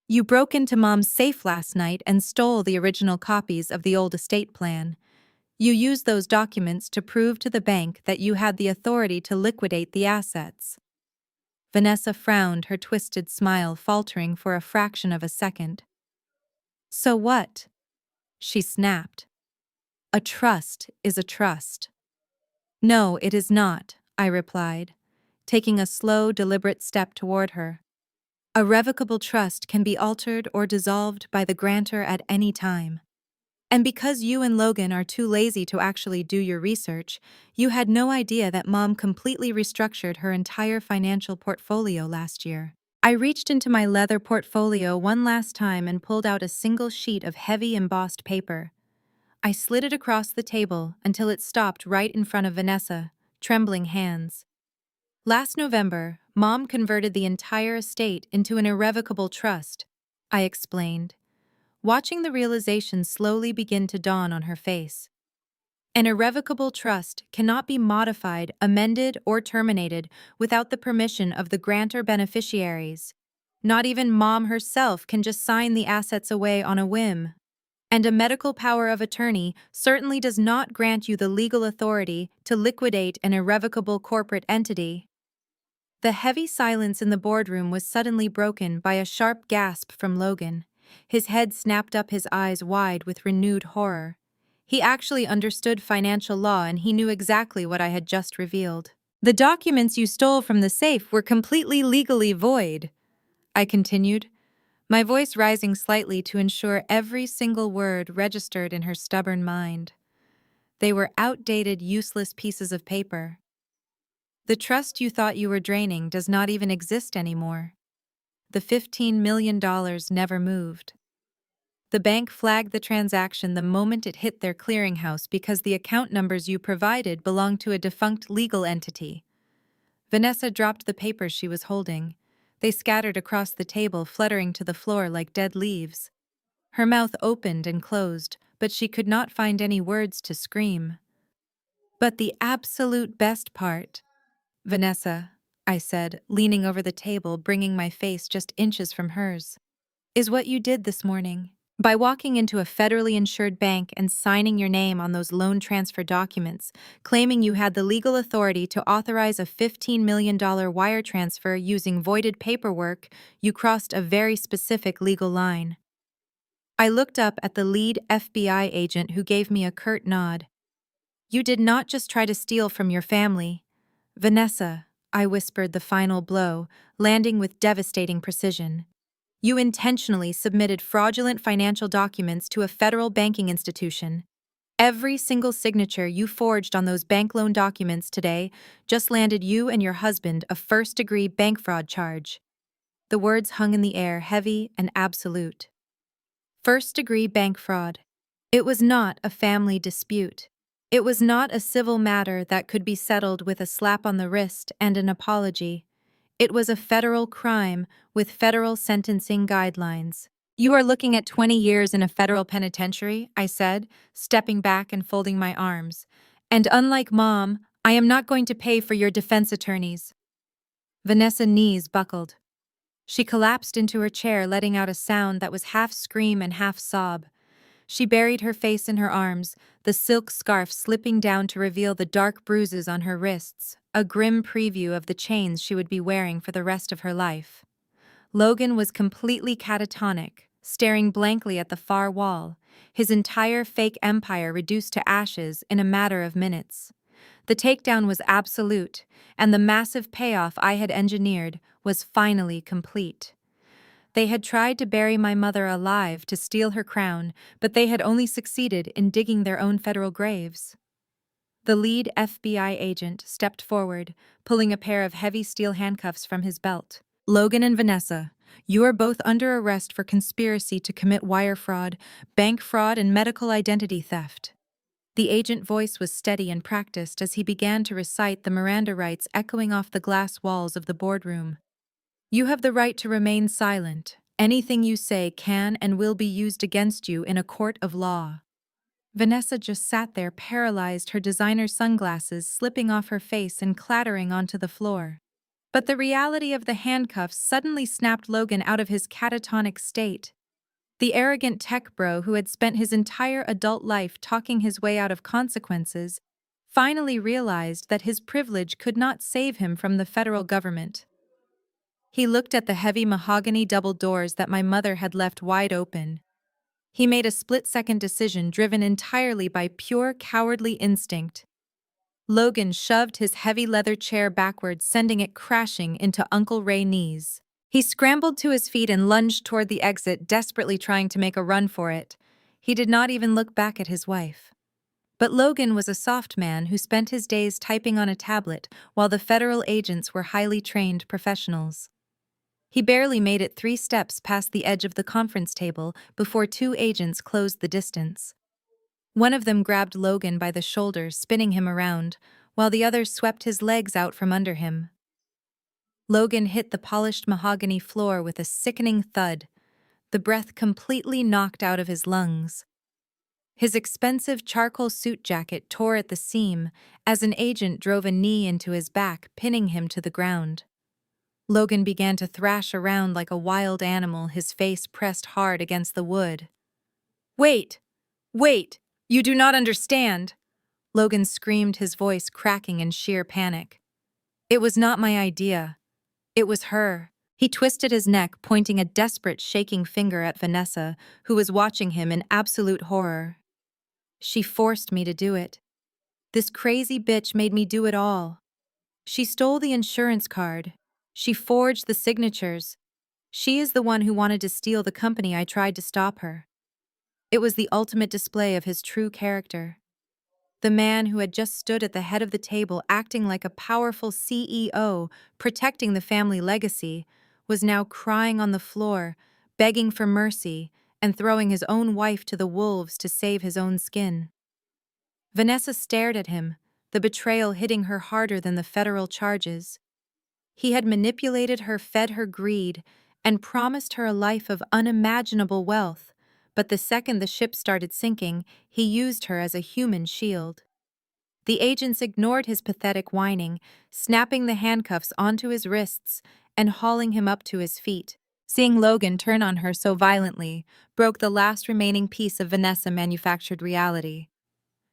"You broke into Mom's safe last night and stole the original copies of the old estate plan. You used those documents to prove to the bank that you had the authority to liquidate the assets." Vanessa frowned, her twisted smile faltering for a fraction of a second. "So what?" she snapped. "A trust is a trust." "No, it is not," I replied, taking a slow, deliberate step toward her. "A revocable trust can be altered or dissolved by the grantor at any time. And because you and Logan are too lazy to actually do your research, you had no idea that Mom completely restructured her entire financial portfolio last year." I reached into my leather portfolio one last time and pulled out a single sheet of heavy embossed paper. I slid it across the table until it stopped right in front of Vanessa, trembling hands. "Last November, Mom converted the entire estate into an irrevocable trust," I explained, watching the realization slowly begin to dawn on her face. "An irrevocable trust cannot be modified, amended, or terminated without the permission of the grantor beneficiaries. Not even Mom herself can just sign the assets away on a whim. And a medical power of attorney certainly does not grant you the legal authority to liquidate an irrevocable corporate entity." The heavy silence in the boardroom was suddenly broken by a sharp gasp from Logan. His head snapped up, his eyes wide with renewed horror. He actually understood financial law and he knew exactly what I had just revealed. "The documents you stole from the safe were completely legally void," I continued, my voice rising slightly to ensure every single word registered in her stubborn mind. "They were outdated, useless pieces of paper. The trust you thought you were draining does not even exist anymore. The $15 million never moved. The bank flagged the transaction the moment it hit their clearinghouse because the account numbers you provided belonged to a defunct legal entity." Vanessa dropped the papers she was holding. They scattered across the table, fluttering to the floor like dead leaves. Her mouth opened and closed, but she could not find any words to scream. But the absolute best part, Vanessa, I said, leaning over the table, bringing my face just inches from hers, is what you did this morning. By walking into a federally insured bank and signing your name on those loan transfer documents, claiming you had the legal authority to authorize a $15 million wire transfer using voided paperwork, you crossed a very specific legal line. I looked up at the lead FBI agent, who gave me a curt nod. You did not just try to steal from your family. Vanessa, I whispered the final blow, landing with devastating precision. You intentionally submitted fraudulent financial documents to a federal banking institution. Every single signature you forged on those bank loan documents today just landed you and your husband a first-degree bank fraud charge. The words hung in the air, heavy and absolute. First-degree bank fraud. It was not a family dispute. It was not a civil matter that could be settled with a slap on the wrist and an apology. It was a federal crime with federal sentencing guidelines. You are looking at 20 years in a federal penitentiary, I said, stepping back and folding my arms. And unlike Mom, I am not going to pay for your defense attorneys. Vanessa's knees buckled. She collapsed into her chair, letting out a sound that was half scream and half sob. She buried her face in her arms, the silk scarf slipping down to reveal the dark bruises on her wrists, a grim preview of the chains she would be wearing for the rest of her life. Logan was completely catatonic, staring blankly at the far wall, his entire fake empire reduced to ashes in a matter of minutes. The takedown was absolute, and the massive payoff I had engineered was finally complete. They had tried to bury my mother alive to steal her crown, but they had only succeeded in digging their own federal graves. The lead FBI agent stepped forward, pulling a pair of heavy steel handcuffs from his belt. Logan and Vanessa, you are both under arrest for conspiracy to commit wire fraud, bank fraud, and medical identity theft. The agent's voice was steady and practiced as he began to recite the Miranda rights echoing off the glass walls of the boardroom. You have the right to remain silent. Anything you say can and will be used against you in a court of law. Vanessa just sat there, paralyzed, her designer sunglasses slipping off her face and clattering onto the floor. But the reality of the handcuffs suddenly snapped Logan out of his catatonic state. The arrogant tech bro who had spent his entire adult life talking his way out of consequences finally realized that his privilege could not save him from the federal government. He looked at the heavy mahogany double doors that my mother had left wide open. He made a split-second decision driven entirely by pure cowardly instinct. Logan shoved his heavy leather chair backwards, sending it crashing into Uncle Ray's knees. He scrambled to his feet and lunged toward the exit, desperately trying to make a run for it. He did not even look back at his wife. But Logan was a soft man who spent his days typing on a tablet, while the federal agents were highly trained professionals. He barely made it 3 steps past the edge of the conference table before 2 agents closed the distance. One of them grabbed Logan by the shoulder, spinning him around, while the other swept his legs out from under him. Logan hit the polished mahogany floor with a sickening thud, the breath completely knocked out of his lungs. His expensive charcoal suit jacket tore at the seam as an agent drove a knee into his back, pinning him to the ground. Logan began to thrash around like a wild animal, his face pressed hard against the wood. Wait! Wait! You do not understand! Logan screamed, his voice cracking in sheer panic. It was not my idea. It was her. He twisted his neck, pointing a desperate, shaking finger at Vanessa, who was watching him in absolute horror. She forced me to do it. This crazy bitch made me do it all. She stole the insurance card. She forged the signatures. She is the one who wanted to steal the company. I tried to stop her. It was the ultimate display of his true character. The man who had just stood at the head of the table, acting like a powerful CEO, protecting the family legacy, was now crying on the floor, begging for mercy, and throwing his own wife to the wolves to save his own skin. Vanessa stared at him, the betrayal hitting her harder than the federal charges. He had manipulated her, fed her greed, and promised her a life of unimaginable wealth, but the second the ship started sinking, he used her as a human shield. The agents ignored his pathetic whining, snapping the handcuffs onto his wrists and hauling him up to his feet. Seeing Logan turn on her so violently broke the last remaining piece of Vanessa manufactured reality.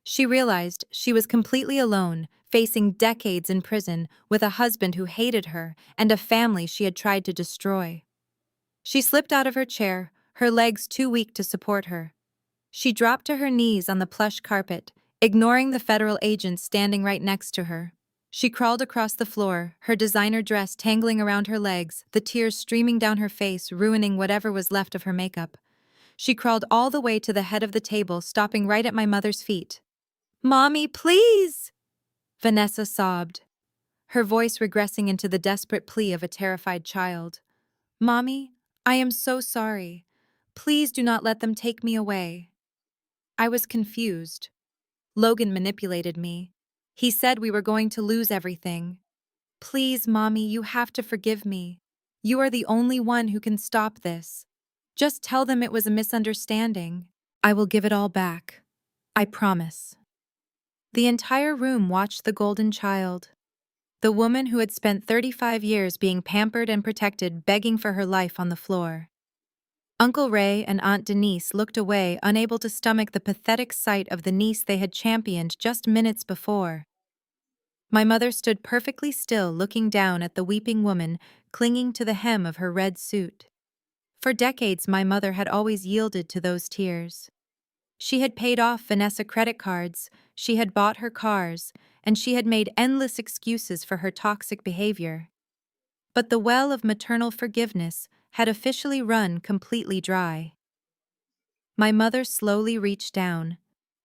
She realized she was completely alone, facing decades in prison with a husband who hated her and a family she had tried to destroy. She slipped out of her chair, her legs too weak to support her. She dropped to her knees on the plush carpet, ignoring the federal agent standing right next to her. She crawled across the floor, her designer dress tangling around her legs, the tears streaming down her face, ruining whatever was left of her makeup. She crawled all the way to the head of the table, stopping right at my mother's feet. "Mommy, please!" Vanessa sobbed, her voice regressing into the desperate plea of a terrified child. "Mommy, I am so sorry. Please do not let them take me away." I was confused. Logan manipulated me. He said we were going to lose everything. "Please, Mommy, you have to forgive me. You are the only one who can stop this. Just tell them it was a misunderstanding. I will give it all back. I promise." The entire room watched the golden child. The woman who had spent 35 years being pampered and protected, begging for her life on the floor. Uncle Ray and Aunt Denise looked away, unable to stomach the pathetic sight of the niece they had championed just minutes before. My mother stood perfectly still, looking down at the weeping woman, clinging to the hem of her red suit. For decades, my mother had always yielded to those tears. She had paid off Vanessa credit cards, she had bought her cars, and she had made endless excuses for her toxic behavior. But the well of maternal forgiveness had officially run completely dry. My mother slowly reached down.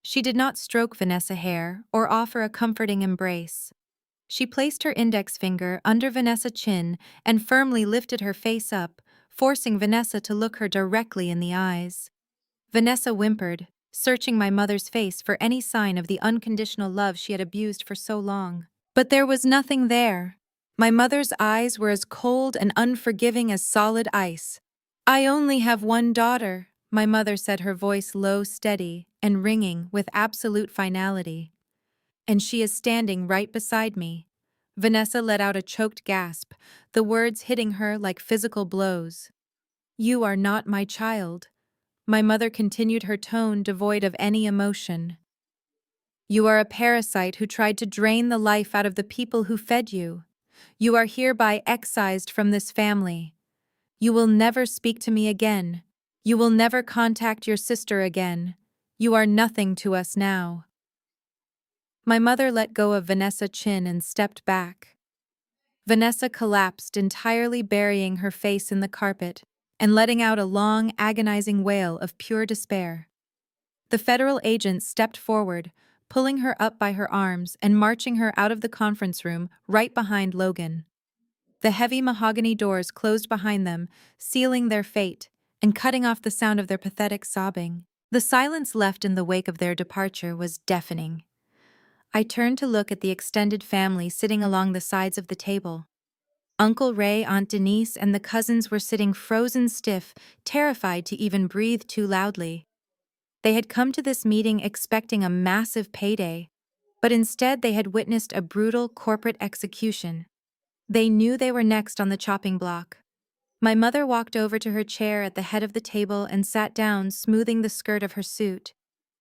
She did not stroke Vanessa's hair or offer a comforting embrace. She placed her index finger under Vanessa's chin and firmly lifted her face up, forcing Vanessa to look her directly in the eyes. Vanessa whimpered, searching my mother's face for any sign of the unconditional love she had abused for so long. But there was nothing there. My mother's eyes were as cold and unforgiving as solid ice. "I only have one daughter," my mother said, her voice low, steady, and ringing with absolute finality. "And she is standing right beside me." Vanessa let out a choked gasp, the words hitting her like physical blows. "You are not my child." My mother continued, her tone devoid of any emotion. "You are a parasite who tried to drain the life out of the people who fed you. You are hereby excised from this family. You will never speak to me again. You will never contact your sister again. You are nothing to us now." My mother let go of Vanessa's chin and stepped back. Vanessa collapsed, entirely burying her face in the carpet and letting out a long, agonizing wail of pure despair. The federal agent stepped forward, pulling her up by her arms and marching her out of the conference room right behind Logan. The heavy mahogany doors closed behind them, sealing their fate and cutting off the sound of their pathetic sobbing. The silence left in the wake of their departure was deafening. I turned to look at the extended family sitting along the sides of the table. Uncle Ray, Aunt Denise, and the cousins were sitting frozen stiff, terrified to even breathe too loudly. They had come to this meeting expecting a massive payday, but instead they had witnessed a brutal corporate execution. They knew they were next on the chopping block. My mother walked over to her chair at the head of the table and sat down, smoothing the skirt of her suit.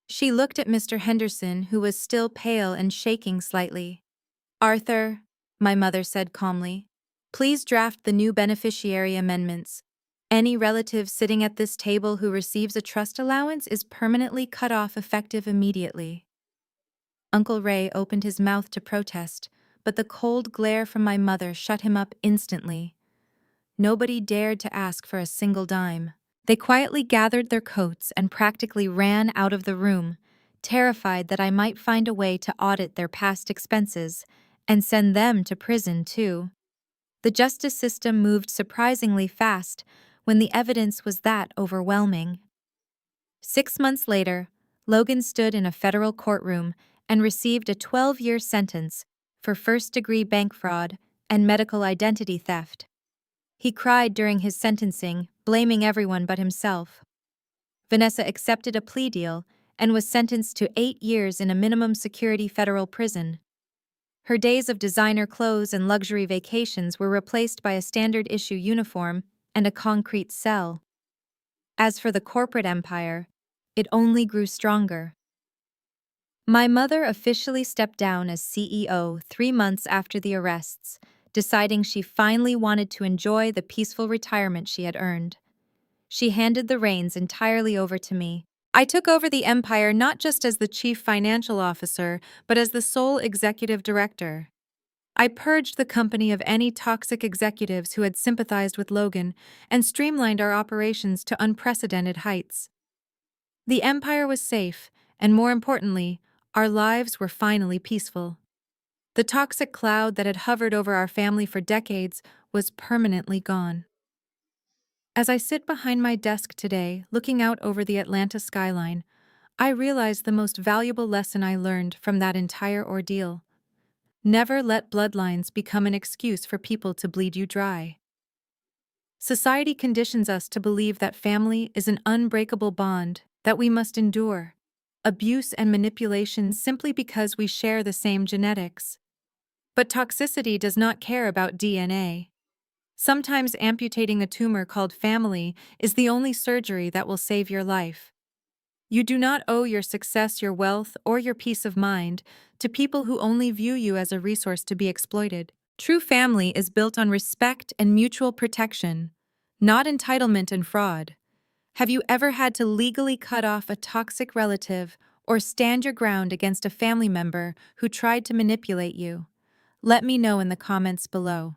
She looked at Mr. Henderson, who was still pale and shaking slightly. "Arthur," my mother said calmly, "please draft the new beneficiary amendments. Any relative sitting at this table who receives a trust allowance is permanently cut off, effective immediately." Uncle Ray opened his mouth to protest, but the cold glare from my mother shut him up instantly. Nobody dared to ask for a single dime. They quietly gathered their coats and practically ran out of the room, terrified that I might find a way to audit their past expenses and send them to prison too. The justice system moved surprisingly fast when the evidence was that overwhelming. 6 months later, Logan stood in a federal courtroom and received a 12-year sentence for first-degree bank fraud and medical identity theft. He cried during his sentencing, blaming everyone but himself. Vanessa accepted a plea deal and was sentenced to 8 years in a minimum security federal prison. Her days of designer clothes and luxury vacations were replaced by a standard issue uniform and a concrete cell. As for the corporate empire, it only grew stronger. My mother officially stepped down as CEO 3 months after the arrests, deciding she finally wanted to enjoy the peaceful retirement she had earned. She handed the reins entirely over to me. I took over the empire not just as the chief financial officer, but as the sole executive director. I purged the company of any toxic executives who had sympathized with Logan and streamlined our operations to unprecedented heights. The empire was safe, and more importantly, our lives were finally peaceful. The toxic cloud that had hovered over our family for decades was permanently gone. As I sit behind my desk today, looking out over the Atlanta skyline, I realize the most valuable lesson I learned from that entire ordeal. Never let bloodlines become an excuse for people to bleed you dry. Society conditions us to believe that family is an unbreakable bond that we must endure. Abuse and manipulation simply because we share the same genetics. But toxicity does not care about DNA. Sometimes amputating a tumor called family is the only surgery that will save your life. You do not owe your success, your wealth, or your peace of mind to people who only view you as a resource to be exploited. True family is built on respect and mutual protection, not entitlement and fraud. Have you ever had to legally cut off a toxic relative or stand your ground against a family member who tried to manipulate you? Let me know in the comments below.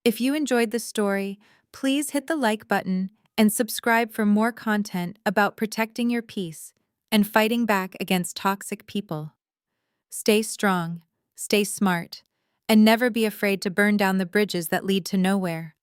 If you enjoyed the story, please hit the like button and subscribe for more content about protecting your peace and fighting back against toxic people. Stay strong, stay smart, and never be afraid to burn down the bridges that lead to nowhere.